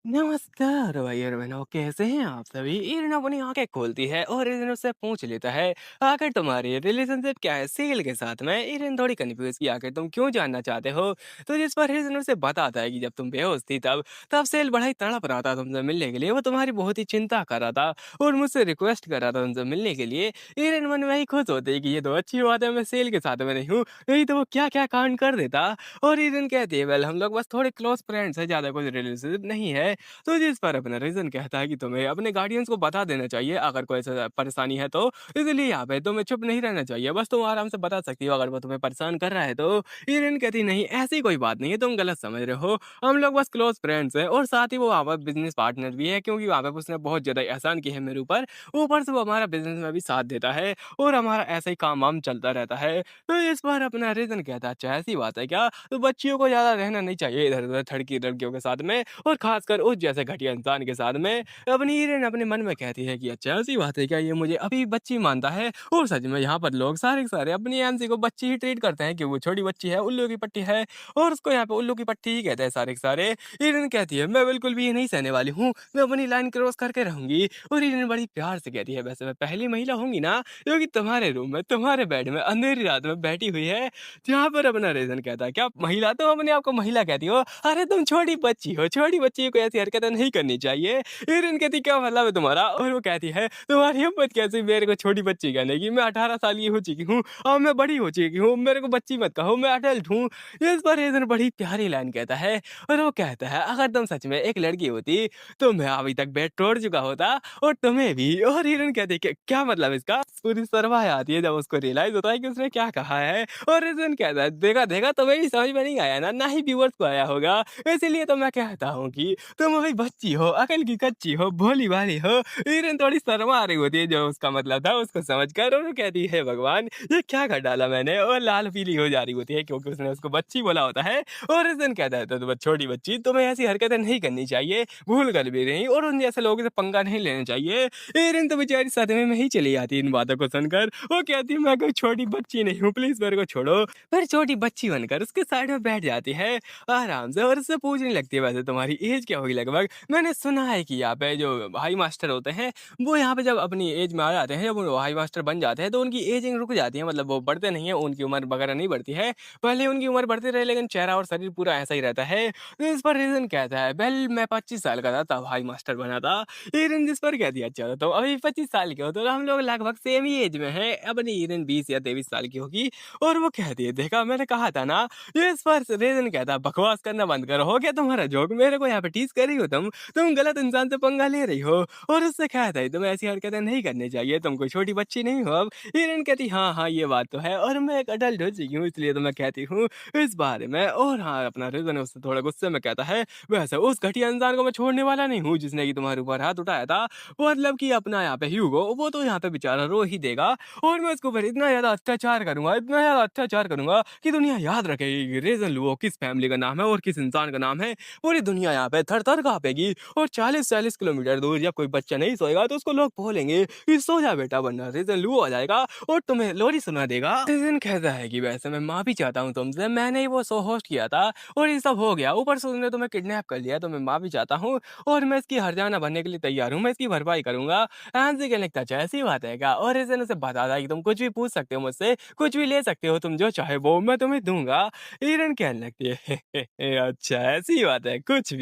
नमस्कार भाई और बहनों, कैसे हैं आप सभी? ईरिन अपनी आंखें खोलती है और ईरिन उससे पूछ लेता है, आखिर तुम्हारी रिलेशनशिप क्या है सेल के साथ में? ईरिन थोड़ी कंफ्यूज की, आखिर तुम क्यों जानना चाहते हो? तो जिस पर ईरिन उसे बताता है कि जब तुम बेहोश थी तब तब सेल बड़ा ही तड़प रहा था तुमसे मिलने के लिए। वो तुम्हारी बहुत ही चिंता कर रहा था और मुझसे रिक्वेस्ट कर रहा था तुमसे मिलने के लिए। ईरिन मन में ही खुश होती है कि ये तो अच्छी बात है, मैं सेल के साथ में नहीं हूँ, नहीं तो वो क्या क्या कांड कर देता। और ईरिन कहती है, वेल हम लोग बस थोड़े क्लोज फ्रेंड्स हैं, ज्यादा कोई रिलेशनशिप नहीं है। तो जिस पर अपना रीज़न कहता है कि तुम्हें अपने गार्डियंस को बता देना चाहिए अगर कोई ऐसा परेशानी है तो। इसलिए यहाँ पे तुम्हें चुप नहीं रहना चाहिए, बस तुम आराम से बता सकती हो अगर वो तुम्हें परेशान कर रहा है तो। ईरिन कहती, नहीं ऐसी कोई बात नहीं है, तुम गलत समझ रहे हो, हम लोग बस क्लोज फ्रेंड्स हैं और साथ ही वो वहाँ पर बिजनेस पार्टनर भी है, क्योंकि वहाँ पे उसने बहुत ज़्यादा एहसान किया है मेरे ऊपर से वो हमारा बिजनेस में भी साथ देता है और हमारा ऐसा ही काम वाम चलता रहता है। तो इस बार अपना रीज़न कहता है, अच्छा ऐसी बात है क्या? तो बच्चियों को ज़्यादा रहना नहीं चाहिए इधर-उधर लड़की लड़कियों के साथ में, और खासकर उस जैसे घटिया इंसान के साथ में। अपनी हीरोइन अपने मन में कहती है कि अच्छा ऐसी बात है क्या, ये मुझे अभी बच्ची मानता है? और सच में यहाँ पर लोग सारे के सारे अपनी एमसी को बच्ची ही ट्रीट करते हैं कि वो छोटी बच्ची है, उल्लू की पट्टी है, और उसको यहाँ पे उल्लू की पट्टी ही कहते हैं सारे के सारे। हीरोइन कहती है, मैं बिल्कुल भी ये नहीं सहने वाली हूँ, मैं अपनी लाइन क्रॉस करके रहूंगी। और हीरोइन बड़ी प्यार से कहती है, वैसे मैं पहली महिला होंगी ना जो कि तुम्हारे रूम में तुम्हारे बेड में अंधेरी रात में बैठी हुई है। जहाँ पर अपना रीजन कहता है, क्या महिला? तुम अपने आप को महिला कहती हो? अरे तुम छोटी बच्ची हो, छोटी बच्ची को ऐसी हरकतें नहीं करनी चाहिए। हिरन कहती, क्या मतलब है तुम्हारा? और वो कहती है, तुम्हारी हिम्मत कैसे मेरे को छोटी बच्ची कहने की? मैं 18 साल की हो चुकी हूँ और मैं बड़ी हो चुकी हूँ, मेरे को बच्ची मत कहो, मैं अडल्ट हूँ। इस पर हिरन बड़ी प्यारी लाइन कहता है, और वो कहता है, अगर तुम सच में एक लड़की होती तो मैं अभी तक बेड तोड़ चुका होता और तुम्हें भी। और हिरन कहती, क्या मतलब इसका? पूरी शर्मा आती है जब उसको रियलाइज होता है कि उसने क्या कहा है। और हिरन कहता है, देखा देखा तुम्हें भी समझ में नहीं आया ना ही व्यूअर्स को आया होगा, इसीलिए तो मैं कहता हूँ कि तुम अभी बच्ची हो, अकल की कच्ची हो, भोली-भाली हो। हिरन थोड़ी शर्मा रही होती है जो उसका मतलब था उसको समझकर, और वो कहती है, भगवान ये क्या कर डाला मैंने? और लाल-पीली हो जा रही होती है क्योंकि उसने उसको बच्ची बोला होता है। और हिरन कहता है, तो छोटी बच्ची तुम्हें ऐसी हरकतें नहीं करनी चाहिए, भूल कर भी नहीं, और उन जैसे लोगों से पंगा नहीं लेना चाहिए। हिरन तो बेचारी सदमे में ही चली जाती है इन बातों को सुनकर। वो कहती है, मैं कोई छोटी बच्ची नहीं हूँ, प्लीज़ मेरे को छोड़ो। फिर छोटी बच्ची बनकर उसके साइड में बैठ जाती है आराम से, और उससे पूछने लगती है, वैसे तुम्हारी एज क्या होगी लगभग? मैंने सुना है कि यहाँ पे जो हाई मास्टर होते हैं वो यहाँ पे जब अपनी एज में आ जाते हैं, जब वो हाई मास्टर बन जाते हैं तो उनकी एजिंग रुक जाती है, मतलब वो बढ़ते नहीं है, उनकी उम्र वगैरह नहीं बढ़ती है। पहले उनकी उम्र बढ़ती रहे लेकिन चेहरा और शरीर पूरा ऐसा ही रहता है। तो इस पर रीजन कहता है, वेल मैं 25 साल का था तब हाई मास्टर बना था। रीजन जिस पर कह दिया, अच्छा तो अभी 25 साल के हो तो हम लोग लगभग सेम ही एज में हैं। अपनी रीजन 20 या 23 साल की होगी। और वो कहती है, देखा मैंने कहा था ना। ये इस पर रीजन कहता है, बकवास करना बंद करो, हो गया तुम्हारा जोक? मेरे को यहाँ पे टीज कर रही हो तुम गलत इंसान से पंगा ले रही हो। और उससे कहता है, तुम्हें ऐसी हरकतें नहीं करनी चाहिए, तुम कोई छोटी बच्ची नहीं हो अब। हिरन कहती, हाँ हाँ ये बात तो है, और मैं एक अडल्ट हो चुकी हूँ, इसलिए तो मैं कहती हूँ इस बारे में। और हाँ, अपना रीजन उससे थोड़ा गुस्से में कहता है, वैसे उस घटिया इंसान को मैं छोड़ने वाला नहीं हूँ जिसने कि तुम्हारे ऊपर हाथ उठाया था। मतलब कि अपना यहाँ पे ह्यूगो, वो तो यहाँ पे बेचारा रो ही देगा, और मैं उसके ऊपर इतना ज्यादा अत्याचार करूंगा, इतना ज्यादा अत्याचार करूंगा कि दुनिया याद रखेगी कि रीजन लुओ किस फैमिली का नाम है और किस इंसान का नाम है। पूरी दुनिया यहाँ पे थर-थर काँपेगी, और 40-40 किलोमीटर दूर जब कोई बच्चा नहीं सोएगा तो उसको लोग बोलेंगे कि सो जा बेटा, वरना रीजन लू आ जाएगा और तुम्हें लोरी सुना देगा। रीजन कहता है कि वैसे मैं माफी चाहता हूँ तुमसे, मैंने ही वो शो होस्ट किया था और ये सब हो गया, ऊपर से उसने तुम्हें किडनैप कर लिया, तो मैं माफी चाहता हूँ और मैं इसकी हर्जाना भरने के लिए तैयार हूँ, मैं इसकी भरपाई करूंगा। एनसी कहने लगता, अच्छा ऐसी बात है क्या? और रीजन उसे बताता है कि तुम कुछ भी पूछ सकते हो मुझसे, कुछ भी ले सकते हो, तुम जो चाहे वो मैं तुम्हें दूंगा। हिरन कहने लगती है, अच्छा ऐसी बात है, कुछ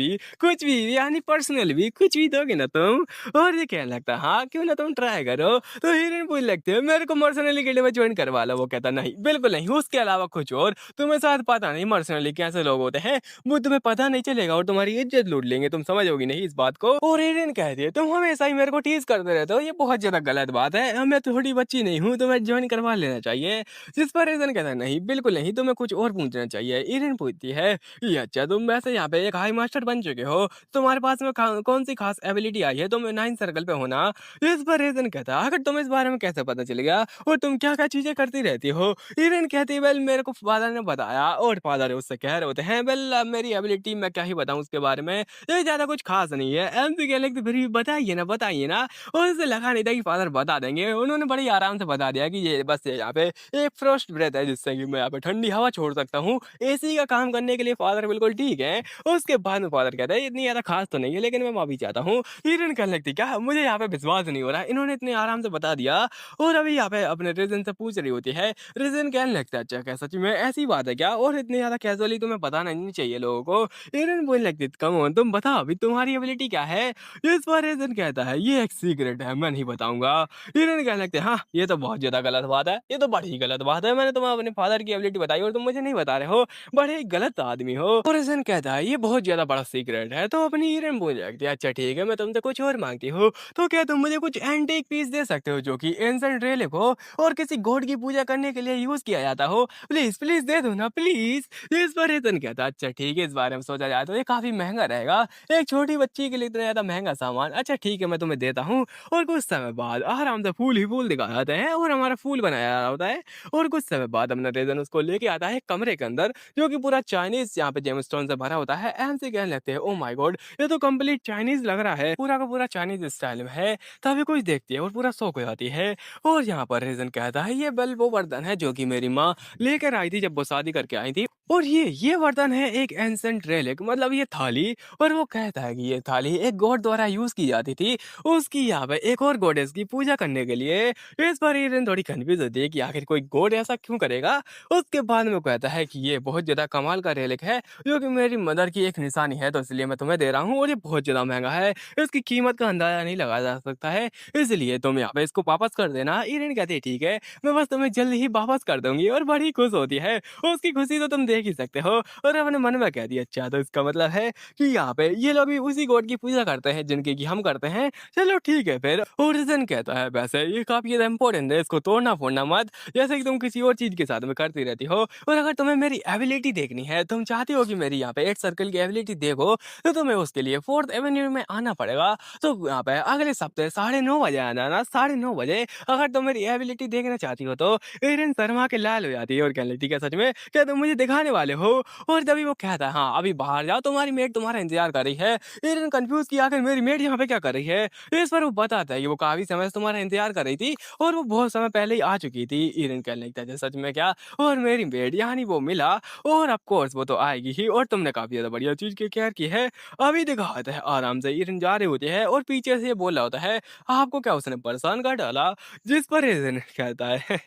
भी यानी पर्सनल भी कुछ भी दोगे ना तुम? और ये कहने लगता है, हाँ क्यों ना, तुम ट्राई करो। तो हिरन बोलने लगते है, मेरे को पर्सनली गिल्ड में ज्वाइन करवा लो। वो कहता, नहीं बिल्कुल नहीं, उसके अलावा कुछ और तुम्हें शायद पता नहीं पर्सनली कैसे लोग होते हैं, वो तुम्हें पता नहीं चलेगा और तुम्हारी इज्जत लूट लेंगे, तुम समझोगी नहीं इस बात को। और हिरन कहती है, तुम हमेशा ही मेरे को टीज करते रहते हो, ये बहुत ज्यादा गलत बात है, मैं थोड़ी बच्ची नहीं हूँ, तुम्हें ज्वाइन करवा लेना चाहिए। जिस पर हिरन कहता है, नहीं बिल्कुल नहीं, तुम्हें कुछ और पूछना चाहिए। हिरन पूछती है, ये अच्छा तुम वैसे यहाँ पे एक हाई मास्टर बन चुके हो, तुम्हारे पास में कौन सी खास एबिलिटी आई है तुम 9 सर्कल पे होना? इस पर रीजन कहता है, आखिर तुम्हें इस बारे में कैसे पता चल गया और तुम क्या क्या चीजें करती रहती हो? रीजन कहती है, वेल मेरे को फादर ने बताया, और फादर उससे कह रहे होते हैं, वेल मेरी एबिलिटी मैं क्या ही बताऊं उसके बारे में, ये ज्यादा कुछ खास नहीं है। एमसी कहने लगे, तो फिर भी बताइए ना। और उसे लगा नहीं था कि फादर बता देंगे, उन्होंने बड़ी आराम से बता दिया कि ये बस यहाँ पे एक फ्रोस्ट ब्रेथ है जिससे कि मैं यहाँ पे ठंडी हवा छोड़ सकता हूँ, एसी का काम करने के लिए फादर बिल्कुल ठीक है। उसके बाद में फादर कहता है, इतनी ज़्यादा खास तो नहीं है, लेकिन मैं माफ़ी चाहता हूँ। हिरन कहने लगती, क्या मुझे यहाँ पे विश्वास नहीं हो रहा है, इन्होंने इतने आराम से बता दिया और अभी यहाँ पे अपने रीज़न से पूछ रही होती है। रीज़न कहने लगता है, अच्छा क्या सच में ऐसी बात है क्या? और इतनी ज़्यादा कैज़ुअली तुम्हें बताना नहीं चाहिए लोगों को। हिरन बोलने लगती, कम ऑन तुम बताओ अभी तुम्हारी एबिलिटी क्या है? इस पर रीज़न कहता है, ये एक सीक्रेट है, मैं नहीं बताऊँगा। हिरन कहने लगते हैं, हाँ, ये तो बहुत ज़्यादा गलत बात है, ये तो बड़ी गलत बात है। मैंने तुम्हें अपने फादर की एबिलिटी बताई और तुम मुझे नहीं बता रहे हो, बड़े ही गलत आदमी हो। और रीज़न कहता है, ये बहुत ज़्यादा बड़ा सीक्रेट है। तो अपनी हिरन बोलने लगती है, अच्छा ठीक है, मैं तुमसे कुछ और माँगती हूँ। तो क्या तुम मुझे कुछ एंटीक पीस दे सकते हो जो कि एंशिएंट रेलिक हो और किसी गॉड की पूजा करने के लिए यूज़ किया जाता हो? प्लीज़, प्लीज़ दे दो ना प्लीज़। इस पर रीज़न कहता है, अच्छा ठीक है, इस बारे में सोचा जाए तो ये काफ़ी महँगा रहेगा। एक छोटी बच्ची के लिए इतना ज़्यादा महँगा सामान। अच्छा ठीक है, मैं तुम्हें देता हूँ। और कुछ समय बाद आराम से फूल ही फूल दिखाए जाते हैं और हमारा फूल बनाया जा रहा होता है। और कुछ समय बाद अपना रीज़न उसको लेके आता है कमरे के अंदर, जो कि पूरा चाइनीज़ यहाँ पे जेमस्टोन से भरा होता है। ऐसे कहने लगते हैं, ओह माय गॉड! ये तो कंप्लीट चाइनीज़ लग रहा है। पूरा का पूरा चाइनीज़ स्टाइल में है। तभी कुछ देखती है और पूरा शॉक हो जाती है। और यहाँ पर रीज़न कहता है, ये वो बर्तन है जो कि मेरी माँ लेकर आई थी जब वो शादी करके आई थी। और ये बर्तन है एक एंशिएंट रेलिक, मतलब ये थाली। और वो कहता है कि ये थाली एक गॉड द्वारा यूज़ की जाती थी, उसकी यहाँ पे एक और गॉडेस की पूजा करने के लिए। इस पर ईरेन थोड़ी कन्फ्यूज़ होती है कि आखिर कोई गॉड ऐसा क्यों करेगा? उसके बाद में वो कहता है कि ये बहुत ज़्यादा कमाल का रेलिक है, जो कि मेरी मदर की एक निशानी है, तो इसलिए मैं तुम्हें दे रहा हूँ और ये बहुत ज़्यादा महँगा है। इसकी कीमत का अंदाज़ा नहीं लगाया जा सकता है, इसलिए तुम यहाँ पे इसको वापस कर देना। ईरेन कहती है, ठीक है, मैं बस तुम्हें जल्द ही वापस कर दूँगी। और बड़ी खुश होती है। उसकी खुशी तो तुम देख ही सकते हो। और अपने मन में कहती है, अच्छा तो इसका मतलब है कि यहाँ पे ये लोग भी उसी गॉड की पूजा करते हैं जिनकी कि हम करते हैं। चलो ठीक है फिर। ओरिजिन कहता है, वैसे ये काफ़ी ज़्यादा इम्पोर्टेंट है, इसको तोड़ना-फोड़ना मत, जैसे कि तुम किसी और चीज़ के साथ में करती रहती हो। और अगर तुम्हें मेरी एबिलिटी देखनी है, तुम चाहती हो कि मेरी यहाँ पे 8 सर्कल की एबिलिटी देखो, तो तुम्हें उसके लिए 4th एवेन्यू में आना पड़ेगा। तो यहाँ पे अगले सप्ताह 9:30 बजे आ जाना, 9:30 बजे। अगर तुम मेरी एबिलिटी देखना चाहती हो तो एरिन शर्मा के लाल हो जाती है और कहने लगती है, क्या सच में? क्या तुम मुझे दिखाने वाले हो? और तभी वो कहता है, हाँ, अभी बाहर जाओ, तुम्हारी मेड तुम्हारा इंतज़ार कर रही है। एरिन कन्फ्यूज़ कि आखिर मेरी मेड यहाँ पे क्या कर रही है? इस पर वो बताता है कि वो काफ़ी समय से तुम्हारा इंतज़ार कर रही थी और वो बहुत समय पहले ही आ चुकी थी। एरिन कहने लगता है, सच में क्या? और मेरी मेड यानी वो मिला और ऑफ कोर्स वो तो आएगी ही और तुमने काफ़ी ज़्यादा बढ़िया चीज़ की केयर की है। अभी दिखाता है आराम से एरिन जा रही होती है और पीछे से ये बोल रहा होता है, आपको क्या उसने परेशान कर डाला? जिस पर एरिन कहता है,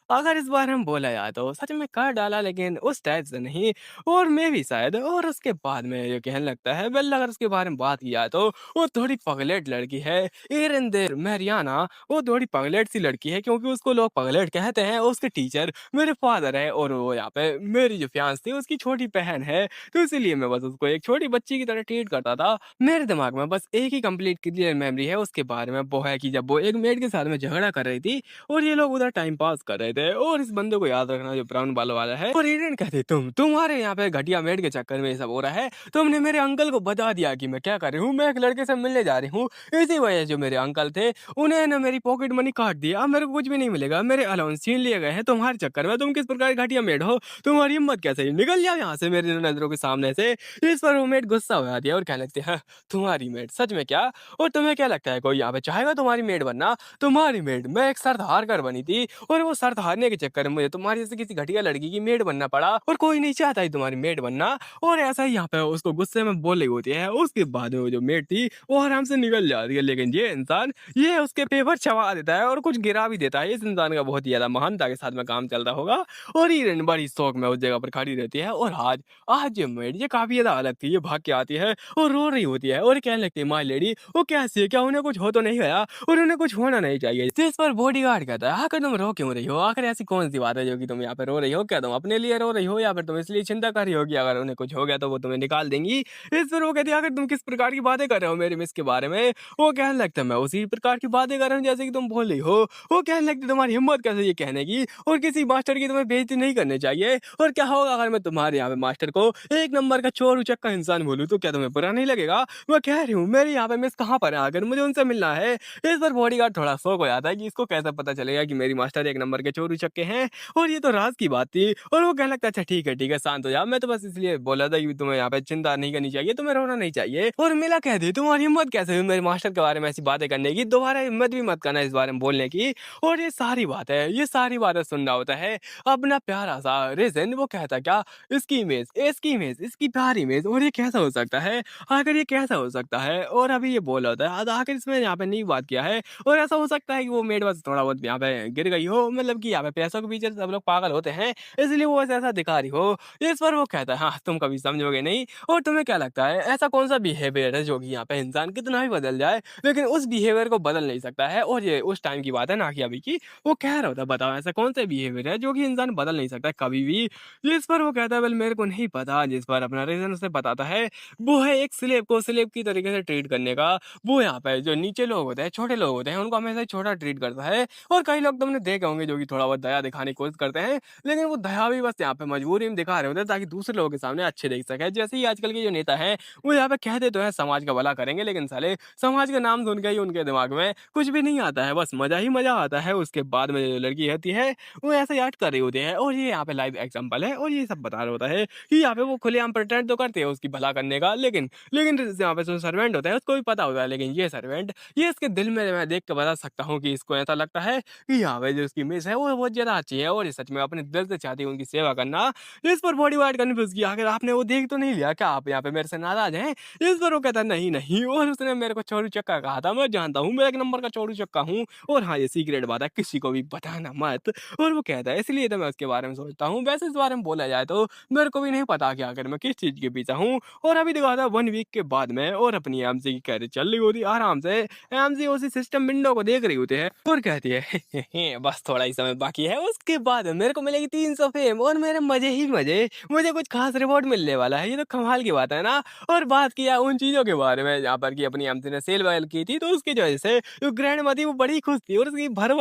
अगर इस बार हम बोला जाए तो सच में कर डाला, लेकिन उस टाइप से नहीं। और मैं भी शायद। और उसके बाद में ये कहने लगता है, वेल अगर उसके बारे में बात की जाए तो वो थोड़ी पगलेट लड़की है। एरन देर मैरियाना, वो थोड़ी पगलेट सी लड़की है क्योंकि उसको लोग पगलेट कहते हैं। उसके टीचर मेरे फादर है और वो यहाँ पे मेरी जो फियांस थी उसकी छोटी बहन है, तो इसीलिए मैं बस उसको एक छोटी बच्ची की तरह ट्रीट करता था। मेरे दिमाग में बस एक ही कंप्लीट क्लियर मेमोरी है उसके बारे में, वो है कि जब वो एक मेड के साथ में झगड़ा कर रही थी और ये लोग उधर टाइम पास कर रहे थे। और इस बंदे को याद रखना जो ब्राउन बालों वाला है। और एडेन कहते, तुम्हारे यहाँ पे घटिया मेड के चक्कर में ये सब हो रहा है। तुमने मेरे अंकल को बता दिया कि मैं क्या कर रही हूँ, मैं एक लड़के से मिलने जा रही हूँ। इसी वजह से जो मेरे अंकल थे उन्हें ना मेरी पॉकेट मनी काट दिया, अब मेरे को कुछ भी नहीं मिलेगा, मेरे अलाउंस छीन लिए गए हैं तुम्हारे चक्कर में। तुम किस प्रकार की घटिया मेड हो, तुम्हारी हिम्मत कैसे हुई? निकल जाओ यहाँ से मेरी नजरों के सामने से। इस पर वो मेड गुस्सा हो जाती है और कहने लगती है, "हाँ, तुम्हारी मेड सच में क्या? और तुम्हें क्या लगता है कोई यहाँ पे चाहेगा तुम्हारी मेड बनना? तुम्हारी मेड मैं एक शर्त हार कर बनी थी और वो शर्त हारने के चक्कर में मुझे तुम्हारी जैसे किसी घटिया लड़की की मेड बनना पड़ा और कोई नहीं चाहता ही तुम्हारी मेड बनना।" और ऐसा ही यहाँ पे उसको गुस्से में बोल रही होती है। उसके बाद में वो जो मेड थी वो आराम से निकल जाती है, लेकिन ये इंसान ये उसके पेपर छपा देता है और कुछ गिरा भी देता है। इस इंसान का बहुत ही ज्यादा महानता के साथ में काम चल रहा होगा। और हीरोइन बड़ी शौक में उस जगह पर खड़ी रहती है। और आज आज ये मेड ये काफी ज्यादा अलग थी, ये भाग के आती है और रो रही होती है और कहने लगती है, माय लेडी वो कैसी है, क्या उन्हें कुछ हो तो नहीं गया? और उन्हें कुछ होना नहीं चाहिए। तो इस पर बॉडीगार्ड कहता है, आखिर तुम रो क्यों रही हो? आखिर ऐसी कौन सी बात है जो कि तुम यहाँ पे रो रही हो? क्या तुम अपने लिए रो रही हो या फिर तुम इसलिए चिंता कर रही हो कि अगर उन्हें कुछ हो गया तो वो तुम्हें निकाल देंगी? इस पर वो कहती है, आखिर तुम किस प्रकार की बातें कर रहे हो मेरी मिस के बारे में? वो कहने लगता है, मैं उसी प्रकार की बातें कर रहा हूँ जैसे कि तुम बोल रही हो। वो कहने लगती, तुम्हारी हिम्मत कैसे ये कहने की, और किसी मास्टर की तुम्हें बेइज्जती नहीं करनी चाहिए। और क्या होगा अगर मैं तुम्हारे यहाँ पे मास्टर को एक नंबर का चोर उचक्का इंसान बोलूँ, तो क्या तुम्हें बुरा नहीं लगेगा? मैं कह रही हूँ मेरे यहाँ पे मिस कहाँ पर है, आकर मुझे उनसे मिलना है। इस पर बॉडीगार्ड थोड़ा शौक हो जाता है कि इसको कैसे पता चलेगा कि मेरी मास्टर एक नंबर के चोर चोरू चक्के हैं और ये तो राज़ की बात थी। और वो कहने लगता है, अच्छा ठीक है, शांत हो जाओ। मैं तो बस इसलिए बोला था कि तुम्हें यहाँ पे चिंता नहीं करनी चाहिए, तुम्हें रोना नहीं चाहिए। और मिला कहती, तुम्हारी हिम्मत कैसे हुई मेरे मास्टर के बारे में ऐसी बातें करने की? दोबारा हिम्मत भी मत करना इस बारे में बोलने की। और ये सारी बातें सुन रहा होता है अपना प्यारा-सा रेज़न। वो कहता क्या, इसकी प्यारी इमेज, और ये कैसा हो सकता है? आखिर ये कैसा हो सकता है? और अभी ये बोल रहा होता है, आखिर इसमें यहाँ पे नहीं बात किया है। और ऐसा हो सकता है कि वो मेड बस थोड़ा बहुत यहाँ पे गिर गई हो, मतलब कि यहाँ पे पैसों के पीछे सब लोग पागल होते हैं, इसलिए वो ऐसा दिखा रही हो। इस पर वो कहता है, हाँ, तुम कभी समझोगे नहीं। और तुम्हें क्या लगता है ऐसा कौन-सा बिहेवियर है जो कि यहाँ पे इंसान कितना भी बदल जाए, लेकिन उस बिहेवियर को बदल नहीं सकता है? और ये उस टाइम की बात है, ना कि अभी की। वो कह रहा होता है, बताओ ऐसा कौन-सा बिहेवियर है जो कि इंसान बदल नहीं सकता है कभी भी? जिस पर वो कहता है, वेल मेरे को नहीं पता। जिस पर अपना रीज़न उसे बताता है, वो है एक स्लेव को स्लेव की तरीके से ट्रीट करने का। वो यहाँ पे जो नीचे लोग होते हैं, छोटे लोग होते हैं, उनको हमेशा छोटा ट्रीट करता है। और कई लोग तुमने देखे होंगे जो कि थोड़ा बहुत दया दिखाने की कोशिश करते हैं, लेकिन वो दया भी बस यहाँ पे मजबूरी में दिखा रहे होते हैं ताकि दूसरे लोगों के सामने अच्छे दिख सके। जैसे ही आजकल के जो नेता हैं, वो यहाँ पे कहते तो हैं समाज का भला करेंगे, लेकिन साले समाज का नाम सुन के ही उनके दिमाग में कुछ भी नहीं आता है, बस मज़ा ही मज़ा आता है। उसके बाद में जो लड़की होती है, वो ऐसे ही एक्ट कर रही होती है, और ये यहाँ पे लाइव एग्ज़ाम्पल है। और ये सब बता रहा होता है कि यहाँ पे वो खुलेआम प्रिटेंड तो करते हैं उसकी भला करने का, लेकिन यहाँ पे जो सर्वेंट होता है उसको भी पता होता है, लेकिन ये सर्वेंट, ये इसके दिल में मैं देख के बता सकता हूँ कि इसको ऐसा लगता है कि यहाँ पे जो उसकी मिस है वो बहुत ज़्यादा अच्छी है, और ये सच में अपने दिल से चाहती है उनकी सेवा करना। इस पर बॉडीगार्ड कन्फ्यूज़ किया, आखिर आपने वो देख तो नहीं लिया क्या? आप यहाँ पे मेरे से नाराज़ हैं? इस पर वो कहता है, नहीं, और उसने मेरे को चोरू चक्का कहा था, मैं जानता हूँ, मैं एक नंबर का चोरू चक्का हूँ। और हाँ, ये सीक्रेट बात है, किसी को भी बताना मत। और वो कहता है, इसलिए तो मैं उसके बारे में सोचता हूँ। वैसे इस बारे में बोला जाए तो मेरे को भी नहीं पता कि आखिर मैं किस चीज़ के पीछे हूँ। और अभी दिखाता है 1 वीक के बाद में, और अपनी एमसी की कैरेज चल रही होती है आराम से। एमसी उसी सिस्टम विंडो को देख रही होती है और कहती है, बस थोड़ा ही समय बाकी है, उसके बाद मेरे को मिलेगी 300 फेम और मेरे मजे ही मजे, मुझे कुछ खास रिवॉर्ड मिलने वाला है। ये तो कमाल की बात है ना। और बात किया उन चीज़ों के बारे में जहाँ पर कि अपनी एमसी ने सेल वेल की थी, तो उसकी वजह से जो ग्रैंड मदी वो बड़ी खुश थी और उसकी भर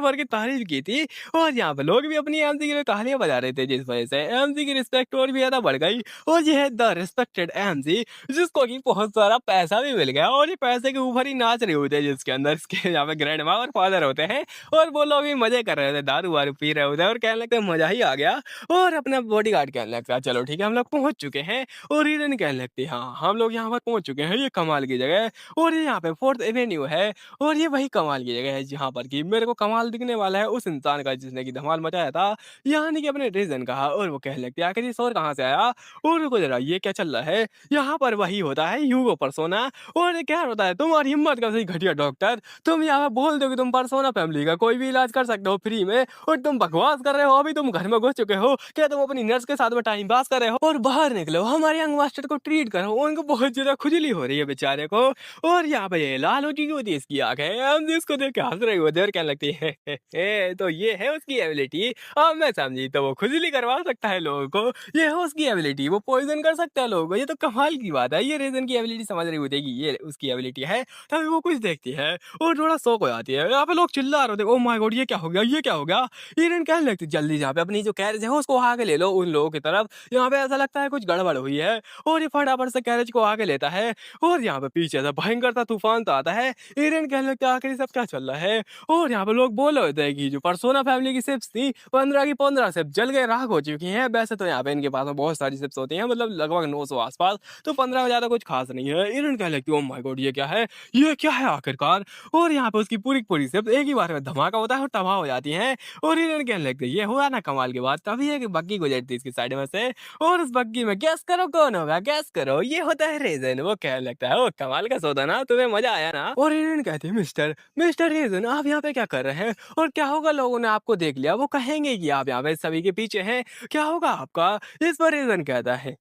भर के तारीफ की थी। और यहाँ पे लोग भी अपनी एमसी के लिए तालियां बजा रहे थे, जिस वजह से एमसी की रिस्पेक्ट और भी ज्यादा बढ़ गई। और ये है द रिस्पेक्टेड एमसी, जिसको कि बहुत सारा पैसा भी मिल गया, और ये पैसे के ऊपर ही नाच रहे होते हैं, जिसके अंदर इसके यहाँ पे ग्रैंड माँ और फादर होते हैं। और वो लोग भी मजे कर रहे थे, दारू वारू पी रहे होते हैं, और कहने लगते हैं मजा ही आ गया। और अपना बॉडीगार्ड कहने लगता है, चलो ठीक है, हम लोग पहुंच चुके हैं। और हीरोइन कहने लगती है, हाँ, हम लोग यहाँ पर पहुंच चुके हैं, ये कमाल की जगह है। और ये यहाँ पे 4th एवेन्यू है, और ये वही कमाल की जगह है जहाँ पर कि मेरे को कमाल दिखने वाला है उस इंसान का जिसने की धमाल मचाया था, यानी कि अपने रीजन कहा। और वो कहने लगती है, आखिर ये शोर कहाँ से आया? और रुको जरा, ये क्या चल रहा है? यहाँ पर वही होता है ह्यूगो पर्सोना। और ये क्या होता है, तुम्हारी हिम्मत कैसे हुई घटिया डॉक्टर, तुम यहाँ पे बोल दो कि तुम पर्सोना फैमिली का कोई भी इलाज कर सकते हो फ्री में, और तुम बकवास कर रहे हो। अभी तुम घर में घुस चुके हो, क्या तुम अपनी नर्स के साथ में टाइम पास कर रहे हो? और बाहर निकलो, हमारे यंग मास्टर को ट्रीट करो, उनको बहुत ज्यादा खुजली हो रही है बेचारे को। और यहाँ पे ये लाल हो चुकी होती है इसकी आंखें, हम जिसको देख के हंस रही होती है और कहने लगती है, तो ये है उसकी एबिलिटी। अब मैं समझी, तो वो खुजली करवा सकता है लोगों को, ये है उसकी एबिलिटी, वो पॉइजन कर सकता है लोगों को। ये तो कमाल की बात है। ये रीजन की एबिलिटी समझ रही होती है कि ये उसकी एबिलिटी है, तभी वो कुछ देखती है और थोड़ा शौक हो जाती है। यहाँ पे लोग चिल्ला रहे होते हैं, ओ माय गॉड, ये क्या हो गया, ये क्या हो गया? हीरोइन कहने लगती है, जल्दी यहाँ पे अपनी जो कैरेज है उसको आगे ले लो उन लोगों की तरफ, यहाँ पे ऐसा लगता है कुछ गड़बड़ हुई है। और ये फटाफट से कैरेज को आगे लेता है, और यहाँ पे पीछे से भयंकर सा तूफान तो आता है। हीरोइन कहने लगता है, आखिर ये सब क्या चल रहा है? और यहाँ पे लोग बोल रहे होते हैं कि जो पर्सोना फैमिली की शिप्स थी, 15 की 15 शिप जल गए, राख हो चुकी हैं। वैसे तो यहाँ पे इनके पास में बहुत सारी शिप्स होती हैं, मतलब लगभग 900 आसपास, तो 15 में ज्यादा कुछ खास नहीं है। हीरोइन कहने लगती है, ओ माय गॉड, ये क्या है, ये क्या है आखिरकार? और यहाँ पे उसकी पूरी की पूरी शिप एक ही बार में धमाका होता है और तबाह हो जाती है। और हीरोइन कहने लगती है, ये हुआ ना कमाल की बात। तभी एक बग्गी गुजरती है इसकी साइड में से, और उस बग्गी में गैस करो कौन होगा, गैस करो, ये होता है रेजन। वो कहने लगता है, ओ कमाल का सौदा ना, तुम्हें मजा आया ना? और हीरोइन कहती है, मिस्टर मिस्टर रेजन, आप यहाँ पे क्या कर रहे हैं? और क्या होगा, लोगों ने आपको देख लिया, वो कहेंगे कि आप यहाँ पे सभी के पीछे हैं, क्या होगा आपका? इस पर रेजन कहता है,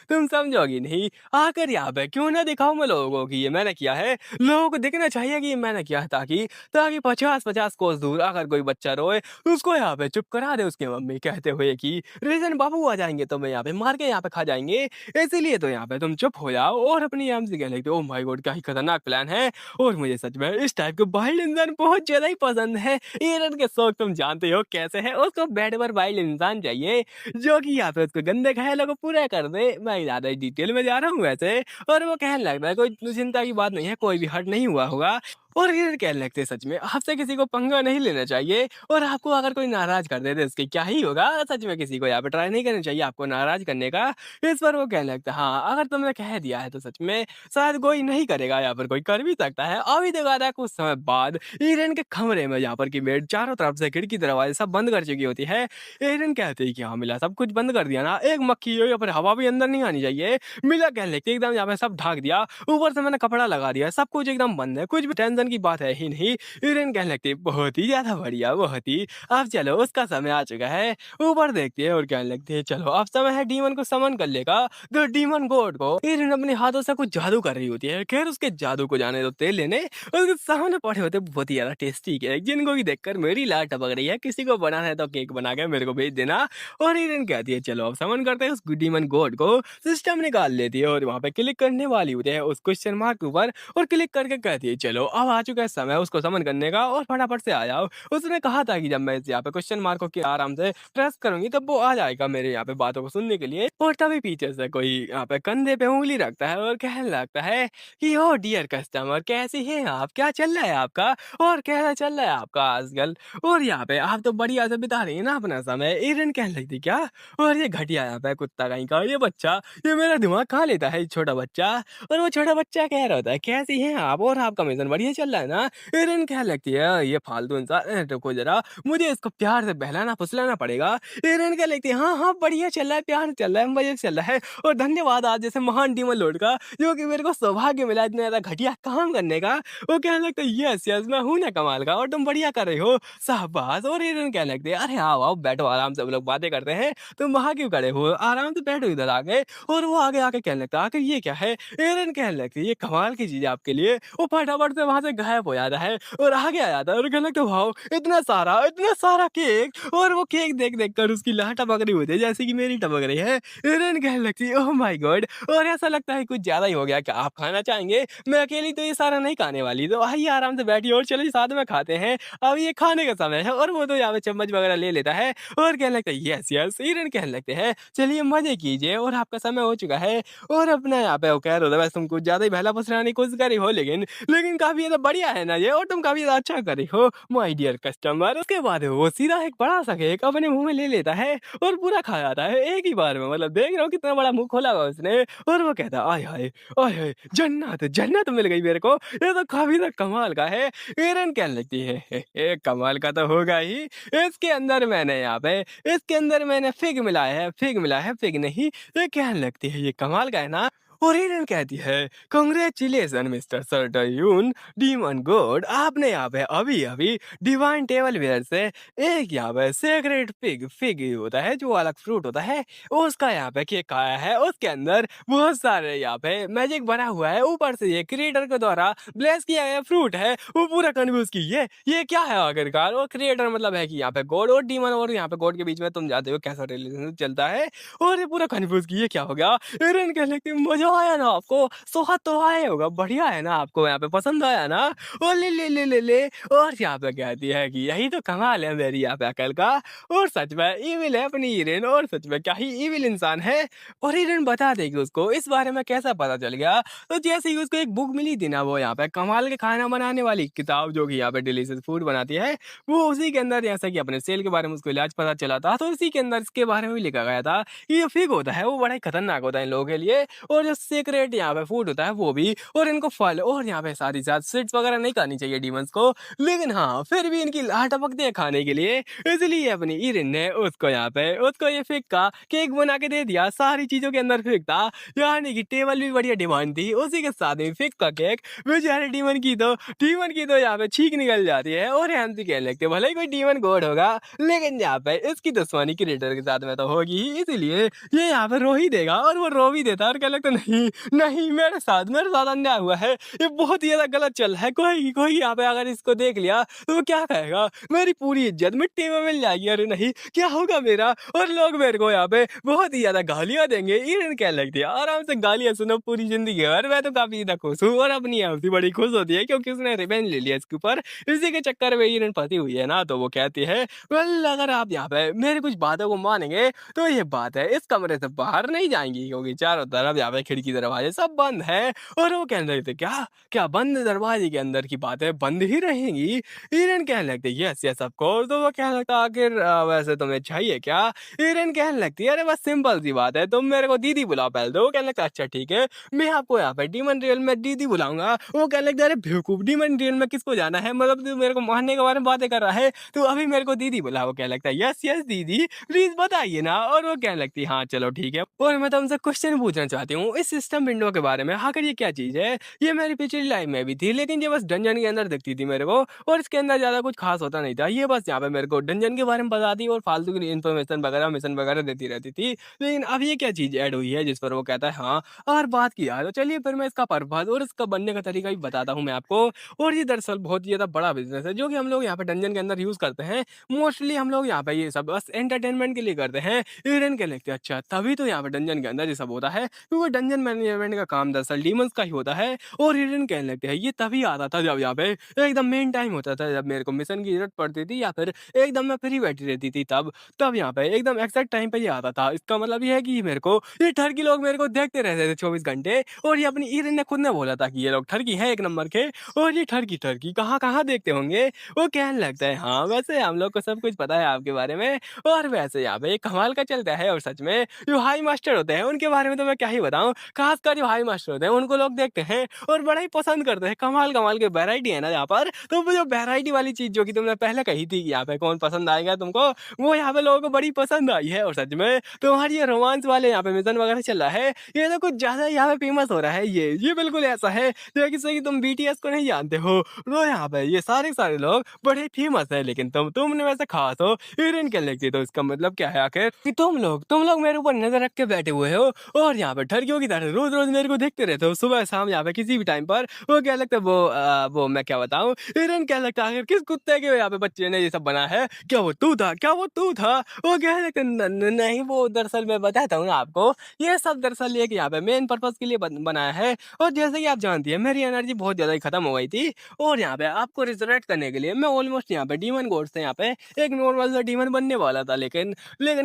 तुम समझोगी नहीं, आकर यहाँ पे क्यों ना दिखाऊं मैं लोगों को कि ये मैंने किया है। लोगों को दिखना चाहिए कि ये मैंने किया है, ताकि ताकि 50-50 कोस दूर अगर कोई बच्चा रोए तो उसको यहाँ पे चुप करा दे उसकी मम्मी, कहते हुए कि रीजन बाबू आ जाएंगे तो मैं यहाँ पे मार के यहाँ पे खा जाएंगे, इसीलिए तो यहाँ पे तुम चुप हो जाओ। और अपनी एम से कह लेते, ओ माय गॉड, क्या ही खतरनाक प्लान है। और मुझे सच में इस टाइप के वाइल्ड इंसान बहुत ज्यादा ही पसंद है। ईरन के शौक तुम जानते हो कैसे है, उसको बेड पर वाइल्ड इंसान चाहिए जो कि यहाँ पे उसको गंदे ख्यालों को पूरा कर दे। मैं ज्यादा डिटेल में जा रहा हूँ वैसे। और वो कहने लगता है, कोई चिंता की बात नहीं है, कोई भी हर्ट नहीं हुआ होगा। और ये कहने लगते हैं सच में आपसे किसी को पंगा नहीं लेना चाहिए और आपको अगर कोई नाराज़ कर दे तो इसके क्या ही होगा? सच में किसी को यहाँ पे ट्राई नहीं करना चाहिए आपको नाराज़ करने का। इस पर वो कहने लगता है हाँ, अगर तुमने कह दिया है तो सच में शायद कोई नहीं करेगा यहाँ पर कोई कर भी सकता है। अभी देखा था कुछ समय बाद ईरेन के कमरे में यहाँ पर की मेड चारों तरफ से खिड़की दरवाज़े सब बंद कर चुकी होती है। ईरेन कहती है कि हाँ, मिला सब कुछ बंद कर दिया ना, एक मक्खी हो या फिर हवा भी अंदर नहीं आनी चाहिए। मिला कहने लगती है एकदम यहाँ पे सब ढक दिया, ऊपर से मैंने कपड़ा लगा दिया, सब कुछ एकदम बंद है, कुछ भी टेंशन की बात है ही नहीं। यूरेन कहने लगती है बहुत ही ज़्यादा बढ़िया, बहुत ही। अब चलो उसका समय आ चुका है। ऊपर देखती है और कहने लगती है चलो अब समय है डीमन को समन कर लेगा। तो डीमन गॉड को यूरेन अपने हाथों से कुछ जादू कर रही होती है। खैर उसके जादू को जाने दो तेल लेने। उसके सामने पड़े होते बहुत ही ज़्यादा टेस्टी केक जिनको भी देखकर मेरी लार टपक रही है। किसी को बनाना है तो केक बना के मेरे को भेज देना। और यूरेन कहती है चलो अब समन करते हैं उस डीमन गॉड को। सिस्टम निकाल लेती है और वहाँ पे क्लिक करने वाली होती है उस क्वेश्चन मार्क के ऊपर और क्लिक करके कहती है चलो अब आ चुका है समय उसको समन करने का और फटाफट से आ जाओ। उसने कहा था कि जब मैं इस यहाँ पे क्वेश्चन मार्क को आराम से प्रेस करूंगी तब वो आ जाएगा मेरे यहाँ पे बातों को सुनने के लिए। और तभी पीछे से कोई यहाँ पे कंधे पे उंगली रखता है और कहने लगता है कि ओ डियर कस्टमर कैसी हैं आप, क्या चल रहा है आपका और कैसा चल रहा है आपका आजकल। और यहाँ पे आप तो बढ़िया से बिता रही है ना अपना समय। एरन कहने लगती क्या और ये घटिया यहाँ पे कुत्ता कहीं का ये बच्चा ये मेरा दिमाग खा लेता है ये छोटा बच्चा। और वो छोटा बच्चा कह रहा होता है कैसी हैं आप और आपका मिशन बढ़िया चल रहा है ना। एरन कहने लगती है ये फालतू इंसान रुको जरा मुझे इसको प्यार से बहलाना फुसलाना पड़ेगा। एरन कहने लगती है हाँ हाँ बढ़िया चल रहा है प्यार चल रहा है मजे से चल रहा है। और धन्यवाद आज जैसे महान डीमन लॉर्ड का जो कि मेरे को सौभाग्य मिला इतना ज्यादा घटिया काम करने का। वो कहने लगता है यस यस मैं हूं ना कमाल का और तुम बढ़िया कर रहे हो शाबाश। और एरन कहने लगते हैं अरे आओ आओ बैठो आराम से हम लोग बातें करते हैं तुम वहां क्यों खड़े हो आराम से बैठो इधर आके। और वो आगे आके कहने लगता है आखिर ये क्या है। एरन कहने लगती है ये कमाल की चीज है आपके लिए। वो फटाफट से वहां से गायब हो जाता है और आगे आ जाता है और कहने लगता है वाओ इतना सारा केक। और वो केक देख देख कर उसकी लाह टपक रही होती है जैसे कि मेरी टपक रही है। एरन कहने लगती है ओह माय गॉड और ऐसा लगता है कुछ ज्यादा ही हो गया क्या आप खाना चाहेंगे। मैं अकेली तो ये सारा नहीं खाने वाली तो आइए आराम से बैठिए और चलिए साथ में खाते हैं अब ये खाने का समय है। और वो तो यहाँ पे चम्मच वगैरह ले लेता है और कहने लगता है यस यस। एरन कहने लगते हैं चलिए मजे कीजिए और आपका समय हो चुका है। और अपना यहाँ पे वो कह रहा था वैसे तुम कुछ ज्यादा ही बहला फुसलाने की कोशिश करी हो लेकिन काफी ज्यादा बढ़िया है ना ये और तुम काफी ज्यादा अच्छा करी हो माय डियर कस्टमर। उसके बाद वो सीधा एक बड़ा सा केक अपने मुंह में ले लेता है और पूरा खा जाता है एक ही बार में। मतलब देख रहा हूँ कितना बड़ा मुंह खोला हुआ उसने। और वो कहता है आय हाय जन्नत जन्नत मिल गई मेरे को ये तो काफी ज्यादा कमाल का है। एरन कहने लगती है कमाल का तो होगा ही इसके अंदर मैंने यहाँ पे इसके अंदर मैंने फिग मिला है फिग नहीं। ये कहने लगती है ये कमाल का है ना। और एरन कहती है कांग्रेचुलेशन मिस्टर सर्टयून डीमन गॉड आपने यहाँ पे अभी अभी डिवाइन टेबल वेयर से एक यहाँ पे सेक्रेट फिग फिग होता है जो अलग फ्रूट होता है उसका यहाँ पे केक खाया है। उसके अंदर बहुत सारे यहाँ पे मैजिक बना हुआ है ऊपर से ये क्रिएटर के द्वारा ब्लेस किया गया फ्रूट है। वो पूरा कंफ्यूज की ये क्या है आखिरकार। और क्रिएटर मतलब है कि यहाँ पे गॉड और डीमन और यहाँ पे गॉड के बीच में तुम जाते हो कैसा रिलेशनशिप चलता है। और ये पूरा कंफ्यूज की ये क्या हो गया। एरन कहने लगती है मजा आया ना आपको स्वाद तो आया होगा बढ़िया है ना आपको यहाँ पे पसंद आया ना। और ले और यहाँ पे कहती है कि यही तो कमाल है मेरी यहाँ पे अकल का। और सच में इविल है अपनी ईरेन और सच में क्या ही इविल इंसान है। और ईरेन बता देगी उसको इस बारे में कैसा पता चल गया। तो जैसे ही उसको एक बुक मिली थी ना वो यहाँ पे कमाल के खाना बनाने वाली किताब जो कि यहाँ पे डिलीशियस फूड बनाती है वो उसी के अंदर जैसा कि अपने सेल के बारे में उसको इलाज पता चला था तो उसी के अंदर इसके बारे में भी लिखा गया था कि ये फिग होता है वो बड़ा ही खतरनाक होता है इन लोगों के लिए। और जो सीक्रेट यहाँ पे फूड होता है वो भी और इनको फल और यहाँ पे साथ ही साथ स्वीट्स वगैरह नहीं खानी चाहिए डीमंस को। लेकिन हाँ फिर भी इनकी लाह टपकती है खाने के लिए इसलिए अपनी ईरिन ने उसको यहाँ पे उसको ये फिग का केक बना के दे दिया। सारी चीजों के अंदर फिग था यानी कि टेबल भी बढ़िया डिमांड थी उसी के साथ में फिग का केक। बेचारे डीमन की तो यहाँ पे छींक निकल जाती है। और एमसी कहने लगते भले ही कोई डीमन गॉड होगा लेकिन यहाँ पे इसकी दुश्मनी क्रिएटर के साथ में तो होगी ही इसलिए ये यहाँ पे रो ही देगा। और वो रो भी देता है और कहने लगता नहीं नहीं मेरे साथ अन्याय हुआ है ये बहुत ही ज्यादा गलत चल रहा है। कोई यहाँ पे अगर इसको देख लिया तो वो क्या कहेगा मेरी पूरी इज्जत मिट्टी में मिल जाएगी। अरे नहीं क्या होगा मेरा और लोग मेरे को यहाँ पे बहुत ही ज्यादा गालियां देंगे। ईरेन क्या लगती है आराम से गालियां सुनो पूरी जिंदगी भर मैं तो काफी ज्यादा खुश हूँ। और अपनी एमसी बड़ी खुश होती है क्योंकि उसने रिवेंज ले लिया इसके ऊपर इसी के चक्कर में ईरेन फंसी हुई है ना। तो वो कहती है वेल अगर आप यहाँ पे मेरी कुछ बातों को मानेंगे तो ये बात है इस कमरे से बाहर नहीं जाएंगी क्योंकि चारों तरफ यहाँ पे खिड़की दरवाजे सब बंद है। और वो कहने लगते, क्या? क्या बंद दरवाजे के अंदर की बात है, बंद ही रहेंगी? हिरन कहने लगते, यस यस ऑफ कोर्स। तो वो कहने लगता, आखिर वैसे तुम्हें चाहिए क्या? हिरन कहने लगती है, अरे बस सिंपल सी बात है, तुम मेरे को दीदी बुलाओ पहले। तो वो कहने लगता, अच्छा ठीक है, मैं आपको यहाँ पे डीमन रियल में दीदी बुलाऊंगा। वो कहने लगता, अरे बेवकूफ, डीमन रियल में किसको जाना है? मतलब तू मेरे को मारने के बारे में बातें कर रहा है, तो अभी मेरे को दीदी बुला। वो कहने लगता है, यस यस दीदी, प्लीज बताइए ना। और वो कहने लगती है, हाँ चलो ठीक है, और मैं तुमसे क्वेश्चन पूछना चाहती हूँ इस सिस्टम विंडो के बारे में। आखिर ये क्या चीज है? ये मेरी पिछली लाइफ में भी थी, लेकिन ये बस डंजन के अंदर दिखती थी मेरे को, और इसके अंदर ज्यादा कुछ खास होता नहीं था। ये बस यहाँ पे मेरे को डंजन के बारे में बताती और फालतू की इन्फॉर्मेशन वगैरह, मिशन वगैरह देती रहती थी। लेकिन अब ये क्या चीज ऐड हुई है जिस पर वो कहता है हाँ, और बात किया तो चलिए फिर मैं इसका पर्पज और इसका बनने का तरीका भी बताता हूँ मैं आपको। और ये दरअसल बहुत ही ज्यादा बड़ा बिजनेस है जो कि हम लोग यहाँ पे डंजन के अंदर यूज करते हैं। मोस्टली हम लोग यहाँ पे ये सब बस एंटरटेनमेंट के लिए करते हैं। हिरन के लिखते, अच्छा तभी तो यहाँ पे डंजन के अंदर ये सब होता है, क्योंकि डंजन मैनेजमेंट का काम दरअसल डीमंस का ही होता है। और हिरन कहने लगते हैं, ये तभी आता था जब यहाँ पे एकदम मेन टाइम होता था, जब मेरे को मिशन की जरूरत पड़ती थी या फिर एकदम मैं फ्री बैठी रहती थी, तब तब यहाँ पे एकदम एक्जैक्ट टाइम पे ये आता था। इसका मतलब ये है कि मेरे को ये ठरकी लोग मेरे को देखते रहते थे 24 घंटे। और ये अपनी हिरन ने खुद ने बोला था कि ये लोग ठरकी है एक नंबर के, और ये ठरकी ठरकी कहाँ कहाँ देखते होंगे। वो कहने लगता है, हाँ वैसे हम लोग को सब कुछ पता है आपके बारे में, और वैसे यहाँ पे एक कमाल का चलता है। और सच में जो हाई मास्टर होते हैं उनके बारे में तो मैं क्या ही बताऊं, खासकर जो हाई मास्टर होते हैं उनको लोग देखते हैं और बड़ा ही पसंद करते हैं। कमाल कमाल के वैरायटी है ना यहाँ पर। तो वो जो वैरायटी वाली चीज जो कि तुमने पहले कही थी कि यहाँ पे कौन पसंद आएगा तुमको, वो यहाँ पे लोगों को बड़ी पसंद आई है। और सच में तुम्हारी ये रोमांस वाले यहाँ पे मिशन वगैरह चल रहा है, ये तो कुछ ज्यादा यहाँ पे फेमस हो रहा है। ये बिल्कुल ऐसा है जैसे कि तुम बीटीएस को नहीं जानते हो, तो यहाँ पे ये सारे सारे लोग बड़े फेमस है, लेकिन तुमने वैसे खास हो हीरोइन क्या लगती है। तो इसका मतलब क्या है आखिर कि तुम लोग मेरे ऊपर नजर रख के बैठे हुए हो, और यहाँ पे ठरकियों की तरह रोज रोज मेरे को देखते रहते हो सुबह शाम यहाँ पे किसी भी टाइम पर। वो क्या लगता है, वो मैं क्या बताऊं, हीरोइन क्या लगता है आखिर किस कुत्ते के यहाँ पे बच्चे ने ये सब बना है? क्या वो तू था? क्या वो तू था? वो क्या लगता है, नहीं वो दरअसल मैं बताता हूँ ना आपको, ये सब दरअसल ये कि यहाँ पे मेन पर्पज के लिए बनाया है। और जैसे कि आप जानती है मेरी एनर्जी बहुत ज्यादा ही खत्म हो गई थी, और यहाँ पे आपको रिजरेक्ट करने के लिए मैं ऑलमोस्ट यहाँ पे डीमन गोड से यहाँ पे एक नॉर्मल सा डीमन बनने वाला था, लेकिन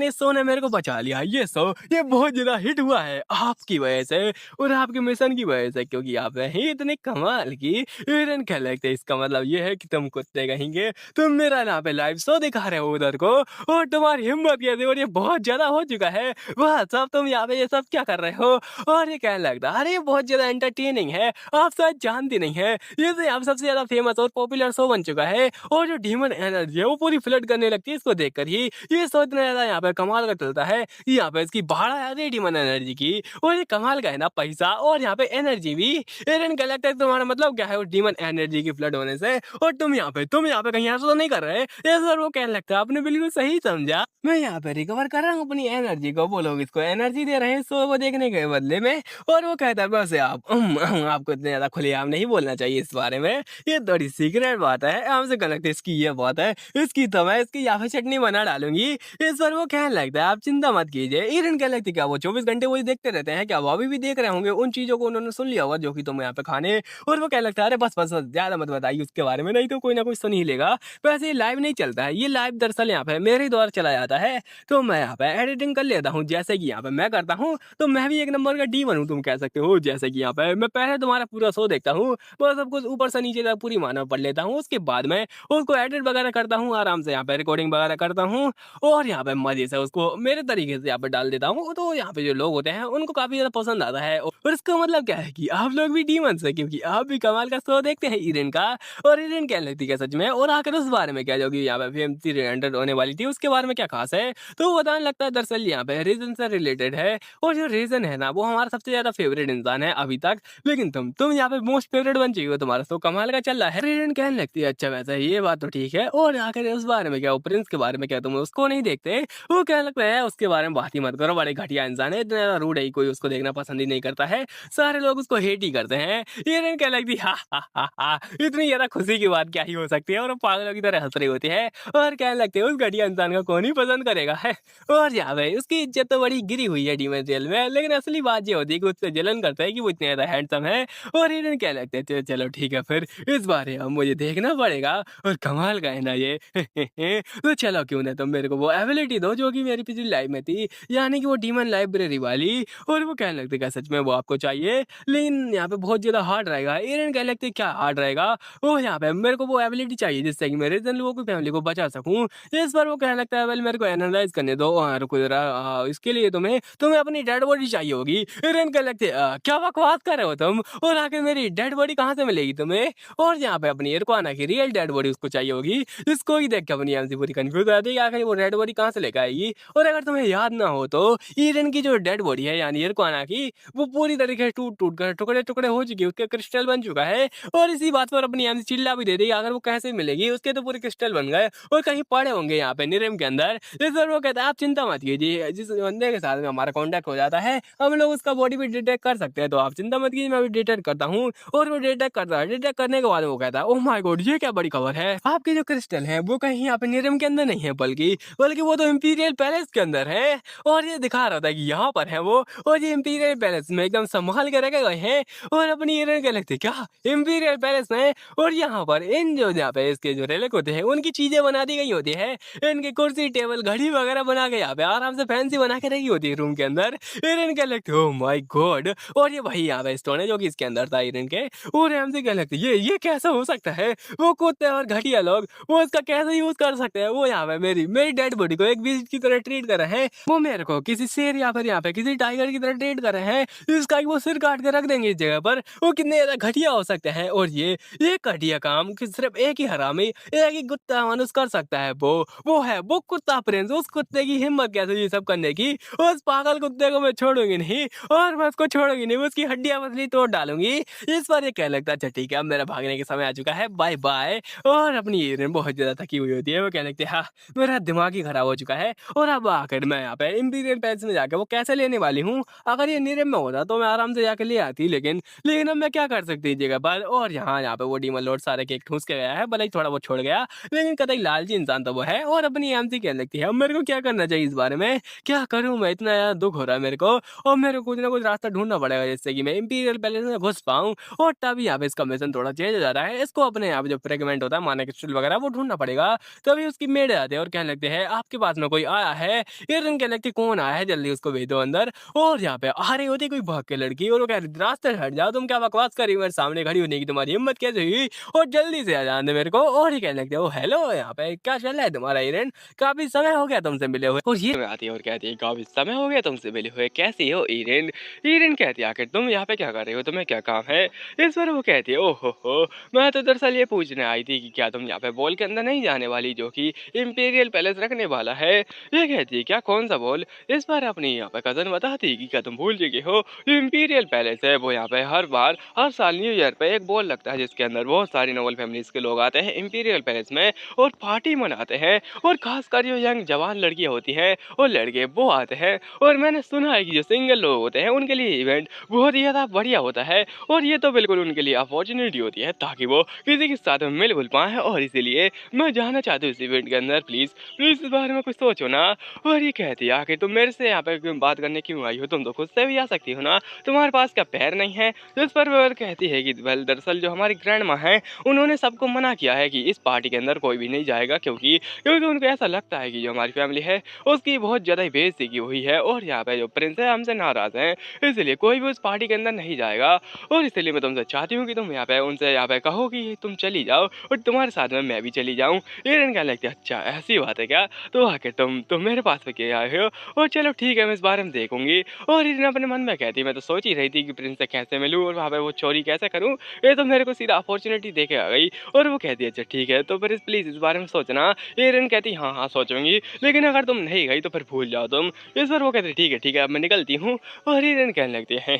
इस शो ने मेरे को बचा लिया। ये शो ये बहुत ज्यादा हिट हुआ है आपकी वजह से और आपके मिशन की वजह से, क्योंकि आप ही इतने कमाल की हिरन कह लगते। इसका मतलब ये है कि तुम कुत्ते कहेंगे, तुम मेरा यहाँ पे लाइव शो दिखा रहे हो उधर को, और तुम्हारी हिम्मत कैसे, और ये बहुत ज्यादा हो चुका है। वह सब तुम यहाँ पे ये सब क्या कर रहे हो? और ये कहने लगता, अरे ये बहुत ज्यादा एंटरटेनिंग है, आप शायद जानती नहीं है, ये तो यहाँ सबसे ज्यादा फेमस और पॉपुलर शो बन चुका है। और जो डीमन एनर्जी है वो पूरी फ्लड करने लगती है इसको देखकर ही। ये शो इतना ज्यादा यहाँ पे कमाल का चलता है, यहाँ पे इसकी भाड़ा है रे डीमन एनर्जी की, और ये कमाल का है ना पैसा, और यहाँ पे एनर्जी भी। एरन क्या लगता है तुम्हारा मतलब क्या है उस डीमन एनर्जी की फ्लड होने से? और तुम यहाँ पे कहीं ऐसा तो नहीं कर रहे? ये सर वो कहने लगता है, आपने बिल्कुल सही समझा, मैं यहाँ पे रिकवर कर रहा हूँ अपनी एनर्जी को। वो लोग इसको एनर्जी दे रहे हैं शो को देखने के बदले में। और वो कहता है, बस आपको इतने ज्यादा खुलेआम नहीं बोलना चाहिए इस बारे में, ये थोड़ी सीक्रेट बात है, हमसे कनेक्ट इसकी ये बात है, इसकी तो मैं इसकी यहाँ पे चटनी बना डालूंगी। इस पर वो कहने लगता है, आप चिंता मत कीजिए। ईरन कहने लगती, क्या वो 24 घंटे वही देखते रहते हैं क्या? वो अभी भी देख रहे होंगे उन चीजों को, उन्होंने सुन लिया होगा जो कि तुम यहाँ पे खाने। और वो कहने लगता है, अरे बस बस बस ज्यादा मत बताइए उसके बारे में, नहीं तो कोई ना कोई सुन ही लेगा। वैसे ये लाइव नहीं चलता है, ये लाइव दरअसल यहाँ पे मेरे द्वारा चला जाता है, तो मैं यहाँ पे एडिटिंग कर लेता हूँ जैसे कि यहाँ पे मैं करता हूँ। तो मैं भी एक नंबर का डीमन हूँ तुम कह सकते हो। जैसे कि यहाँ पे मैं पहले तुम्हारा पूरा शो देखता हूँ, वो सब कुछ ऊपर से नीचे तक पूरी मानव पढ़ लेता हूँ, उसके बाद में उसको एडिट वगैरह करता हूँ आराम से, यहाँ पे रिकॉर्डिंग वगैरह करता हूँ, और यहाँ पे मजे से उसको मेरे तरीके से यहाँ पे डाल देता हूँ। तो यहाँ पे जो लोग होते हैं उनको काफी ज्यादा पसंद आता है, और इसका मतलब क्या है कि आप लोग भी डीमंस है, क्योंकि आप भी कमाल का शो देखते हैं ईरेन का। और ईरेन क्या लगती है सच में, और आकर उस बारे में क्या जो कि यहाँ पे फेम 300 होने वाली थी उसके बारे में क्या खास है, तो वो बताने लगता है दरअसल यहाँ पे रीजन से रिलेटेड है। और जो रीजन है ना वो हमारा सबसे ज्यादा फेवरेट इंसान है अभी तक, लेकिन तुम यहाँ पे मोस्ट फेवरेट बन चुकी हो, तुम्हारा तो कमाल का चल रहा है। रीजन कहने लगती है, अच्छा वैसा ये बात तो ठीक है, और आकर उस बारे में क्या, वो प्रिंस के बारे में क्या तुम उसको नहीं देखते? वो कहने लगता है, उसके बारे में बात ही मत करो, बड़े घटिया इंसान है, इतना ज्यादा रूड है, कोई उसको देखना पसंद ही नहीं करता है, सारे लोग उसको हेट ही करते हैं। हीरोइन कहने लगती, हा हा हा हा, इतनी ज्यादा खुशी की बात क्या ही हो सकती है, और वो पागलों की तरह हंस रही होती है, और कहने लगते हैं उस घटिया इंसान को कौन ही पसंद करेगा है। और यहाँ पे उसकी इज्जत तो बड़ी गिरी हुई है डीमन रियल में, लेकिन असली बात ये होती है कि उससे जलन करता है कि वो इतने ज्यादा हैंडसम है। और हीरोइन कहने लगते हैं, चलो ठीक है फिर इस बारे अब मुझे देखना पड़ेगा, और कमाल का है ना ये तो चलो क्यों ना तुम मेरे को वो एबिलिटी दो जो कि मेरी पिछली लाइफ में थी, यानी कि वो डीमन लाइब्रेरी वाली। और वो कहने लगता है क्या सच में वो आपको चाहिए? लेकिन यहाँ पे बहुत ज़्यादा हार्ड रहेगा। एरन कहने लगती है क्या हार्ड रहेगा? वो यहाँ पे मेरे को वो एबिलिटी चाहिए जिससे कि मैं रीज़न लोगों की फैमिली को बचा सकूँ। इस पर वो कहने लगता है वेल मेरे को एनालाइज़ करने दो रुको ज़रा इसके लिए तुम्हें अपनी डेड बॉडी चाहिए होगी। एरन कहने लगती है क्या बकवास कर रहे हो तुम? और आखिर मेरी डेड बॉडी कहाँ से मिलेगी तुम्हें? और यहाँ पे अपनी इरकाना की रियल डेड बॉडी उसको चाहिए होगी। इसको ही देख के अपनी एमसी पूरी कंफ्यूज़ हो जाती है कि आखिर वो डेड बॉडी कहाँ से लेकर आएगी। और अगर तुम्हें याद ना हो तो ईरन की जो डेड बॉडी है यानी इरकाना की वो पूरी तरीके से टूट-टूट कर टुकड़े-टुकड़े हो चुकी है, उसका क्रिस्टल बन चुका है। और इसी बात पर अपनी एमसी चिल्ला भी दे दी अगर वो कैसे मिलेगी, उसके तो पूरे क्रिस्टल बन गए और कहीं पड़े होंगे यहाँ पे निरम के अंदर। इस पर वो कहता है आप चिंता मत कीजिए, जिस बंदे के साथ में हमारा कॉन्टैक्ट हो जाता है, हम लोग उसका बॉडी भी डिटेक्ट कर सकते हैं, तो आप चिंता मत कीजिए मैं भी डिटेक्ट करता हूँ। और वो डिटेक्ट करता है, डिटेक्ट करने के बाद वो कहता है ओह माय गॉड ये क्या बड़ी खबर है, आपके जो क्रिस्टल है वो कहीं यहाँ पे निरम के अंदर नहीं है बल्कि बल्कि वो तो इंपीरियल पैलेस के अंदर है। और ये दिखा रहा था कि यहाँ पर है वो, और ये इंपीरियल पैलेस में एकदम संभाल के रखे गए हैं। और अपनी ईरन के लगते क्या इंपीरियल पैलेस में, और यहाँ पर इन जो यहाँ पे इसके जो रेलिक होते हैं उनकी चीजें बना दी गई होती है, इनकी कुर्सी टेबल घड़ी वगैरह बना के यहाँ पे आराम से फैंसी बना के रखी होती है रूम के अंदर। ईरन के लगते ओह माय गॉड, और ये वही यहाँ पे स्टोन है जो कि इसके अंदर था ईरन के। और हमसे क्या लगता है ये कैसा हो सकता है, वो कुत्ते और घटिया लोग वो इसका कैसे यूज कर सकते हैं। वो यहाँ पे मेरी मेरी डेड बॉडी को एक बीज की तरह ट्रीट कर रहे हैं, वो मेरे को किसी शेर या फिर यहाँ पे किसी टाइगर की तरह ट्रीट कर रहे हैं, इसका वो सिर काट के रख देंगे इस जगह पर। वो कितने ज्यादा घटिया हो सकते हैं, और ये घटिया काम कि सिर्फ एक ही हरामी एक ही कुत्ता मनुष्य कर सकता है, वो है वो कुत्ता प्रिंस। उस कुत्ते की हिम्मत कैसे ये सब करने की, उस पागल कुत्ते को मैं छोड़ूंगी नहीं, और मैं उसको छोड़ूंगी नहीं, उसकी हड्डियां पसली तोड़ डालूंगी। इस पर ये कह लगता है अच्छा ठीक है अब मेरा भागने का समय आ चुका है, बाय बाय। और अपनी हीरोइन बहुत ज्यादा थकी हुई होती है, वो कह लगती है हाँ मेरा दिमाग ही खराब हो चुका है, और अब आखिर मैं यहाँ पे इंपीरियल पैलेस में जाकर वो कैसे लेने वाली हूँ। अगर ये नीरव में होता तो मैं आराम से जाके ले आती, लेकिन अब मैं क्या कर सकती जगह पर। और यहाँ पे वो डीमन लॉर्ड सारे केक ठूस के गया है, भले ही थोड़ा बहुत छोड़ गया, लेकिन कतई लालची इंसान तो वो है। और अपनी एमसी कहने लगती है अब मेरे को क्या करना चाहिए इस बारे में, क्या करूँ मैं, इतना यार दुख हो रहा है मेरे को, और मेरे को कुछ ना कुछ रास्ता ढूंढना पड़ेगा जिससे कि मैं इंपीरियल पैलेस में घुस पाऊँ। और तभी यहाँ पे इसका मिशन थोड़ा चेंज हो जाता है, इसको अपने यहाँ पे जो फ्रेगमेंट होता है माना क्रिस्टल वगैरह वो ढूंढना पड़ेगा। तभी उसकी मेड आते हैं और कहने लगते हैं आपके पास में कोई आया है। ईरन कहने लगती कौन आया है, जल्दी उसको भेज दो अंदर। और यहाँ पे आ रही होती कोई भाग के लड़की, और वो कह रही रास्ते से हट जाओ, तुम क्या बकवास कर रही हो, मेरे सामने खड़ी होने की तुम्हारी हिम्मत कैसे हुई, और जल्दी से आ जाने मेरे को। और ये कहने लगते हो हेलो यहाँ पे क्या चल रहा है तुम्हारा ईरन, काफी समय हो गया तुमसे मिले हुए। और ये आती है और कहती है काफी समय हो गया तुमसे मिले हुए, कैसी हो ईरन। ईरन कहती है आखिर तुम यहाँ पे क्या कर रही हो, तुम्हें क्या काम है। इस पर वो कहती है ओहो हो, मैं तो दरअसल ये पूछने आई थी कि क्या तुम यहाँ पे बॉल के अंदर नहीं जाने वाली जो कि इंपीरियल पैलेस रखने वाला है। ये कहती है क्या कौन सा बॉल। इस बार अपनी यहाँ पे कजन बताती है कि क्या तुम भूल चुके हो, जो इंपीरियल पैलेस है वो यहाँ पे हर साल न्यू ईयर पे एक बॉल लगता है जिसके अंदर बहुत सारी नोबल फैमिलीज के लोग आते हैं इंपीरियल पैलेस में और पार्टी मनाते हैं। और खासकर जो यंग जवान लड़कियां होती हैं और लड़के वो आते हैं। और मैंने सुना है कि जो सिंगल लोग होते हैं उनके लिए इवेंट बहुत ही ज़्यादा बढ़िया होता है, और ये तो बिल्कुल उनके लिए अपॉर्चुनिटी होती है ताकि वो किसी के साथ में मिल पाए। और इसीलिए मैं जाना चाहती हूँ इस इवेंट के अंदर, प्लीज़ प्लीज़ इस बारे में कुछ सोचो ना। और ये कहती है आखिर तुम मेरे से यहाँ पे बात करने क्यों आई हो, तुम तो खुद से भी आ सकती हो ना, तुम्हारे पास क्या पैर नहीं है। जिस पर वो कहती है कि वेल दरअसल जो हमारी ग्रैंड माँ है उन्होंने सबको मना किया है कि इस पार्टी के अंदर कोई भी नहीं जाएगा, क्योंकि क्योंकि उनको ऐसा लगता है कि जो हमारी फैमिली है उसकी बहुत ज़्यादा ही बेइज्जती की हुई है, और यहाँ पे जो प्रिंस है हमसे नाराज़ हैं, इसलिए कोई भी उस पार्टी के अंदर नहीं जाएगा। और इसलिए मैं तुमसे चाहती हूँ कि तुम यहाँ पे उनसे यहाँ पे कहो कि तुम चली जाओ और तुम्हारे साथ में मैं भी चली जाऊँ। ईरन कहने लगती है अच्छा ऐसी बात है क्या, तो आखिर तुम मेरे पास में क्या आए हो, और चलो ठीक है मैं इस बारे में देखूंगी। और ईरन अपने मन में कहती मैं तो सोच ही रही थी कि प्रिंस से कैसे मिलूँ और वहाँ पे वो चोरी कैसे करूँ, ये तो मेरे को सीधा अपॉर्चुनिटी देके आ गई। और वो कहती है अच्छा ठीक है तो फिर प्लीज़ इस बारे में सोचना। ईरन कहती हाँ हाँ सोचूंगी, लेकिन अगर तुम नहीं गई तो फिर भूल जाओ तुम। इस पर वो कहती ठीक है अब मैं निकलती हूँ। और ईरन कहने लगती है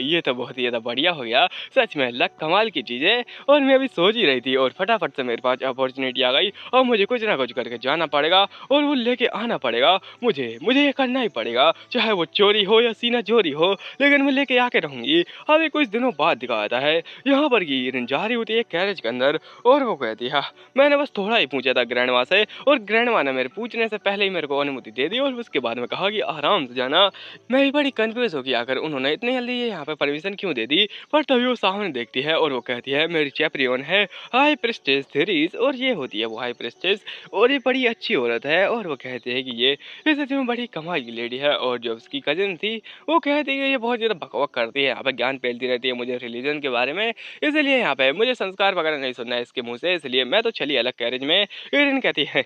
ये तो बहुत ही ज़्यादा बढ़िया हो गया, सच में लक कमाल की चीज़ है। और मैं अभी सोच ही रही थी और फटाफट से मेरे पास अपॉर्चुनिटी आ गई, और मुझे कुछ ना कुछ करके जाना पड़ेगा और वो लेके आना पड़ेगा। मुझे ये करना ही पड़ेगा, चाहे वो चोरी हो या सीना चोरी हो, लेकिन मैं लेके आके रहूँगी। अभी कुछ दिनों बाद दिखाता है यहाँ पर की ईरन जा रही होती है कैरेज के अंदर, और वो कहती है मैंने बस थोड़ा ही पूछा था ग्रैंड माँ से, और ग्रैंड माँ ने मेरे पूछने से पहले ही मेरे को अनुमति दे दी, और उसके बाद में कहा कि आराम से जाना। मैं भी बड़ी कन्फ्यूज हो गई आकर उन्होंने इतनी जल्दी ये यहाँ पे परमिशन क्यों दे दी। पर तभी वो सामने देखती है और वो कहती है मेरी चैप्रियन है हाई प्रेस्टेज थेरीज, और ये होती है वो हाई प्रेस्टेज, और ये बड़ी अच्छी औरत है। और वो कहती है कि ये सच में बड़ी कमाल की लेडी है। और जो उसकी कजिन थी वो कहती है कि ये बहुत ज़्यादा बकवास करती है, यहाँ पे ज्ञान फैलती रहती है मुझे रिलीजन के बारे में, इसलिए यहाँ पे मुझे संस्कार वगैरह नहीं सुनना है इसके मुँह से, इसलिए मैं तो चली अलग कैरेज में। ईरिन कहती है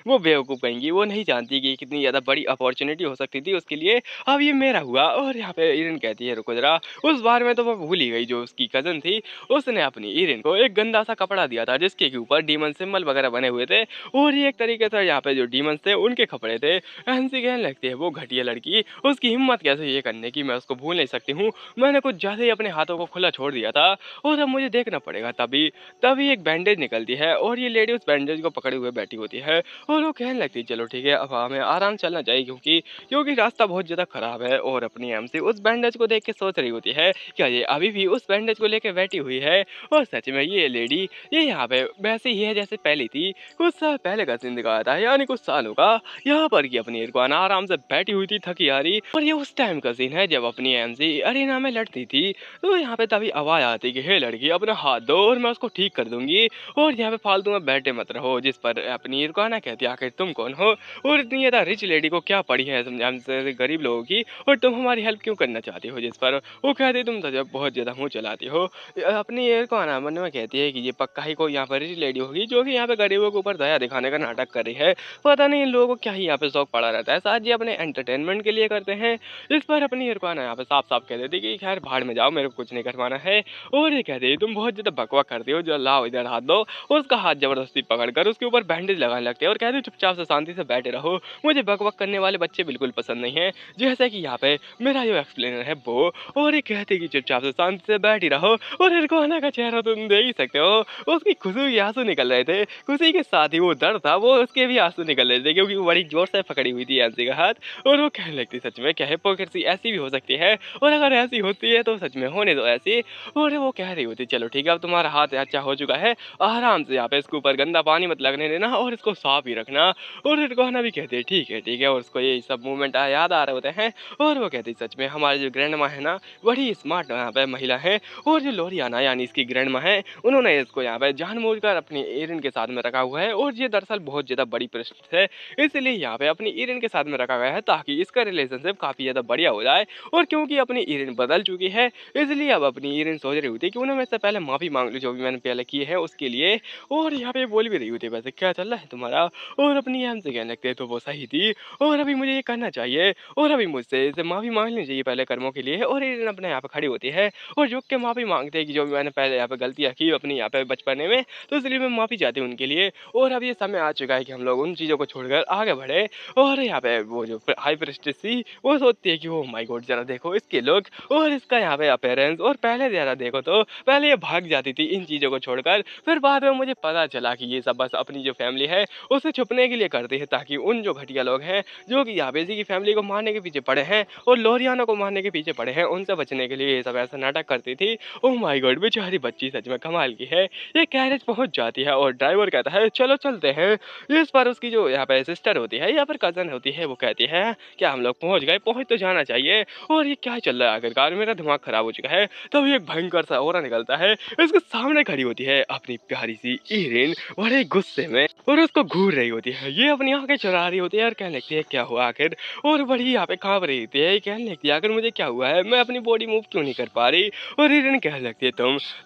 वो बेवकूफ़ कहेंगी, वो नहीं जानती कि कितनी ज़्यादा बड़ी अपॉर्च्युनिटी हो सकती थी उसके लिए, अब ये मेरा हुआ। और यहाँ पे ईरिन कहती है रुको ज़रा, उस बार में तो वो भूल ही गई जो उसकी कज़न थी, उसने अपनी ईरिन को एक गंदा-सा कपड़ा दिया था जिसके के ऊपर डीमन सिंबल वगैरह बने हुए थे, और ये एक तरीके से यहाँ पे जो डीमन्स थे उनके कपड़े थे। एनसी कहने लगती है वो घटिया लड़की, उसकी हिम्मत कैसे ये करने की, मैं उसको भूल नहीं सकती हूँ, मैंने कुछ ज़्यादा ही अपने हाथों को खुला छोड़ दिया था और अब मुझे देखना पड़ेगा। तभी तभी एक बैंडेज निकलती है और ये लेडी उस बैंडेज को पकड़े हुए बैठी होती है और वो कहने लगती है चलो ठीक है अब हमें आराम से चलना चाहिए, क्योंकि रास्ता बहुत ज़्यादा खराब है। और अपनी एमसी उस बैंडेज को देख के सोच रही होती है क्या ये अभी भी उस बैंडेज को लेके बैठी हुई है, और सच में ये लेडी ये यहाँ पे वैसे ही है जैसे पहली थी, कुछ साल पहले का सीन दिखाया था, यानी कुछ सालों का। यहाँ पर की अपनी इरफाना आराम से बैठी हुई थी थकी हारी, और ये उस टाइम का सीन है जब अपनी एमसी अरीना में लड़ती थी। तो यहाँ पे तभी आवाज आती कि हे लड़की अपना हाथ दो और मैं उसको ठीक कर दूंगी, और यहाँ पे फालतू में बैठे मत रहो। जिस पर अपनी इरफाना कहती है आखिर तुम कौन हो, और इतनी ज़्यादा रिच लेडी को क्या पड़ी है हमसे गरीब लोगों की, और तुम हमारी हेल्प क्यों करना चाहती हो। जिस पर वो कहती तुम तो जब बहुत ज़्यादा मुँह चलाती हो। अपनी इरफाना मन में कहती है कि ये पक्का ही कोई यहाँ पर रिच लेडी होगी जो कि यहाँ पे गरीबों के ऊपर दया दिखाने का नाटक कर रही है। पता नहीं इन लोगों को क्या ही यहाँ पे शौक पड़ा रहता है, शायद ये अपने एंटरटेनमेंट के लिए करते हैं। इस पर अपनी इरफाना यहाँ पे साफ साफ कह देती कि खैर भाड़ में जाओ, मेरे को कुछ नहीं करवाना है। और ये कहती तुम बहुत ज़्यादा बकवास करती हो, जो लाओ इधर हाथ दो, और उसका हाथ जबरदस्ती पकड़कर उसके ऊपर बैंडेज लगाने लगते हैं और कहते चुपचाप से शांति से बैठे रहो, मुझे बकवास करने वाले बच्चे बिल्कुल पसंद नहीं है। जैसे कि यहाँ पे मेरा जो एक्सप्लेनर है वो, और ये कहते कि चुपचाप से शांति से बैठी रहो। और इरफाना का चेहरा तुम देख ही सकते हो, उसकी खुशी के आंसू निकल रहे थे, खुशी के साथ ही वो दर्द था वो उसके भी आंसू निकल रहे थे, क्योंकि वो बड़ी जोर से पकड़ी हुई थी एमसी का हाथ। और वो कहने लगती सच में क्या हिपोक्रेसी ऐसी भी हो सकती है, और अगर ऐसी होती है तो सच में होने दो ऐसी। और वो कह रही होती चलो ठीक है अब तुम्हारा हाथ अच्छा हो चुका है, आराम से यहाँ पे इसके ऊपर गंदा पानी मत लगने देना और इसको साफ ही रखना। और इरफाना भी कहती है ठीक है, और उसको ये सब मूवमेंट याद आ रहे होते हैं। और वो कहती सच में हमारे जो ग्रैंड माँ है ना बड़ी स्मार्ट यहाँ पे महिला है, और जो लोरियाना यानी इसकी ग्रैंड माँ है उन्होंने इसको यहाँ पे जानबूझकर अपनी एरिन के साथ में रखा हुआ है, और ये दरअसल बहुत ज़्यादा बड़ी परिस्थिति है, इसलिए यहाँ पे अपनी एरिन के साथ में रखा गया है ताकि इसका रिलेशनशिप काफ़ी ज़्यादा बढ़िया हो जाए। और क्योंकि अपनी एरिन बदल चुकी है इसलिए अब अपनी एरिन सोच रही होती है क्यों ना मैं इससे पहले माफ़ी मांग लूँ जो भी मैंने पहले किए हैं उसके लिए। और यहाँ पे बोल भी रही होती है वैसे क्या चल रहा है तुम्हारा, और अपनी एम से कहने लगते हैं तो वो सही थी और अभी मुझे ये करना चाहिए, और अभी मुझसे इसे माफ़ी मांग लेनी चाहिए पहले कर्मों के लिए। और एरिन अपने यहाँ पे खड़ी होती है और झुक के माफ़ी मांगते हैं कि जो भी मैंने पहले यहाँ पे गलतियाँ की अपनी यहाँ पे बचपने में, तो इसलिए मैं माफ़ी चाहती हूँ उनके लिए। और अब ये समय आ चुका है कि हम लोग उन चीज़ों को छोड़कर आगे बढ़े। और यहाँ पे वो जो हाई प्रेस्टिज थी वो सोचती है कि ओह माय गॉड जरा देखो इसके लुक और इसका यहाँ पे अपीयरेंस, और पहले ज़रा देखो तो पहले ये भाग जाती थी इन चीज़ों को छोड़कर, फिर बाद में मुझे पता चला कि ये सब बस अपनी जो फैमिली है उसे छुपने के लिए करती है, ताकि उन जो घटिया लोग हैं जो कि यहाँ पे इसी की फैमिली को मारने के पीछे पड़े हैं और लोरियाना को मारने के पीछे पड़े हैं, उनसे बचने के लिए ये सब ऐसा नाटक करती थी। ओह माय गॉड बेचारी बच्ची सच में कमाल की है। ये कैरेज पहुंच जाती है और ड्राइवर कहता है चलो चलते हैं। इस पर उसकी जो यहाँ पे सिस्टर होती है या फिर कज़न होती है वो कहती है क्या हम लोग पहुंच गए, पहुंच तो जाना चाहिए, और ये क्या चल रहा है आखिरकार, मेरा दिमाग खराब हो चुका है। तभी एक भयंकर सा औरा निकलता है, इसके सामने खड़ी होती है अपनी प्यारी सी ईरिन बड़े गुस्से में, और उसको घूर रही होती है, ये अपनी आंखें चुरा रही होती है और कहने लगती है क्या हुआ आखिर, और बड़ी यहाँ पे कांप रही होती है, कहने लगती है आखिर मुझे क्या हुआ है, मैं अपनी बॉडी मूव क्यों नहीं कर पा रही। और ईरिन कहने लगती है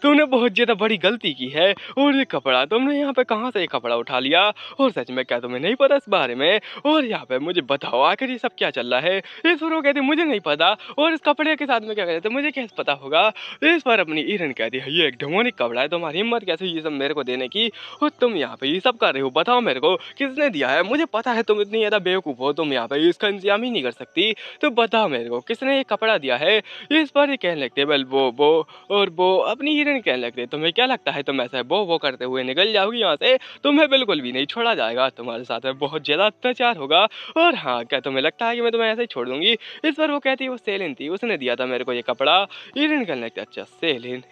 तुमने बहुत ज्यादा बड़ी गलती की है, और ये कपड़ा तुमने यहाँ पे कहाँ से ये कपड़ा उठा लिया, और सच में क्या तुम्हें नहीं पता इस बारे में, और यहाँ पे मुझे बताओ आखिर ये सब क्या चल रहा है। इस पर वो कहती मुझे नहीं पता, और इस कपड़े के साथ में क्या कहते मुझे कैसे पता होगा। इस पर अपनी ईरन कहती है ये एक डेमोनिक कपड़ा है, तुम्हारी हिम्मत कैसे ये सब मेरे को देने की, और तुम यहाँ पे ये सब कर रहे हो, बताओ मेरे को किसने दिया है, मुझे पता है तुम इतनी ज़्यादा बेवकूफ़ हो, तुम यहाँ पे इसका इंतजाम ही नहीं कर सकती, तो बताओ मेरे को किसने ये कपड़ा दिया है। इस पर ये कहने लगते वेल वो और वो अपनी हीरोइन कहने लगते तुम्हें क्या लगता है तुम ऐसा वो करते हुए निकल जाओगी यहाँ से, तुम्हें बिल्कुल भी नहीं छोड़ा जाएगा, तुम्हारे साथ में बहुत ज़्यादा अत्याचार होगा, और हाँ क्या तुम्हें लगता है कि मैं तुम्हें ऐसे ही छोड़ दूंगी। इस पर वो कहती है वो सेलिन थी, उसने दिया था मेरे को ये कपड़ा। हीरोइन कहने लगते अच्छा सेलिन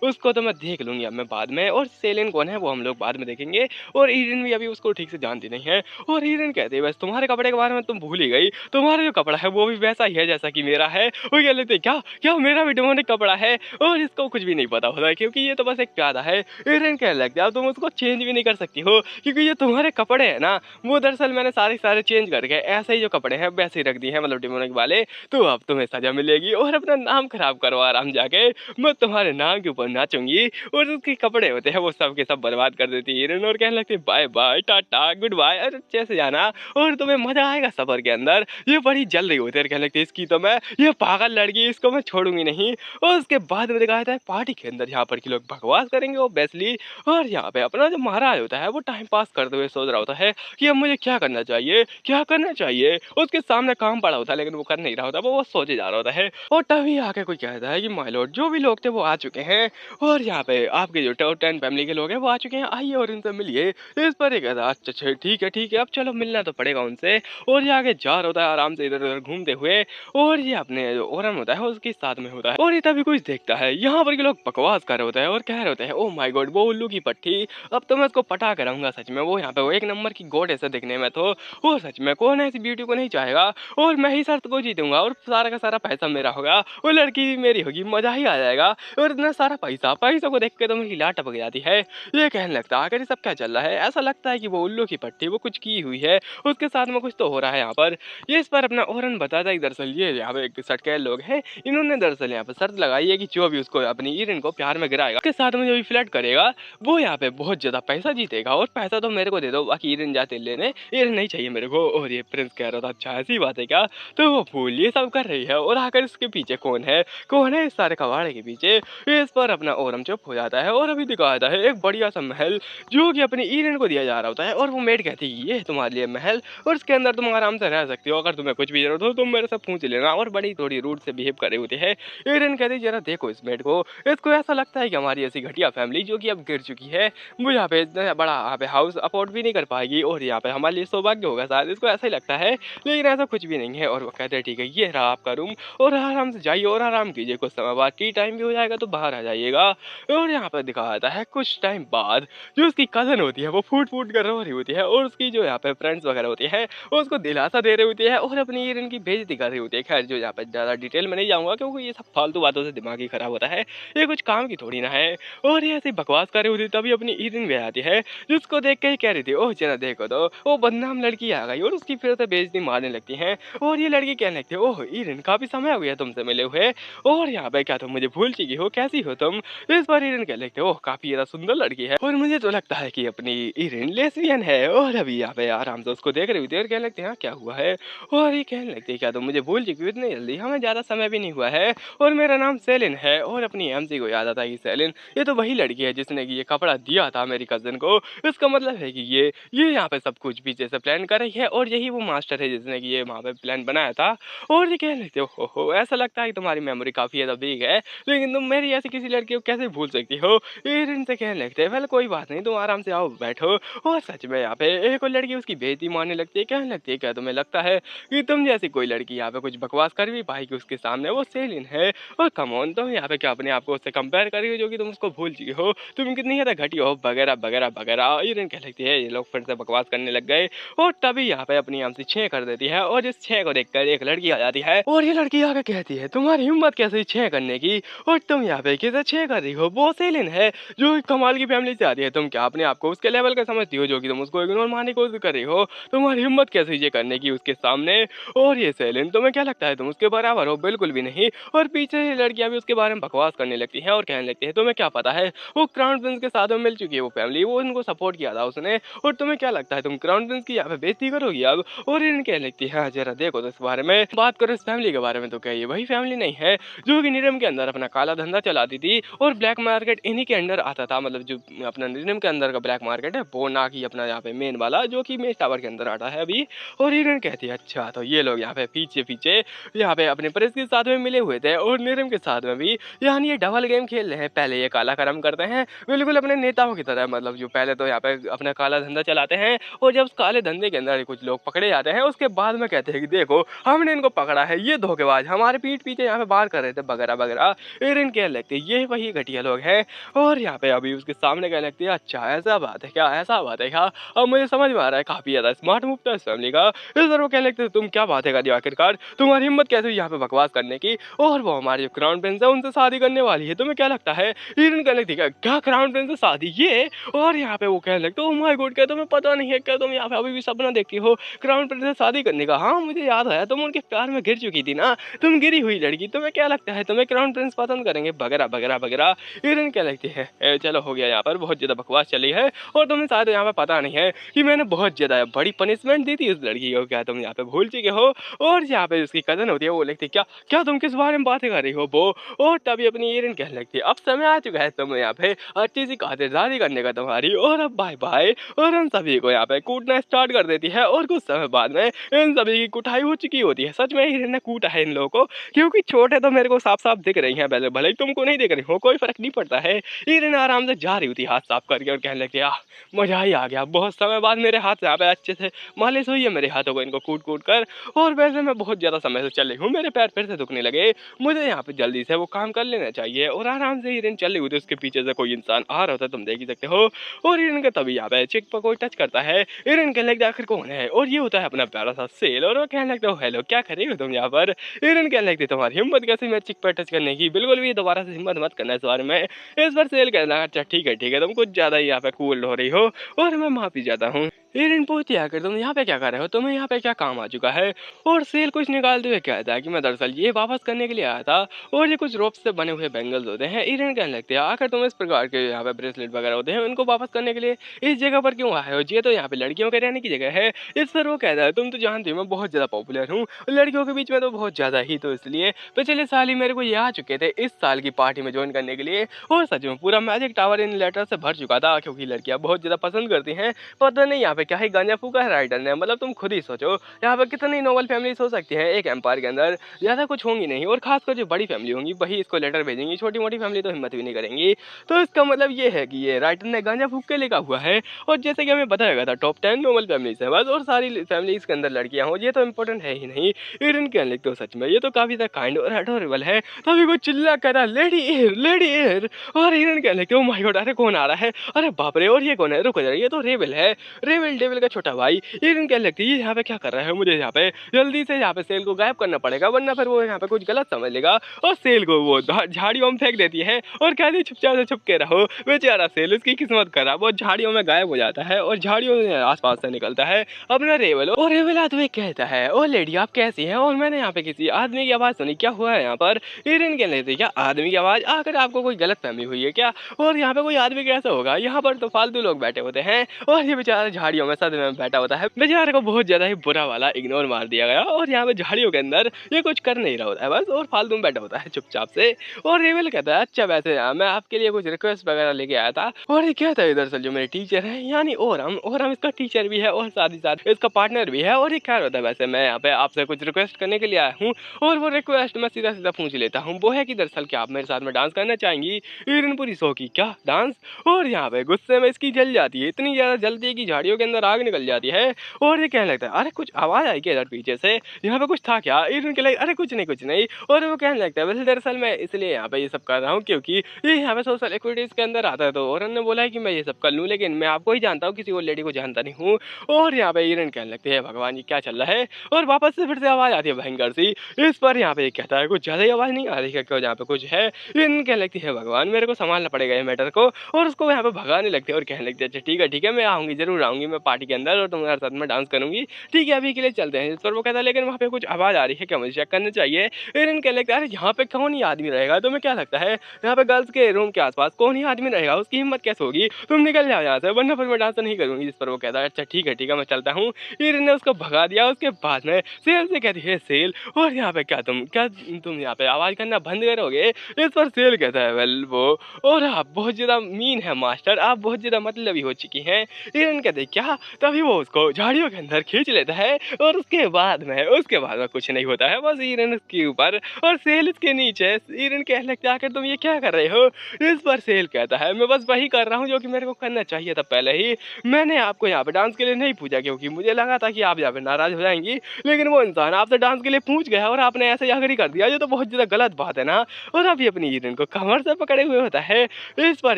उसको तो मैं देख लूंगी अब मैं बाद में, और सेलिन कौन है वो हम लोग बाद में देखेंगे, और हीरोइन भी अभी उसको ठीक से जानती नहीं है। और हीरोइन कहती है बस तुम्हारे कपड़े के बारे में तुम भूल ही गई, तुम्हारा जो कपड़ा है वो भी वैसा ही है जैसा कि मेरा है। वो कह लेते क्या क्या मेरा भी डेमोनिक कपड़ा है, और इसको कुछ भी नहीं पता होता है क्योंकि ये तो बस एक प्यादा है। हीरोइन कहने लगती है तुम उसको चेंज भी नहीं कर सकती हो, क्योंकि ये तुम्हारे कपड़े हैं ना वो दरअसल मैंने सारे चेंज करके ऐसे ही जो कपड़े हैं वैसे ही रख दिए हैं, मतलब डेमोनिक वाले। वाले, तो अब तुम्हें सज़ा मिलेगी और अपना नाम खराब करो आराम जाके। मैं तुम्हारे नाम के ऊपर नाचूँगी और उसके कपड़े होते हैं वो सब के सब बर्बाद कर देती है हिरन और कहने लगती है bye bye, tata, good bye और अच्छे से जाना और तुम्हें मज़ा आएगा सफ़र के अंदर। ये बड़ी जल रही होती है और कहने लगती है इसकी तो मैं ये पागल लड़की इसको मैं छोड़ूँगी नहीं। और उसके बाद में दिखाया जाता है पार्टी के अंदर यहाँ पर के लोग बकवास करेंगे ऑब्वियसली और यहाँ पे अपना जो महाराज होता है वो टाइम पास करते हुए सोच रहा होता है कि अब मुझे क्या करना चाहिए, क्या करना चाहिए? उसके सामने काम पड़ा होता है लेकिन वो कर नहीं रहा होता, वो सोचे जा रहा होता है और तभी आके कोई कहता है कि माय लॉर्ड जो भी लोग थे वो आ चुके हैं और यहाँ पे आपके जो टॉप 10 फैमिली के लोग हैं वो आ चुके हैं, आइए और इनसे मिलिए। इस पर ये कहता है अच्छा अच्छा ठीक है अब चलो मिलना तो पड़ेगा उनसे और ये आगे जा रहा होता है आराम से इधर-उधर घूमते हुए और ये अपने जो ओरन होता है उसके साथ में होता है और ये तभी कुछ देखता है यहाँ पर के लोग बकवास कर रहे होते हैं और कह रहे होते हैं ओह माय गॉड वो उल्लू की पट्टी, अब तो मैं उसको पटा के रहूँगा सच में। वो यहाँ पे वो एक नंबर की गोड ऐसा दिखने में तो वो सच में कौन ऐसी ब्यूटी को नहीं चाहेगा और मैं ही शर्त को जीतूँगा और सारा का सारा पैसा मेरा होगा, वो लड़की भी मेरी होगी, मज़ा ही आ जाएगा और इतना सारा पैसा को देख के तो मेरी लाट टपक जाती है। ये कहने लगता है आखिर ये सब क्या चल रहा है? ऐसा लगता है कि वो उल्लू की पट्टी वो कुछ की हुई है, उसके साथ में कुछ तो हो रहा है यहाँ पर। ये इस पर अपना ओरन बताता है कि दरअसल ये यहाँ पे एक सटकेल लोग हैं, इन्होंने दरअसल यहाँ पे शर्त लगाई है कि जो भी उसको अपनी ईरिन को प्यार में गिराएगा, उसके साथ में जो भी फ्लर्ट करेगा, वो यहाँ पे बहुत ज़्यादा पैसा जीतेगा और पैसा तो मेरे को दे दो, बाकी ईरिन जाते लेने, ईरिन नहीं चाहिए मेरे को। और ये प्रिंस कह रहा था अच्छा ऐसी बात है क्या? तो वो फूल ये सब कर रही है और आखिर इसके पीछे कौन है इस सारे कबाड़े के पीछे? इस पर अपना ओरम चुप हो जाता है और अभी दिखाता है एक बढ़िया सा महल जो कि अपनी ईरिन को दिया जा रहा होता है और वो मेड कहती है ये है तुम्हारे लिए महल और इसके अंदर तुम आराम से रह सकते हो, अगर तुम्हें कुछ भी जरूरत हो तुम मेरे से पूछ लेना। और बड़ी थोड़ी रूड से बिहेव कर रही होती है। ईरिन कहती है जरा देखो इस मेड को, इसको ऐसा लगता है कि हमारी ऐसी घटिया फैमिली जो कि अब गिर चुकी है वो यहाँ पे इतना बड़ा यहाँ पे हाउस अफोर्ड भी नहीं कर पाएगी और यहाँ पे हमारे लिए सौभाग्य होगा शायद, इसको ऐसा ही लगता है लेकिन ऐसा कुछ भी नहीं है। और वो कहते हैं ठीक है ये रहा आपका रूम और आराम से जाइए और आराम कीजिए, कुछ समय बाद टी टाइम भी हो जाएगा तो बाहर आ जाइएगा। और यहाँ पर दिखाया जाता है कुछ टाइम बाद जो उसकी कज़न होती है वो फूट फूट कर रो रही होती है और उसकी जो यहाँ पे फ्रेंड्स वगैरह होती है वो उसको दिलासा दे रही होती है और अपनी ईरिन की बेइज्जती कर रही होती है। खैर जो यहाँ पे ज़्यादा डिटेल में नहीं जाऊँगा क्योंकि ये सब फालतू बातों से दिमाग ही खराब होता है, ये कुछ काम की थोड़ी ना है। और ये ऐसी बकवास कर रही होती तभी अपनी ईरिन भी आती है जिसको देख के ही कह रही थी ओह जरा देखो तो वो बदनाम लड़की आ गई और उसकी फिर से बेइज्जती मारने लगती है। और ये लड़की कहने लगती है ओह ईरिन काफ़ी समय हो गया तुमसे मिले हुए और यहाँ पे क्या तुम मुझे भूल चुकी हो, कैसी हो तुम? इस बार ईरिन कहने लगती है ओह काफ़ी ज़्यादा सुंदर लड़की है और मुझे तो लगता है कि अपनी ईरिन लेस्बियन है। और अभी यहाँ पे आराम से उसको देख रही होती है और कहने लगती है हाँ क्या हुआ है? और ये कहने लगती है क्या तुम मुझे भूल चुकी हो इतनी जल्दी? हमें ज़्यादा समय भी नहीं हुआ है और मेरा नाम सेलिन है। और अपनी एमसी को याद आता है कि सेलिन ये तो वही लड़की है जिसने कि ये कपड़ा दिया था मेरी कज़न को, इसका मतलब है कि ये यहाँ पे सब कुछ पीछे से प्लान कर रही है और यही वो मास्टर है जिसने कि ये वहाँ पे प्लान बनाया था। और ये कहने लगते हो ऐसा लगता है कि तुम्हारी मेमोरी काफ़ी ज़्यादा वीक है लेकिन तुम मेरी ऐसी किसी लड़की को कैसे भूल सकती हो? ईरिन से कहने लगते हैं वेल कोई बात नहीं तुम आराम से आओ बैठो। और सच में यहाँ पे एक और लड़की उसकी बेइज्जती मारने लगती है, कहने लगती है क्या तुम्हें लगता है कि तुम जैसी कोई लड़की यहाँ पे कुछ बकवास कर भी पाएगी उसके सामने? वो सेलिन है और कम ऑन तुम यहाँ पे क्या अपने आप को उससे कंपेयर कर रही हो जो कि तुम उसको भूल चुकी हो, तुम कितनी ज़्यादा घटी हो वगैरह वगैरह वगैरह। ईरिन कह लगती है ये लोग फिर से बकवास करने लग गए और तभी यहाँ पे अपनी आम से 6 कर देती है और इस 6 को देखकर एक लड़की आ जाती है और ये लड़की आके कहती है तुम्हारी हिम्मत कैसे 6 करने की और तुम यहाँ पे किसे 6 कर रही हो? वो सेलिन है जो एक कमाल की फैमिली से आती है, तुम क्या अपने आप को उसके लेवल का समझती हो जो कि तुम उसको इग्नोर मारने की कोशिश कर रही हो? तुम्हारी हिम्मत कैसे ये करने की उसके सामने? और ये सेलिन तुम्हें क्या लगता है तुम उसके बराबर हो? बिल्कुल भी नहीं। और पीछे से लड़कियां भी उसके बारे में बकवास करने लगती हैं और कहने लगती है तुम्हें क्या पता है वो क्राउन प्रिंस के साथ में मिल चुकी है वो फैमिली, वो इनको सपोर्ट किया था उसने और तुम्हें क्या लगता है तुम क्राउन प्रिंस की यहाँ पे बेइज्जती करोगी अब? और इन्हें कहने लगती है हाँ जरा देखो तो इस बारे में बात करो इस फैमिली के बारे में, तो क्या ये वही फैमिली नहीं है जो कि निरम के अंदर अपना काला धंधा चलाती थी और ब्लैक मार्केट इन्हीं के अंडर आता था, मतलब जो अपना निरम के अंदर का ब्लैक मार्केट है वो ना कि अपना यहाँ पे मेन वाला जो कि मेन टावर के अंदर आता है अभी। और हिरन कहती है अच्छा तो ये लोग यहाँ पे पीछे पीछे यहाँ पे अपने प्रेस के साथ में मिले हुए थे और निरम के साथ में भी यानी ये डबल गेम खेल रहे हैं। पहले ये काला कर्म करते हैं बिल्कुल अपने नेताओं की तरह, मतलब जो पहले तो यहाँ पे अपना काला धंधा चलाते हैं और जब उस काले धंधे के अंदर कुछ लोग पकड़े जाते हैं उसके बाद में कहते हैं कि देखो हमने इनको पकड़ा है, ये धोखेबाज हमारे पीठ पीछे यहाँ पे बात कर रहे थे वगैरह वगैरह। हिरन कहने लगती है ये वही घटिया लोग हैं और यहाँ पे अभी उसके सामने कहने लगती है अच्छा ऐसा बात है क्या, ऐसा बात है क्या? अब मुझे समझ में आ रहा है काफी ज्यादा स्मार्ट मूव था इस फैमिली का। इस तरह वो कहने लगते तुम क्या बातें कर दी आखिरकार, तुम्हारी हिम्मत कैसे हुई यहाँ पे बकवास करने की? और वो हमारे जो क्राउन प्रिंस है उनसे शादी करने वाली है, तुम्हें क्या लगता है? हिरन कहने लगती है क्या क्राउन प्रिंस से शादी ये? और यहाँ पे वो कहने लगते ओह माय गॉड क्या तुम्हें पता नहीं है क्या, तुम यहाँ पे अभी भी सपना देखती हो क्राउन प्रिंस से शादी करने का? हाँ मुझे याद आया तुम उनकी प्यार में गिर चुकी थी ना, तुम गिरी हुई लड़की, तुम्हें क्या लगता है तुम्हें क्राउन प्रिंस पसंद करेंगे? वगैरह, वगैरह, वगैरह। हीरोइन कहने लगती है चलो हो गया यहाँ पर बहुत ज़्यादा बकवास चली है और तुम्हें शायद यहाँ पे पता नहीं है कि मैंने बहुत ज़्यादा बड़ी पनिशमेंट दी थी उस लड़की को, क्या तुम यहाँ पे भूल चुके हो? और यहाँ पे उसकी कज़न होती है वो लिखती है क्या क्या तुम किस बारे में बातें कर रही हो वो? और तभी अपनी हीरोइन कहने लगती है अब समय आ चुका है तुम्हें यहाँ पे अच्छी सी खातिरदारी करने का तुम्हारी, और अब बाय बाय। और हम सभी को यहाँ पे कूटना स्टार्ट कर देती है और कुछ समय बाद में इन सभी की कुटाई हो चुकी होती है। सच में हीरोइन ने कूटा है इन लोगों को, क्योंकि छोटे तो मेरे को साफ साफ दिख रही हैं, भले भले ही तुमको नहीं दिख रही हो, कोई फर्क नहीं पड़ता है। हीरोइन आराम से जा रही होती हाथ साफ करके और कहने लगती है मजा ही आ गया, बहुत समय बाद मेरे हाथ यहाँ पे अच्छे से मालिश हुई है मेरे हाथों को इनको कूट कूट कर। और वैसे मैं बहुत ज़्यादा समय से चल रही हूँ, मेरे पैर फिर से दुखने लगे, मुझे यहाँ पे जल्दी से वो काम कर लेना चाहिए। और आराम से हीरोइन चल रही होती है, उसके पीछे से कोई इंसान आ रहा होता है, तुम देख ही सकते हो। और हीरोइन का तभी यहाँ पे चिक पर कोई टच करता है, हीरोइन कहने लगता है आखिर कौन है, और ये होता है अपना प्यारा सा सेल। और वो कहने लगता है हेलो क्या कर रही हो तुम यहाँ पर? हीरोइन कहने लगती है तुम्हारी हिम्मत कैसे मेरे चिक पर टच करने की, बिल्कुल भी दोबारा से हिम्मत मत करना इस बारे में। इस बार सेल कहना अच्छा ठीक है तुम कुछ ज़्यादा ही यहाँ पे कूल हो रही हो और मैं माफ़ी चाहता हूँ। हीरोइन पूछती है आखिर तुम यहाँ पे क्या कर रहे हो, तुम्हें यहाँ पे क्या काम आ चुका है? और सेल कुछ निकालते हुए कहता है कि मैं दरअसल ये वापस करने के लिए आया था, और ये कुछ रोप से बने हुए बैंगल्स होते हैं। हीरोइन कहने लगती है आखिर तुम इस प्रकार के यहाँ पे ब्रेसलेट वगैरह होते हैं उनको वापस करने के लिए इस जगह पर क्यों आए हो? ये तो यहाँ पे लड़कियों के रहने की जगह है। इस पर वो कहता है तुम तो जानती हो मैं बहुत ज़्यादा पॉपुलर हूँ लड़कियों के बीच में, तो बहुत ज़्यादा ही, तो इसलिए पिछले साल ही मेरे को ये आ चुके थे इस साल की पार्टी में ज्वाइन करने के लिए। और सच में पूरा मैजिक टावर इन लेटर से भर चुका था, क्योंकि लड़कियाँ बहुत ज़्यादा पसंद करती हैं। पता नहीं यहाँ पे क्या ही गांजा फूका है राइटर ने, मतलब तुम खुद ही सोचो यहाँ पे कितनी नोबल फैमिलीज हो सकती हैं एक एम्पायर के अंदर, ज़्यादा कुछ होंगी नहीं, और खासकर जो बड़ी फैमिली होंगी वही इसको लेटर भेजेंगी, छोटी मोटी फैमिली तो हिम्मत भी नहीं करेंगी। तो इसका मतलब ये है कि ये राइटर ने गांजा फूक के लिखा हुआ है। और जैसे कि हमें बताया गया था टॉप 10 नोबल फैमिलीज है बस, और सारी फैमिलीज के अंदर लड़कियां हो, ये तो इंपॉर्टेंट है ही नहीं। हीरोइन क्या लिखते हो सच में ये तो काफी ज्यादा काइंड और अडोरेबल है। तभी कोई चिल्ला कर रहा लेडी एयर लेडी एयर, और हीरोइन क्या लिखते हो माय गॉड अरे कौन आ रहा है, अरे बाप रे, और ये कौन है, रुको जरा ये तो रेबल है, रेबल डेविल का छोटा भाई। हीरोइन क्या लगती है ये यहाँ पे क्या कर रहा है, मुझे यहाँ पे जल्दी से यहाँ पे सेल को गायब करना पड़ेगा, वरना फिर वो यहाँ पे कुछ गलत समझ लेगा और सेल को वो झाड़ियों में फेंक देती है और कहती है चुपचाप से छुप के रहो। बेचारा सेल उसकी किस्मत खराब, वो झाड़ियों में गायब हो जाता है और झाड़ियों के आसपास से निकलता है अपना रेबल। और रेबल आदमी कहता है ओ लेडी आप कैसी हैं, और मैंने यहाँ पे किसी आदमी की आवाज़ सुनी, क्या हुआ है यहाँ पर? हीरोइन कह लेती क्या आदमी की आवाज़, आकर आपको कोई गलत फहमी हुई है क्या? और यहाँ पे कोई आदमी कैसा होगा, यहाँ पर तो फालतू लोग बैठे होते हैं, और ये बेचारा झाड़ियों में सद में बैठा होता है। बेचारे को बहुत ज़्यादा ही बुरा वाला इग्नोर मार दिया गया, और यहाँ पे झाड़ियों के अंदर ये कुछ कर नहीं रहा होता है बस, और फालतू में बैठा होता है चुपचाप से। और रेबल कहता है अच्छा वैसे मैं आपके लिए कुछ रिक्वेस्ट वगैरह लेके आया था, और ये कहता है दरअसल जो मेरे टीचर है यानी और हम इसका टीचर भी है और साथ ही साथ इसका पार्टनर भी है। और ये क्या होता है वैसे मैं यहाँ पे आपसे कुछ रिक्वेस्ट करने के लिए आया हूँ, और वो रिक्वेस्ट मैं सीधा सीधा पूछ लेता हूँ, वो है कि दरअसल क्या आप मेरे साथ में डांस करना चाहेंगी? हीरोइन पूरी सो की क्या डांस, और यहाँ पे गुस्से में इसकी जल जाती है, इतनी ज़्यादा जलती है कि झाड़ियों के अंदर आग निकल जाती है। और ये कहने लगता है अरे कुछ आवाज़ आई क्या इधर पीछे से, यहाँ पे कुछ था क्या? हीरोइन के लिए अरे कुछ नहीं। और वो कहने लगता है वैसे दरअसल मैं इसलिए यहाँ पे ये सब कर रहा हूँ क्योंकि ये यहाँ पे सोशल एक्टिविटीज़ के अंदर आता है, तो और ने बोला है कि मैं ये सब कर लूँ, लेकिन मैं आपको ही जानता हूँ किसी और लेडी को जानता नहीं हूँ। और यहाँ पे हीरोइन कहने लगती है भगवान जी क्या चल रहा है, और वापस से फिर से आवाज़ आती है भयंकर सी। इस पर यहाँ पे कहता है कुछ ज़्यादा ही आवाज़ नहीं आ रही है, क्यों यहाँ पे कुछ है? हीरोइन कहने लगती है भगवान मेरे को संभालना पड़ेगा ये मैटर को, और उसको यहाँ पे भगाने लगती है और कहने लगती है अच्छा ठीक है मैं आऊँगी, जरूर आऊँगी मैं पार्टी के अंदर और तुम्हारे साथ में डांस करूँगी, ठीक है अभी के लिए चलते हैं। इस पर वो कहता है लेकिन वहाँ पे कुछ आवाज़ आ रही है क्या, मुझे चेक करना चाहिए। हीरोइन कहने लगता है अरे यहाँ पे कौन ही आदमी रहेगा, तुम्हें क्या लगता है यहाँ पे गर्ल्स के रूम के आसपास कौन ही आदमी रहेगा, उसकी हिम्मत कैसे होगी, तुम निकल जाओ यहाँ से वरना फिर मैं डांस नहीं करूँगी। जिस पर वो कहता है अच्छा ठीक है मैं चलता हूँ। हीरोइन ने उसको भगा दिया, उसके बाद में सेल से कहती है सेल और यहाँ पे क्या तुम यहाँ पे आवाज़ करना बंद करोगे? इस पर सेल कहता है वेल वो और आप बहुत ज़्यादा मीन है मास्टर, आप बहुत ज़्यादा मतलबी हो चुकी हैं। हीरोइन कहते क्या, तभी वो उसको झाड़ियों के अंदर खींच लेता है और उसके बाद में कुछ नहीं होता है, बस हीरोइन उसके ऊपर और सेल इसके नीचे। हीरोइन कहने लगता है आखिर तुम ये क्या कर रहे हो? इस पर सेल कहता है मैं बस वही कर रहा हूँ जो कि मेरे को करना चाहिए था पहले ही, मैंने आपको यहाँ पे डांस के लिए नहीं पूछा क्योंकि मुझे लगा था कि आप यहाँ पे नाराज हो जाएंगी, लेकिन वो इंसान आपसे डांस के लिए पूछ गया और आपने ऐसे आखिरी कर दिया, जो तो बहुत ज़्यादा गलत बात है ना। और अभी अपनी हीरोइन को कमर से पकड़े हुए होता है। इस पर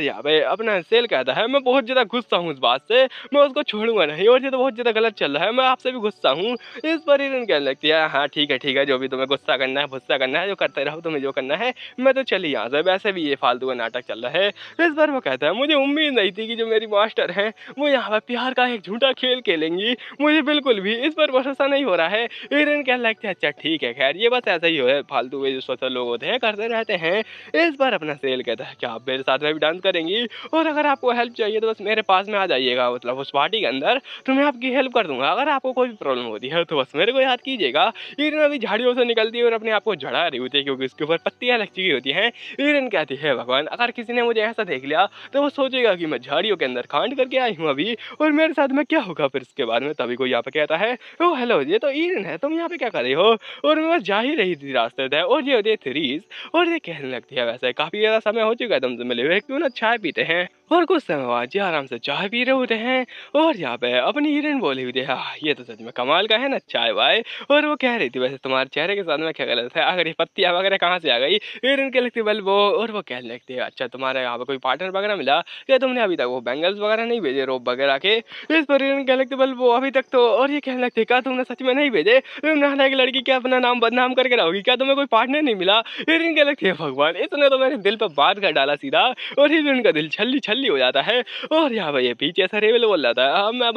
यहाँ पे अपना सेल कहता है मैं बहुत ज़्यादा गुस्सा हूँ इस बात से, मैं उसको छोड़ूँगा नहीं और ये तो बहुत ज़्यादा गलत चल रहा है, मैं आपसे भी गुस्सा हूँ। इस पर हिरन कहने लगती है, हाँ, ठीक है, जो भी तुम्हें गुस्सा करना है, जो करते रहो तुम्हें जो करना है, मैं तो चली यहाँ से, वैसे भी ये फालतू का नाटक चल रहा है। इस पर वो कहता है, मुझे उम्मीद नहीं थी कि जो मेरी मास्टर हैं, वो यहाँ पर प्यार का एक झूठा खेल खेलेंगी, मुझे बिल्कुल भी इस पर भरोसा नहीं हो रहा है। हिरन कहने लगते हैं, अच्छा ठीक है, खैर ये बस ऐसा ही है, फालतू के जो सोशल लोग होते हैं, करते रहते हैं। इस बार अपना सेल कहता है, क्या आप मेरे साथ में भी डांस करेंगी? और अगर आपको हेल्प चाहिए तो बस मेरे पास में आ जाइएगा, मतलब उस पार्टी के अंदर, तो मैं आपकी हेल्प कर दूँगा। अगर आपको कोई भी प्रॉब्लम होती है तो बस मेरे को याद कीजिएगा। हिरन अभी झाड़ियों से निकलती है और अपने आप को झड़ा रही होती है क्योंकि उसके ऊपर पत्तियाँ लग चुकी होती हैं। हिरन कहती है, भगवान अगर किसी ने मुझे ऐसा देख लिया तो वो सोचेगा कि मैं झाड़ियों के अंदर कांड करके आई हूँ अभी, और मेरे साथ में क्या होगा फिर इसके बाद में। तभी कोई यहाँ पे कहता है, ओह हेलो, ये तो हिरन है, तुम यहाँ पे क्या कर रही हो? और मैं बस जा ही रही थी रास्ते से, और ये होती है थ्रीज, और ये कहने लगती है, वैसे काफ़ी ज़्यादा समय हो चुका है तुमसे मिले हुए, क्यों ना चाय पीते हैं। और कुछ समय बाद जी आराम से चाय पी रहे होते हैं, और यहाँ पे अपनी हिरन बोली हुई थी, हाँ ये तो सच में कमाल का है ना चाय वाय। और वो कह रही थी, वैसे तुम्हारे चेहरे के साथ में क्या गलत है, अगर ये पत्तियाँ वगैरह कहाँ से आ गई? हिरन कह लगती बल वो, और वो कहने लगती है, अच्छा तुम्हारे यहाँ पे कोई पार्टनर वगैरह मिला या तुमने अभी तक वो बैंगल्स वगैरह नहीं भेजे रोप वगैरह के? इस पर हिरन कह लगती बल वो अभी तक तो, और ये कहने लगती क्या तुमने सच में नहीं भेजे? तुम नालायक लड़की, क्या अपना नाम बदनाम करके रहोगी? क्या तुम्हें कोई पार्टनर नहीं मिला? हिरन कह लगती है, भगवान इसने तो मेरे दिल पर बात कर डाला सीधा, और हिरन का दिल छल्ली छल्ली हो जाता है। और यहाँ पे ये पीछे से रेवल बोल जाता है, हाँ मैं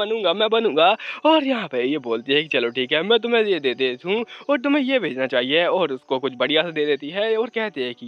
बनूंगा। और यहाँ पे ये बोलती है कि चलो ठीक है, मैं तुम्हें ये दे देती हूँ और तुम्हें ये भेजना चाहिए, और उसको कुछ बढ़िया से दे देती है और कहती है कि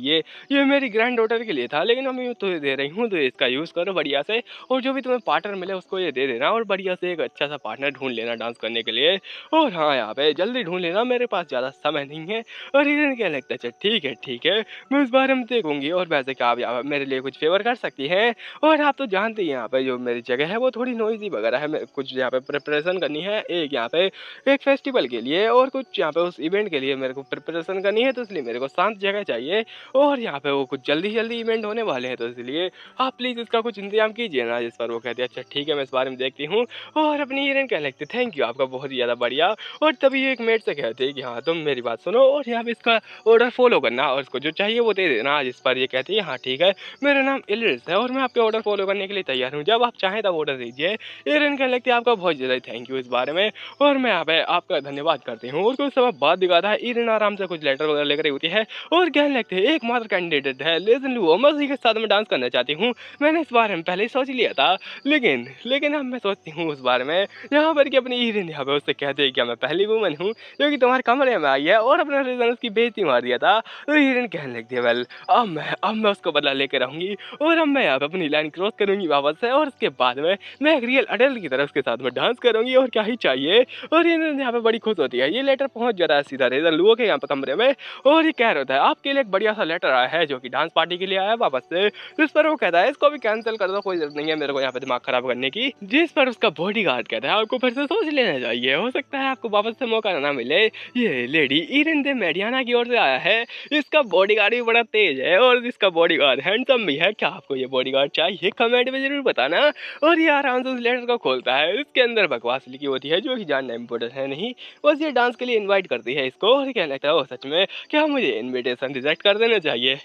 ये मेरी ग्रैंड डॉटर के लिए था, लेकिन मैं यूँ तो दे रही हूँ, तो इसका यूज़ करो बढ़िया से, और जो भी तुम्हें पार्टनर मिले उसको ये दे देना, और बढ़िया से एक अच्छा सा पार्टनर ढूंढ लेना डांस करने के लिए। और हाँ यहाँ पे जल्दी ढूंढ लेना, मेरे पास ज़्यादा समय नहीं है। और हिरन क्या लगता है, अच्छा ठीक है, मैं इस बारे में देखूंगी। और वैसे क्या आप यहाँ मेरे लिए कुछ फेवर कर सकती हैं? और आप तो जानते ही यहाँ पे जो मेरी जगह है वो थोड़ी नॉइज़ी वगैरह है, मैं कुछ यहाँ पे प्रिपरेशन करनी है, एक यहाँ पे एक फेस्टिवल के लिए, और कुछ यहाँ पे उस इवेंट के लिए मेरे को प्रिपरेशन करनी है, तो इसलिए मेरे को शांत जगह चाहिए। और यहाँ पे वो कुछ जल्दी इवेंट होने वाले हैं, तो इसलिए आप प्लीज़ इसका कुछ इंतजाम कीजिए ना। जिस पर वो कहती है, अच्छा ठीक है, मैं इस बारे में देखती हूँ। और अपनी हिरन कहने लगती है, थैंक यू आपका बहुत ही ज़्यादा बढ़िया। और तभी एक मेट से कहते हैं कि हाँ तुम मेरी बात सुनो और यहाँ पे इसका ऑर्डर फॉलो करना, और इसको जो चाहिए वो दे देना। जिस पर ये कहती है, हाँ ठीक है, मेरा नाम इलिस है और मैं आपके ऑर्डर फॉलो करने के लिए तैयार हूँ, जब आप चाहें तब ऑर्डर दीजिए। हिरन कहने लगती है, आपका बहुत ज़्यादा थैंक यू इस बारे में, और मैं यहाँ पे आपका धन्यवाद करती हूँ। और कुछ समय बाद दिखाता है, हिरन आराम से कुछ लेटर वगैरह लेकर आई होती है और कहने लगते हैं, एकमात्र कैंडिडेट है, लेकिन वो मैं उसी के साथ में डांस करना चाहती हूँ। मैंने इस बारे में पहले ही सोच लिया था, लेकिन अब मैं सोचती हूँ उस बारे में। यहाँ पर कि अपनी हिरन यहाँ पे उससे कहते हैं, क्या मैं पहली वूमन हूँ जो कि तुम्हारे कमरे में आई है और अपने रीजन उसकी बेइज्जती मार दिया था? तो हिरन कहने लगती है, वेल अब मैं उसको बदला लेकर रहूँगी, और अब मैं यहाँ पे अपनी लाइन क्रॉस करूँगी वापस से, और उसके बाद में मैं एक रियल अडल्ट की तरह उसके साथ में डांस करूँगी, और क्या ही चाहिए। और ये यहाँ पे बड़ी खुश होती है। ये लेटर पहुँच जाता है सीधा रीजन लुओ के यहाँ पे कमरे में, और ये कह रहा होता है, आपके लिए एक बढ़िया सा लेटर आया है जो कि डांस पार्टी के लिए आया है वापस से। जिस पर वो कहता है, इसको भी कैंसिल कर दो, कोई जरूरत नहीं है मेरे को यहाँ पे दिमाग खराब करने की। जिस पर उसका बॉडीगार्ड कहता है, आपको फिर से सोच लेना चाहिए, हो सकता है आपको वापस से मौका ना मिले। ये लेडी हिरन दे मेडियाना की ओर से आया है, इसका बॉडीगार्ड भी बड़ा तेज है और इसका बॉडीगार्ड हैंडसम भी है। क्या आपको ये बॉडीगार्ड चाहिए? कमेंट में जरूर बताना। और ये आराम से उस लेटर को खोलता है, इसके अंदर बकवास लिखी होती है जो कि जानना इंपॉर्टेंट है नहीं, बस ये डांस के लिए इनवाइट करती है इसको, और कहने लगता है, ओ सच में क्या मुझे इनविटेशन रिजेक्ट कर देना चाहिए?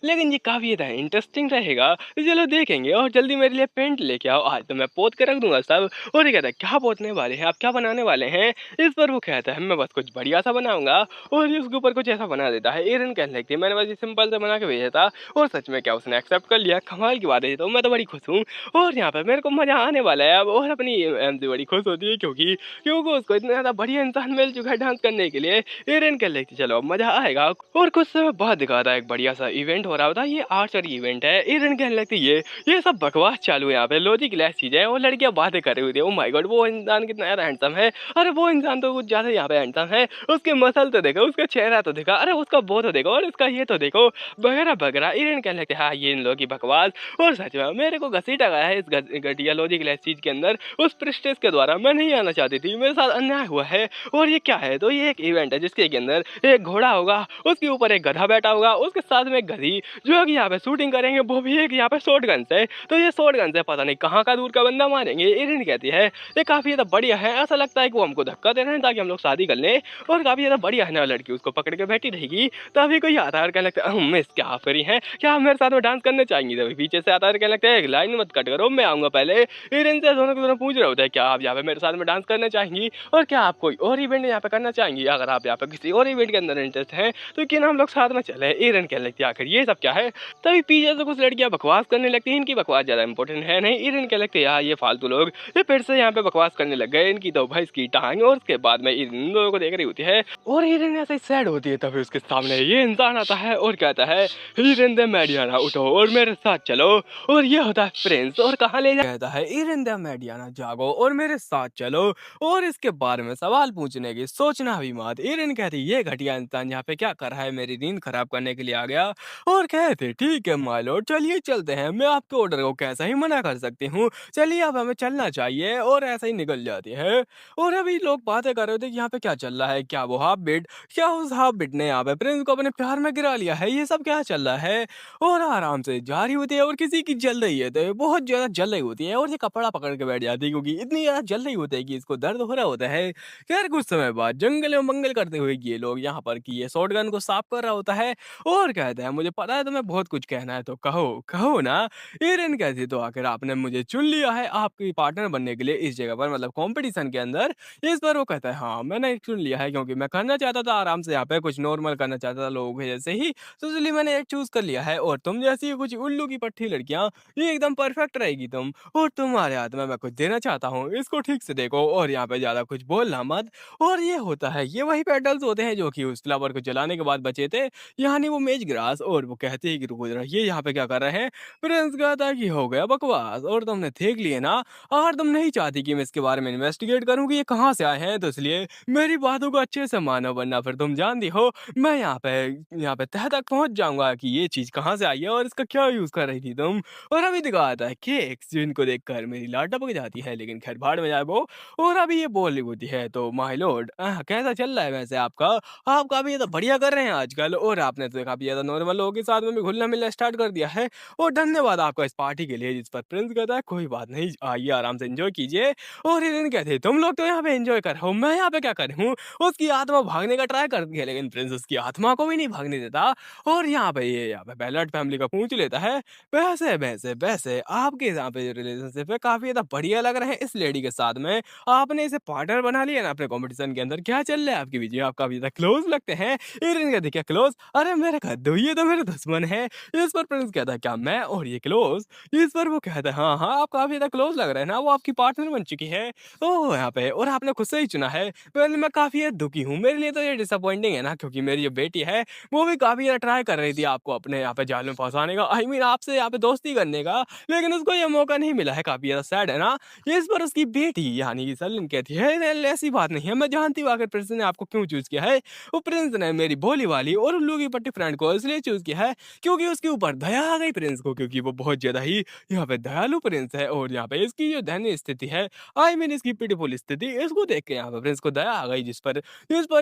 लेकिन ये काफी ज्यादा इंटरेस्टिंग रहेगा, चलो देखेंगे। और जल्दी मेरे लिए पेंट लेके आओ, आज तो मैं पोत के रख दूंगा सब। और ये कहता है, क्या पोतने वाले हैं आप, क्या बनाने वाले हैं? इस पर वो कहता है, मैं बस कुछ बढ़िया सा बनाऊंगा, और ये उसके ऊपर कुछ ऐसा बना देता है। हिरन कहने लगती है, मैंने बस ये सिंपल से बना के भेजा था, और सच में क्या उसने एक्सेप्ट कर लिया? कमाल की बात है, तो मैं तो बड़ी खुश हूँ, और यहाँ पे मेरे को मजा आने वाला है अब। और अपनी एमसी बड़ी खुश होती है क्योंकि उसको इतना ज्यादा बढ़िया इंसान मिल चुका है डांस करने के लिए। हिरन कहने लगती है, चलो अब मजा आएगा। और कुछ समय बाद दिखाता है, एक बढ़िया सा इवेंट हो रहा होता है, ये आर्चरी इवेंट है। हिरन कहने लगती है, ये सब बकवास चालू है यहाँ पे, लॉजिक लेस चीजें हैं, और लड़कियां बातें कर रही होती है। ओ माय गॉड, वो इंसान कितना ज्यादा हैंडसम है, अरे वो इंसान तो कुछ ज्यादा यहाँ पे हैंडसम है, उसके मसल तो देखो, उसका चेहरा तो देखा, अरे उसका वो तो देखो, और इसका ये तो देखो, वगैरह वगैरह। हिरन कहने लगते हैं, हाँ ये इन लोगों की बकवास। और सच में मेरे को घसीटा गया है इस घटिया लॉजिक लेस चीज के अंदर, उस प्रेस्टेज के द्वारा। मैं नहीं आना चाहती थी, मेरे साथ अन्याय हुआ है। और ये क्या है? तो ये एक इवेंट है जिसके अंदर एक घोड़ा होगा, उसके ऊपर एक गधा बैठा होगा, उसके साथ में एक गधी, जो कि यहाँ पे शूटिंग करेंगे, वो भी एक यहाँ पे शॉर्ट गन से। तो ये शॉर्ट गन से पता नहीं कहाँ का दूर का बंदा मारेंगे। हिरन कहती है, ये काफी ज्यादा बढ़िया है, ऐसा लगता है कि वो हमको धक्का दे रहे हैं ताकि हम लोग शादी कर लें, और काफी ज्यादा बढ़िया है ना। लड़की उसको पकड़ के बैठी रहेगी, तभी कोई आता है और कहने लगता है, मिस क्या आप फ्री हैं, क्या आप मेरे साथ में डांस करने चाहेंगी? तभी पीछे से आता है, कहने लगता है, "एक लाइन मत कट करो, मैं आऊँगा पहले।" फिर इनसे दोनों के दोनों पूछ रहे होते हैं, "क्या आप यहाँ पे मेरे साथ में डांस करना चाहेंगी? और क्या आप कोई और इवेंट यहाँ पे करना चाहेंगी? अगर आप यहाँ पे किसी और इवेंट के अंदर इंटरेस्ट है, तो क्यों ना हम लोग साथ में चलें?" ईरन कहने लगती है, "आखिर ये सब क्या है?" तभी पीछे से कुछ लड़कियाँ बकवास करने लगती हैं, इनकी बकवास ज़्यादा इंपॉर्टेंट है नहीं। ईरन कहने लगती है, "यार ये फालतू लोग ये फिर से यहाँ पे बकवास करने लग गए, इनकी तो भैंस की टांग।" और उसके बाद में इन दोनों को देख रही होती है और हीरेन ऐसे ही सैड होती है। तभी उसके सामने ये इंसान आता है और कहता है, "हीरेन दे मेडियाना उठो और मेरे साथ चलो।" और ये होता है प्रिंस और कहाँ ले जा कहता है, "हीरेन दे मेडियाना जागो और मेरे साथ चलो और इसके बारे में सवाल पूछने की सोचना भी मत।" हीरेन कहती, "ये घटिया इंसान यहाँ पे क्या कर रहा है? मेरी नींद खराब करने के लिए आ गया।" और कहते, "ठीक है माय लॉर्ड, चलिए चलते हैं, मैं आपके ऑर्डर को कैसा ही मना कर सकती हूँ। चलिए अब हमें चलना चाहिए।" और ऐसे ही निकल जाती है। और अभी लोग बातें कर रहे थे कि यहाँ पे क्या चल रहा है, क्या वो हाफ बिट, क्या उस हाफ बिट ने यहाँ पे प्रिंस को अपने प्यार में गिरा लिया है, ये सब क्या चल रहा है। और आराम से जा रही होती है और किसी की जल रही है, तो बहुत ज्यादा जल रही होती है और ये कपड़ा पकड़ के बैठ जाती है क्योंकि इतनी ज्यादा जल रही होती है कि इसको दर्द हो रहा होता है। खैर कुछ समय बाद जंगल में मंगल करते हुए ये लोग यहाँ पर की ये शॉटगन को साफ कर रहा होता है और कहता है, "मुझे पता है तुम्हें बहुत कुछ कहना है, तो कहो कहो ना।" एरन कहती, "तो आखिर आपने मुझे चुन लिया है आपकी पार्टनर बनने के लिए इस जगह पर, मतलब कंपटीशन के अंदर।" इस पर वो कहता है, "हाँ, मैंने चुन लिया है क्योंकि मैं करना चाहता था आराम से यहाँ पे कुछ नॉर्मल करना चाहता था लोगों के जैसे ही, तो इसलिए मैंने एक चूज़ कर लिया है और तुम जैसी कुछ उल्लू की पट्टी लड़कियाँ, ये एकदम परफेक्ट रहेगी तुम और तुम्हारे हाथ में मैं कुछ देना चाहता हूँ, इसको ठीक से देखो और यहाँ पे ज़्यादा कुछ बोलना मत।" और ये होता है, ये वही पेटल्स होते हैं जो कि उस फ्लावर को जलाने के बाद बचे थे, यानी वो मेज ग्रास। और वो कहते हैं कि रुको ज़रा, ये यहाँ पे क्या कर रहे हैं? प्रिंस कहता है कि हो गया बकवास और तुमने देख लिए ना, अगर तुम नहीं चाहती कि मैं इसके बारे में इन्वेस्टिगेट करूँ कि ये कहाँ से आए हैं, तो इसलिए मेरी बातों को अच्छे से मानो, वरना फिर तुम जानती हो मैं यहाँ पे तह तक पहुँच जाऊँगा कि ये चीज़ कहाँ से आई है और इसका क्या यूज़ कर रही थी तुम। और अभी दिखाता है केक्स जिनको देखकर मेरी लार टपक जाती है, लेकिन खैर भाड़ में जाए वो। और अभी ये बोल रही होती है, "तो माय लॉर्ड कैसा चल रहा है वैसे आपका? आप काफ़ी ज़्यादा बढ़िया कर रहे हैं आजकल और आपने तो काफ़ी ज़्यादा नॉर्मल लोगों के साथ में भी घुलना-मिलना स्टार्ट कर दिया है। और धन्यवाद आपका इस पार्टी के लिए।" जिस पर प्रिंस कहता है, "कोई बात नहीं, आइए आराम से एंजॉय कीजिए।" और हिरन कहते हैं, "तुम लोग तो यहाँ पे एंजॉय कर रहे हो, मैं यहाँ पे क्या कर रही हूँ?" उसकी आत्मा भागने का ट्राई करती है, लेकिन प्रिंस उसकी आत्मा को भी नहीं भागने देता। और यहाँ पे बेलर्ट फैमिली का पूछ लेता है, "वैसे वैसे वैसे आपके यहाँ पे रिलेशनशिप है काफ़ी ज़्यादा बढ़िया लग रहे हैं इस लेडी के साथ में। आपने इसे पार्टनर बना लिया ना अपने कॉम्पिटिशन के अंदर, क्या चल रहा है आपके बीच में? आप काफ़ी ज़्यादा क्लोज़ लगते हैं।" हिरन कहती है, "क्या क्लोज़? अरे मेरे कद्दू, ये तो मेरे दुश्मन है।" इस पर प्रिंस कहता है, "क्या मैं और ये क्लोज़?" इस पर वो कहता है, "हाँ, हाँ, आप काफ़ी ज़्यादा क्लोज़ लग रहे हैं ना, वो आपकी पार्टनर बन चुकी है। ओह! यहाँ पे और आपने खुद से ही चुना है। वेल मैं काफ़ी दुखी हूँ। मेरे लिए तो ये डिसअपॉइंटिंग है ना, क्योंकि मेरी जो बेटी है, वो भी काफ़ी ज़्यादा ट्राई कर रही थी आपको अपने यहाँ पे जाल में फँसाने का, आई मीन आपसे यहाँ पे दोस्ती करने का, लेकिन उसको ये मौका नहीं मिला है, काफ़ी ज़्यादा सैड है ना?" इस पर उसकी बेटी यानी कि सलीन कहती है, "नहीं, ऐसी बात नहीं है, मैं जानती हूँ आखिर प्रिंस ने आपको क्यों चूज़ किया है। वो प्रिंस ने मेरी भोली वाली और उल्लू की पट्टी फ्रेंड को इसलिए चूज़ किया है, क्योंकि उसके ऊपर दया आ गई प्रिंस को, क्योंकि वो बहुत ज़्यादा ही यहाँ पे दयालु प्रिंस है और यहाँ पे इसकी जो दयनीय स्थिति है, आई मीन इसकी पिटीफुल स्थिति, इसको देख के यहाँ पे प्रिंस को दया आ गई, जिस पर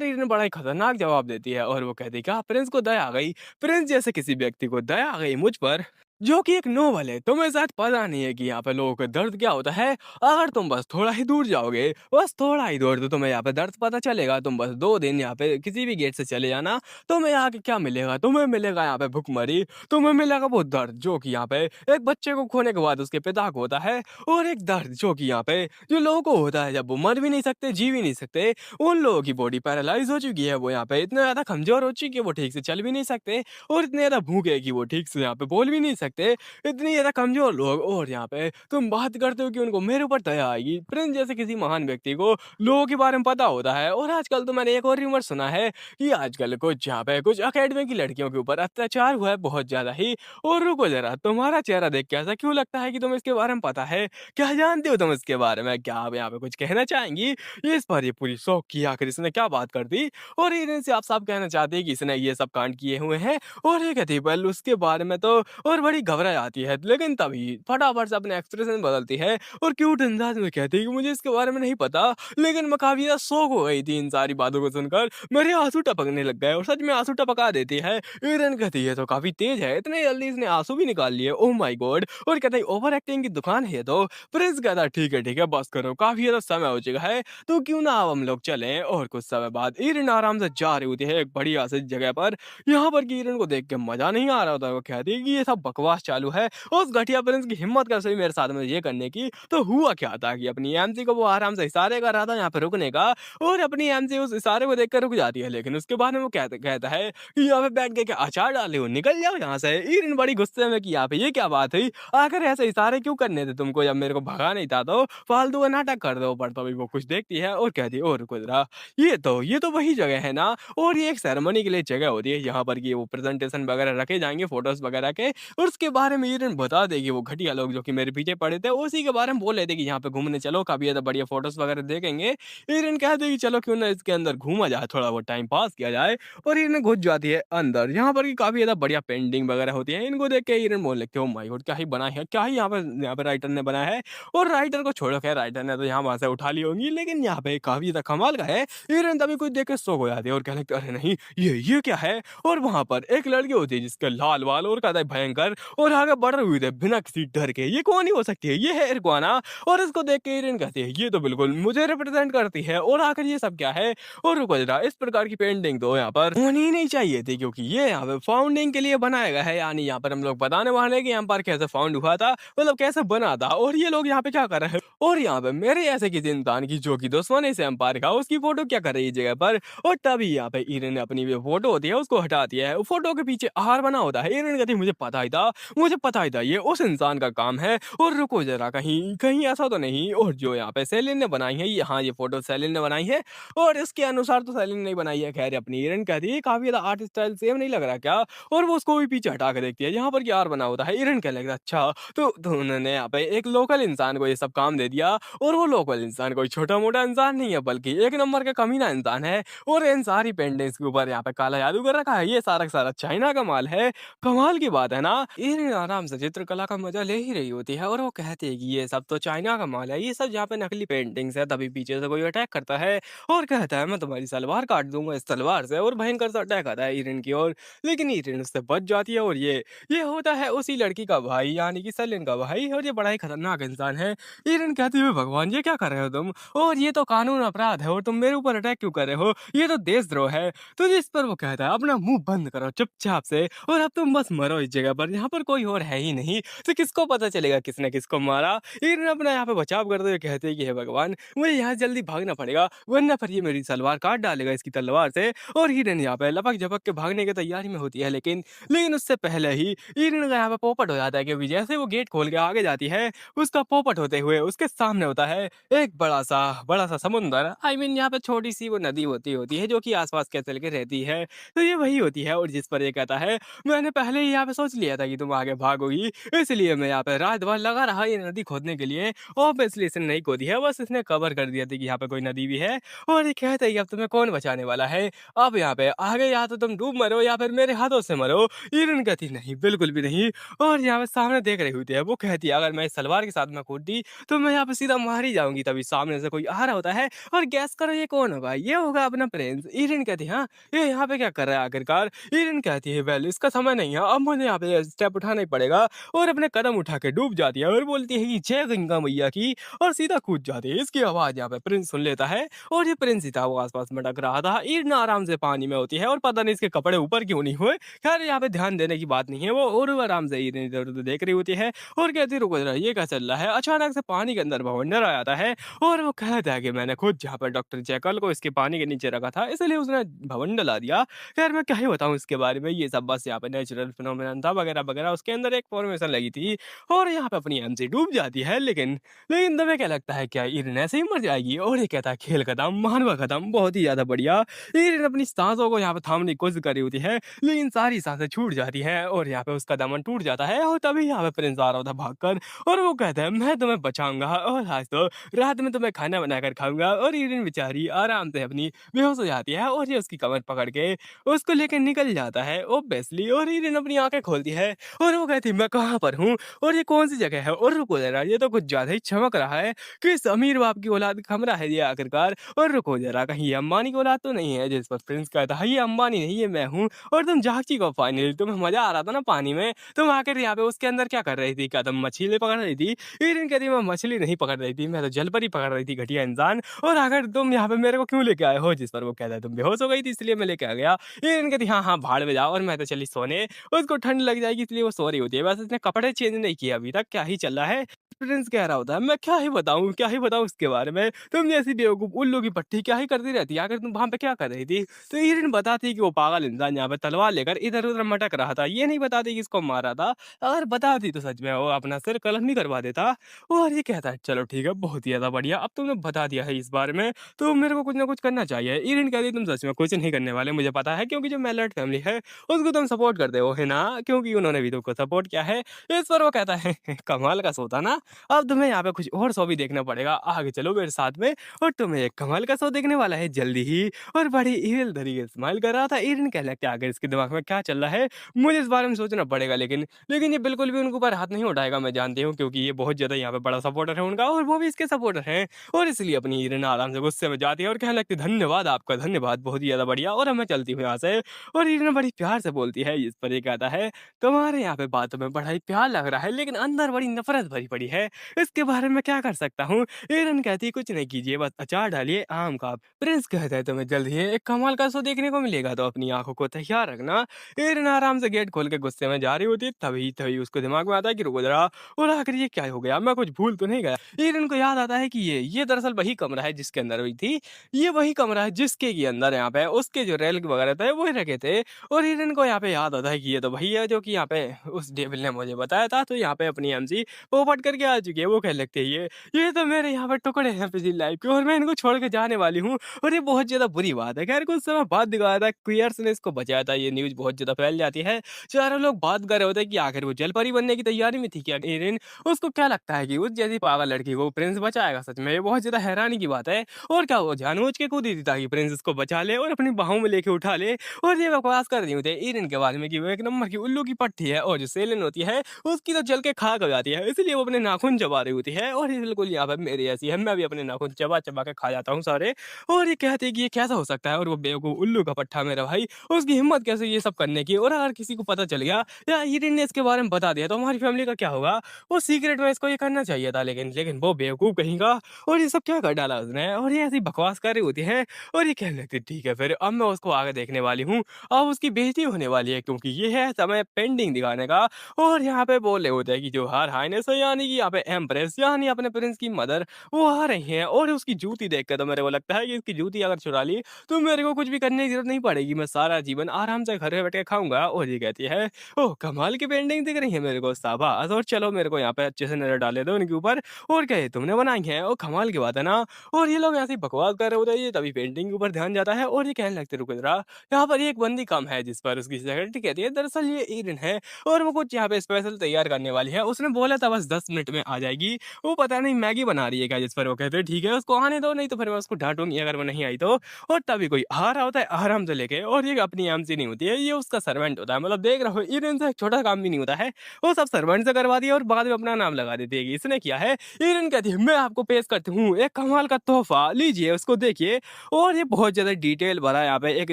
ईरिन बड़ा ही खतरनाक जवाब देती है और वो कहती है, "क्या प्रिंस को दया आ गई? प्रिंस जैसे किसी व्यक्ति को दया आ गई मुझ पर, जो कि एक नोबल है। तुम्हें शायद पता नहीं है कि यहाँ पे लोगों का दर्द क्या होता है। अगर तुम बस थोड़ा ही दूर जाओगे, बस थोड़ा ही दूर, तो तुम्हें यहाँ पे दर्द पता चलेगा। तुम बस 2 दिन यहाँ पे किसी भी गेट से चले जाना, तुम्हें यहाँ के क्या मिलेगा? तुम्हें मिलेगा यहाँ पे भुखमरी, तुम्हें मिलेगा वो दर्द जो कि यहाँ पे एक बच्चे को खोने के बाद उसके पिता को होता है, और एक दर्द जो कि यहाँ पे जो लोगों को होता है जब वो मर भी नहीं सकते, जी भी नहीं सकते। उन लोगों की बॉडी पैरालाइज़ हो चुकी है, वो यहाँ पे इतने ज़्यादा कमज़ोर हो चुकी है, वो ठीक से चल भी नहीं सकते, और इतने ज़्यादा भूखे कि वो ठीक से यहाँ पे बोल भी नहीं सकते। इतनी ज़्यादा कमज़ोर लोग, और यहाँ पे तुम बात करते हो कि उनको मेरे ऊपर दया आएगी। प्रिंस जैसे किसी महान व्यक्ति को लोगों के बारे में पता होता है। और आजकल तो मैंने एक और रूमर सुना है कि आजकल कुछ यहाँ पे कुछ अकेडमी की लड़कियों के ऊपर अत्याचार हुआ है बहुत ज़्यादा ही। और रुको ज़रा, तुम्हारा चेहरा देख के ऐसा क्यों लगता है कि तुम्हें इसके बारे में पता है? क्या जानते हो तुम इसके बारे में? क्या आप यहाँ पे कुछ कहना चाहेंगी? इस पर ये पूरी शॉक की आखिर इसने क्या बात कर दी, और ईरिन से आप साफ कहना चाहते हैं कि इसने ये सब कांड किए हुए हैं। और ये कहती है, वेल उसके बारे में तो, और बड़ी घबरा जाती है, लेकिन तभी फटाफट से अपने एक्सप्रेशन बदलती है और क्यूट अंदाज में कहती है कि मुझे इसके बारे में नहीं पता, लेकिन मैं काफ़ी ज़्यादा शॉक हो गई थी इन सारी बातों को सुनकर, मेरे आँसू टपकने लग गए, और सच में आँसू टपका देती है। ईरिन कहती है, तो काफ़ी तेज़ है, इतने जल्दी इसने आँसू भी निकाल लिए, ओह माय गॉड! और कहता है, ओवर एक्टिंग की दुकान है ये तो। प्रिंस कहता है, ठीक है, बस करो, काफ़ी ज़्यादा समय हो चुका है, तो क्यों ना अब हम लोग चलें। और कुछ समय बाद ईरिन आराम से जा रही होती है एक बढ़िया सी जगह पर, यहाँ पर कि ईरिन को देख के मज़ा नहीं आ रहा होता है, वो कहती है कि ये सब बकवास बकवास चालू है। उस घटिया प्रिंस की हिम्मत कैसे हुई मेरे साथ में ये करने की। तो हुआ क्या था कि अपनी एमसी को वो आराम से इशारे कर रहा था यहाँ पे रुकने का, और अपनी एमसी उस इशारे को देखकर रुक जाती है। लेकिन उसके बाद में वो कहता कहता है कि यहाँ पे बैठ के क्या अचार डाले हो, निकल जाओ यहाँ से। ईरिन बड़ी गुस्से में कि यहाँ पे ये क्या बात हुई, आखिर ऐसे इशारे क्यों करने थे तुमको, जब मेरे को भगा नहीं था तो फालतू का नाटक कर दो। पर तभी वो कुछ देखती है और कहती है, और रुको जरा, ये तो वही जगह है ना, और ये एक सेरेमनी के लिए जगह होती है यहाँ पर कि वो प्रेजेंटेशन वगैरह रखे जाएंगे फोटोज वगैरह के, और उसके बारे में ईरिन बता देगी। वो घटिया लोग जो कि मेरे पीछे पड़े थे उसी के बारे में बोल रहे थे कि यहाँ पे घूमने चलो, काफी ज्यादा बढ़िया फोटोज वगैरह देखेंगे। ईरिन कहती है कि चलो क्यों ना इसके अंदर घूमा जाए, थोड़ा बहुत टाइम पास किया जाए। और ईरिन घुस जाती है अंदर, यहाँ पर की काफी ज्यादा बढ़िया पेंटिंग वगैरह होती है। इनको देख के ईरिन बोलने लगती है, ओ माय गॉड, क्या ही बना है, क्या ही यहाँ पे राइटर ने बनाया है। और राइटर को छोड़ो, खैर राइटर ने तो यहाँ वहां से उठा ली होंगी, लेकिन यहाँ पे काफी ज्यादा कमाल का है। ईरिन तभी कुछ देख के शॉक हो जाती है और कहने लगती है, अरे नहीं, ये क्या है। और वहां पर एक लड़की होती है जिसके लाल बाल और कहता है भयंकर, और आगे बढ़ रहे हुए थे बिना किसी डर के। ये कौन ही हो सकती है, ये है इरगुआना। और इसको देख के ईरिन कहती है, ये तो बिल्कुल मुझे रिप्रेजेंट करती है, और आखिर ये सब क्या है। और रुको जरा, इस प्रकार की पेंटिंग तो यहाँ पर होनी ही नहीं चाहिए थी, क्योंकि ये यहाँ पे फाउंडिंग के लिए बनाया गया है। यानी यहाँ पर हम लोग बताने वाले हैं कि यहाँ पर कैसे फाउंड हुआ था, मतलब कैसे बना था, और ये लोग यहाँ पे क्या कर रहे हैं। और यहाँ पे मेरे ऐसे किसी इंसान की जो कि दुश्मनी से एम्पायर का, उसकी फोटो क्या कर रही है इस जगह पर। और तभी यहाँ पे ईरिन ने अपनी जो फोटो होती है उसको हटाती है। फोटो के पीछे आहार बना होता है। ईरिन कहती है, मुझे पता ही था ये उस इंसान का काम है। और रुको जरा, कहीं कहीं ऐसा तो नहीं। और जो यहाँ पे सेलिन ने बनाई है, ये हाँ, ये फोटो सेलिन ने बनाई है, और इसके अनुसार तो सेलिन ने बनाई है। खैर अपनी ईरिन कहती है, काफी ज्यादा आर्ट स्टाइल सेम नहीं लग रहा क्या। और वो उसको भी पीछे हटा के देखती है, यहाँ पर क्या आर बना होता है। ईरिन कहने लगता है, अच्छा तो उन्होंने यहाँ पे एक लोकल इंसान को ये सब काम दे दिया। और वो लोकल इंसान कोई छोटा मोटा इंसान नहीं है, बल्कि एक नंबर का कमीना इंसान है। और इन सारी पेंटिंग्स के ऊपर यहाँ पे काला जादू कर रखा है। ये सारा का सारा चाइना का माल है। कमाल की बात है ना। ईरिन आराम से चित्रकला का मजा ले ही रही होती है, और वो कहती है कि ये सब तो चाइना का माल है, ये सब यहाँ पे नकली पेंटिंग्स है। तभी पीछे से कोई अटैक करता है और कहता है, मैं तुम्हारी सलवार काट दूंगा इस तलवार से। और भयंकर सा अटैक आता है ईरिन की ओर, लेकिन ईरिन उससे बच जाती है। और ये होता है उसी लड़की का भाई, यानी कि सेलिन का भाई, और ये बड़ा ही खतरनाक इंसान है। ईरिन कहती है, भगवान ये क्या कर रहे हो तुम, और ये तो कानून अपराध है, और तुम मेरे ऊपर अटैक क्यों कर रहे हो, ये तो देशद्रोह है। तो जिस पर वो कहता है, अपना मुंह बंद करो चुपचाप से, और अब तुम बस मरो इस जगह पर, यहाँ पर कोई और है ही नहीं, तो किसको पता चलेगा किसने किसको मारा। ईरिन अपना यहाँ पे बचाव करते हुए कहते हैं कि हे भगवान, मुझे यहाँ जल्दी भागना पड़ेगा, वरना फिर ये मेरी सलवार काट डालेगा इसकी तलवार से। और ईरिन यहाँ पे लपक झपक के भागने की तैयारी में होती है, लेकिन लेकिन उससे पहले ही ईरिन का यहाँ पे पोपट हो जाता है, क्योंकि जैसे वो गेट खोल के आगे जाती है, उसका पोपट होते हुए उसके सामने होता है एक बड़ा सा समुंदर। आई मीन यहाँ पे छोटी सी वो नदी होती है जो कि आसपास के चल के रहती है। तो ये वही होती है, और जिस पर ये कहता है, मैंने पहले ही यहाँ पे सोच लिया था कि तुम आगे भागोगी, इसलिए मैं यहाँ पे रात भर लगा रहा ये नदी खोदने के लिए। ऑब्वियसली इसने नहीं खोदी है, बस इसने कवर कर दिया था कि यहाँ पे कोई नदी भी है। और ये कहता है कि अब तुम्हें कौन बचाने वाला है, अब यहाँ पे आगे या तो तुम डूब मरो या फिर मेरे हाथों से मरो। ईरिन कहती, नहीं बिल्कुल भी नहीं। और यहाँ पे सामने देख रही होती है, वो कहती है, अगर मैं इस सलवार के साथ में कूद दी तो मैं यहाँ पे सीधा मार ही जाऊंगी। तभी सामने से कोई आ रहा होता है, और गैस करो ये कौन होगा, ये होगा अपना प्रिंस। ईरिन कहती है, हाँ, ये यहाँ पे क्या कर रहा है आखिरकार। ईरिन कहती है, वेल इसका समय नहीं है, अब मुझे यहाँ पे स्टेप उठाना ही पड़ेगा। और अपने कदम उठा के डूब जाती है और बोलती है कि जय गंगा मैया की, और सीधा कूद जाती है। इसकी आवाज यहाँ पे प्रिंस सुन लेता है, और ये प्रिंस ही था, वो आसपास भटक रहा था। ईरिन आराम से पानी में होती है, और पता नहीं इसके कपड़े ऊपर क्यों नहीं हुए। खैर यहाँ पे ध्यान देने की बात नहीं है वो, और वो आराम से ईरिन इधर उधर देख रही होती है, और कहती, रुको जरा, ये क्या चल रहा है। अचानक से पानी के अंदर भवंडर आ जाता है, और वो कहता है कि मैंने खुद जहाँ पर डॉक्टर जैकल को इसके पानी के नीचे रखा था, इसलिए उसने भवंडर ला दिया। खैर मैं क्या ही बताऊँ इसके बारे में, ये सब बस यहाँ पे नेचुरल फिनोमिनन था वगैरह वगैरह। उसके अंदर एक फॉर्मेशन लगी थी, और यहाँ पे अपनी एमसी डूब जाती है। लेकिन लेकिन तुम्हें क्या लगता है, क्या ईरिन ऐसे ही मर जाएगी। और ये कहता है, खेल खत्म, मानवा खत्म, बहुत ही ज्यादा बढ़िया। ईरिन अपनी सांसों को यहाँ पे थामने की कोशिश कर रही होती है, लेकिन सारी सांसें छूट जाती है, और यहाँ पे उसका दामन टूट जाता है। और तभी यहाँ पे प्रिंस आ रहा होता भागकर, और वो कहता है, मैं तुम्हें बचाऊंगा, और आज तो रात में तुम्हें खाना बनाकर खाऊंगा। और ईरिन बेचारी आराम से अपनी बेहोश हो जाती है, और ये उसकी कमर पकड़ के उसको लेकर निकल जाता है ओब्वियसली। और ईरिन अपनी आंखें खोलती है, और वो कहती है, मैं कहाँ पर हूँ, और ये कौन सी जगह है। और रुको जरा, ये तो कुछ ज्यादा ही चमक रहा है, किस अमीर बाप की औलाद कमरा है ये आखिरकार। और रुको जरा, कहीं ये अंबानी की औलाद तो नहीं है। जिस पर प्रिंस कहता है, ये अंबानी नहीं, ये मैं हूँ। और तुम जागती को फाइनली, तुम्हें मजा आ रहा था ना पानी में, तुम आकर यहाँ पे उसके अंदर क्या कर रही थी, क्या तुम मछली पकड़ रही थी। ईरिन कहती, मैं मछली नहीं पकड़ रही थी, मैं तो जल पर ही पकड़ रही थी, घटिया इंसान। और अगर तुम यहाँ पे मेरे को क्यों लेके आए हो। जिस पर वो कहता है, तुम बेहोश हो गई थी इसलिए मैं लेके आ गया। ईरिन कहती, हाँ हाँ भाड़ में जाओ, और मैं तो चली सोने, उसको ठंड लग जाएगी इसलिए वो सो रही होती है। बस इसने कपड़े चेंज नहीं किए अभी तक, क्या ही चल रहा है। प्रिंस कह रहा होता है, मैं क्या ही बताऊँ इसके बारे में? तुम जैसी बेवकूफ़ उल्लू की पट्टी क्या ही करती रहती है, आखिर तुम वहाँ पे क्या कर रही थी? तो ईरिन बताती है कि वो पागल इंसान यहाँ पे तलवार लेकर इधर-उधर मटक रहा था। ये नहीं बताती कि इसको मारा था, अगर बताती तो सच में वो अपना सिर कलम नहीं करवा देता। और ये कहता है, चलो ठीक है, बहुत ही ज़्यादा बढ़िया, अब तुमने बता दिया है इस बारे में, तो मेरे को कुछ ना कुछ करना चाहिए। ईरिन कहती है, तुम सच में कुछ नहीं करने वाले, मुझे पता है, क्योंकि जो मेलर्ट फैमिली है, उसको तुम सपोर्ट करते हो, है ना? क्योंकि उन्होंने भी तुमको सपोर्ट किया है। इस पर वो कहता है, कमाल का शो था ना? अब तुम्हें यहाँ पे कुछ और शो भी देखना पड़ेगा, आगे चलो मेरे साथ में, और तुम्हें एक कमाल का शो देखने वाला है जल्दी ही। और बड़ी इविल तरीके से स्माइल कर रहा था। ईरिन कहने लगती है, आखिर इसके दिमाग में क्या चल रहा है? मुझे इस बारे में सोचना पड़ेगा, लेकिन ये बिल्कुल भी उनके ऊपर हाथ नहीं उठाएगा, मैं जानती हूँ, क्योंकि ये बहुत ज़्यादा यहाँ पे बड़ा सपोर्टर है उनका, और वो भी इसके सपोर्टर हैं। और इसलिए अपनी ईरिन आराम से गुस्से में जाती है और कहने लगती है, धन्यवाद आपका, धन्यवाद, बहुत ही ज़्यादा बढ़िया, और अब मैं चलती हूँ यहाँ से। और ईरिन बड़ी प्यार से बोलती है, इस पर ये कहता है, तुम्हारे यहाँ पे बातों में बड़ा ही प्यार लग रहा है, लेकिन अंदर बड़ी नफ़रत भरी पड़ी है, इसके बारे में क्या कर सकता हूँ? ईरिन कहती है, कुछ नहीं कीजिए, बस अचार डालिए आम का। प्रिंस कहता है, तुम्हें जल्द ही एक कमाल का शो देखने को मिलेगा, तो अपनी आँखों को तैयार रखना। ईरिन आराम से गेट खोल के गुस्से में जा रही होती है, तभी तभी उसको दिमाग में आता है कि रुको ज़रा, और आखिर ये क्या हो गया? मैं कुछ भूल तो नहीं गया? ईरिन को याद आता है कि ये दरअसल वही कमरा है जिसके अंदर हुई थी। ये वही कमरा है जिसके की अंदर यहाँ पे उसके जो रेल वगैरह थे वो रखे थे, और ईरिन को यहाँ पे याद आता है कि ये तो वही है जो कि यहाँ पे उस डेविल ने मुझे बताया था, तो यहाँ पे अपनी एमसी पोपट करके आ चुकी है। वो कहने लगती है, ये तो मेरे यहाँ पे टुकड़े हैं पिछली लाइफ के, और मैं इनको छोड़ के जाने वाली हूँ, और ये बहुत ज़्यादा बुरी बात है। खैर कुछ समय बाद दिखाया था, क्वियर्स ने इसको बचाया था, ये न्यूज़ बहुत ज़्यादा फैल जाती है। चारों लोग बात कर रहे होते हैं कि आखिर वो जल परी बनने की तैयारी में थी क्या ईरिन? उसको क्या लगता है कि उस जैसी पागल लड़की को प्रिंस बचाएगा? सच में ये बहुत ज़्यादा हैरानी की बात है। और क्या वो जानबूझ के कूदी थी ताकि प्रिंस इसको बचा ले और अपनी बाहों में लेके उठा ले? और ये बकवास कर रही होते ईरिन के बारे में कि वो एक नंबर की उल्लू की पट्टी है, और जो सेलिन होती है उसकी तो जल के खाक हो जाती है, इसलिए वो अपने नाखून चबा रही होती है, और ये बिल्कुल यहाँ पे मेरी ऐसी है, मैं भी अपने नाखून चबा चबा के खा जाता हूँ सारे। और ये कहती है कि ये कैसा हो सकता है, और वो बेवकूफ उल्लू का पट्टा मेरा भाई, उसकी हिम्मत कैसे ये सब करने की, और अगर किसी को पता चल गया या ईरिन ने इसके बारे में बता दिया तो हमारी फैमिली का क्या होगा? वो सीक्रेट में इसको ये करना चाहिए था, लेकिन लेकिन वो बेवकूफ कहीं का, और ये सब क्या कर डाला उसने, और ये ऐसी बकवास कर रही होती है। और ये कहने लगती है, ठीक है फिर अब मैं उसको आगे देखने वाली हूँ, अब उसकी बेइज्जती होने वाली है, क्योंकि ये है समय पेंडिंग दिखाने का। और यहाँ पे बोल रहे होते हैं कि जो हर हाइनेस है, यानी कि यहाँ पे एम्प्रेस, यानी अपने प्रिंस की मदर, वो आ रही हैं, और उसकी जूती देख के तो मेरे को लगता है कि इसकी जूती अगर चुरा ली तो मेरे को कुछ भी करने की जरूरत नहीं पड़ेगी, मैं सारा जीवन आराम से घर में बैठ के खाऊंगा। और ये कहती है, ओह कमाल की पेंटिंग दिख रही है मेरे को, शाबाश, और चलो मेरे को यहाँ पे अच्छे से नजर डाले दो उनके ऊपर। और क्या ये तुमने बनाई है? ओ कमाल की बात है ना। और ये लोग ऐसी बकवास कर रहे होते हैं, ये तभी पेंटिंग के ऊपर ध्यान जाता है, और ये कहने लगते, रुको जरा, यहाँ पर एक बंदी कम है, जिस पर उसकी सेक्रेटरी कहती है, दरअसल ये ईरिन है, और वो कुछ यहाँ पे स्पेशल तैयार करने वाली है, उसने बोला था बस 10 मिनट में आ जाएगी, वो पता नहीं मैगी बना रही है क्या, जिस पर वो कहते हैं, ठीक है उसको आने दो, नहीं तो फिर मैं उसको डांटूंगी अगर वो नहीं आई तो। और तभी कोई आ रहा होता है आराम से लेके, और ये अपनी एमसी नहीं होती है, ये उसका सर्वेंट होता है, मतलब देख रहे हो ईरिन से एक छोटा काम भी नहीं होता है, वो सब सर्वेंट से करवा दिया और बाद में अपना नाम लगा देती है कि इसने किया है। ईरिन कहती है, मैं आपको पेश करती हूँ एक कमाल का तोहफा, लीजिए उसको देखिए। और ये बहुत ज़्यादा डिटेल भरा यहाँ पे एक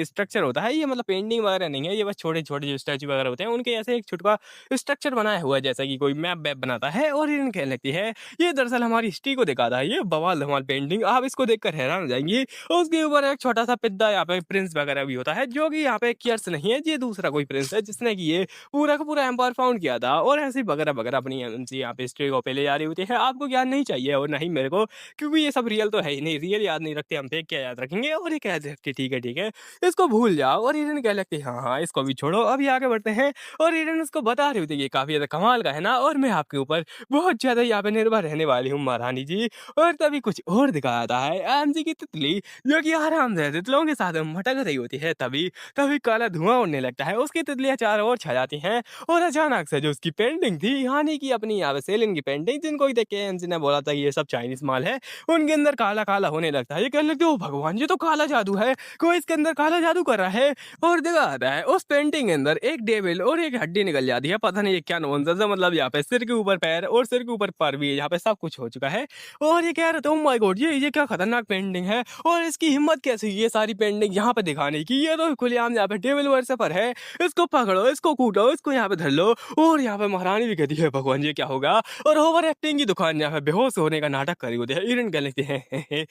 स्ट्रक्चर होता है, ये मतलब पेंटिंग वगैरह नहीं है, ये बस छोटे-छोटे जो स्टैचू वगैरह होते हैं उनके ऐसे एक छोटा स्ट्रक्चर बनाया हुआ है, जैसा कि कोई मैप वैप बनाता है। और ईरिन कहने लगती है, ये दरअसल हमारी हिस्ट्री को दिखाता है, ये बवाल-धमाल पेंटिंग, आप इसको देखकर हैरान हो जाएँगी। उसके ऊपर एक छोटा-सा पिद्दा यहाँ पे प्रिंस वगैरह भी होता है, जो कि यहाँ पे कियर्स नहीं है, ये दूसरा कोई प्रिंस है जिसने कि ये पूरा का पूरा एम्पायर फाउंड किया था। और ऐसे ही वगैरह-वगैरह अपनी एमसी यहाँ पे हिस्ट्री को पहले जा रही होती है। आपको ज्ञान नहीं चाहिए और ना ही मेरे को, क्योंकि ये सब रियल तो है ही नहीं, रियल याद नहीं रखते, हम फेक क्या याद रखेंगे। और ये कहते हैं कि ठीक है, इसको भूल जाओ। और ईरिन कहने लगती है, हाँ, हाँ, इसको भी छोड़ो, अभी आगे बढ़ते हैं। और ईरिन उसको बता रही होती है, ये काफ़ी ज़्यादा कमाल का है ना, और मैं आपके ऊपर बहुत ज़्यादा यहाँ पे निर्भर रहने वाली हूँ महारानी जी। और तभी कुछ और दिखाया जाता है, एमसी की तितली जो कि आराम से तितलियों के साथ भटक रही होती है, तभी तभी काला धुआं उड़ने लगता है, उसकी तितलियाँ चारों ओर छा जाती हैं। और अचानक से जो उसकी पेंटिंग थी, यानी कि अपनी यहाँ पे सेलिन की पेंटिंग, जिनको ही देख के एमसी ने बोला था कि ये सब चाइनीज माल है, उनके अंदर काला-काला होने लगता है। ये कहने लगते हैं, ओह भगवान! ये तो काला जादू है, कोई इसके अंदर काला जादू कर रहा है। और देखा जाता है उस पेंटिंग के अंदर एक डेविल और एक हड्डी निकल जाती है, पता नहीं ये क्या नॉनसेंस है, मतलब यहाँ पे सिर के ऊपर पैर और सिर के के ऊपर पर भी यहाँ पे सब कुछ हो चुका है। और ये कह रहे थे ओह माय गॉड! ये क्या खतरनाक पेंटिंग है और इसकी हिम्मत कैसे हुई ये सारी पेंटिंग यहाँ पे दिखाने की? ये तो खुलेआम यहाँ पे टेबल पर है। इसको पकड़ो, इसको कूटो, इसको यहाँ पे धर लो। और यहाँ पे महारानी भी कहती है भगवान ये क्या होगा? और ओवर एक्टिंग की दुकान यहाँ पे बेहोश होने का नाटक कर रही होती है। इरन कहने लगती है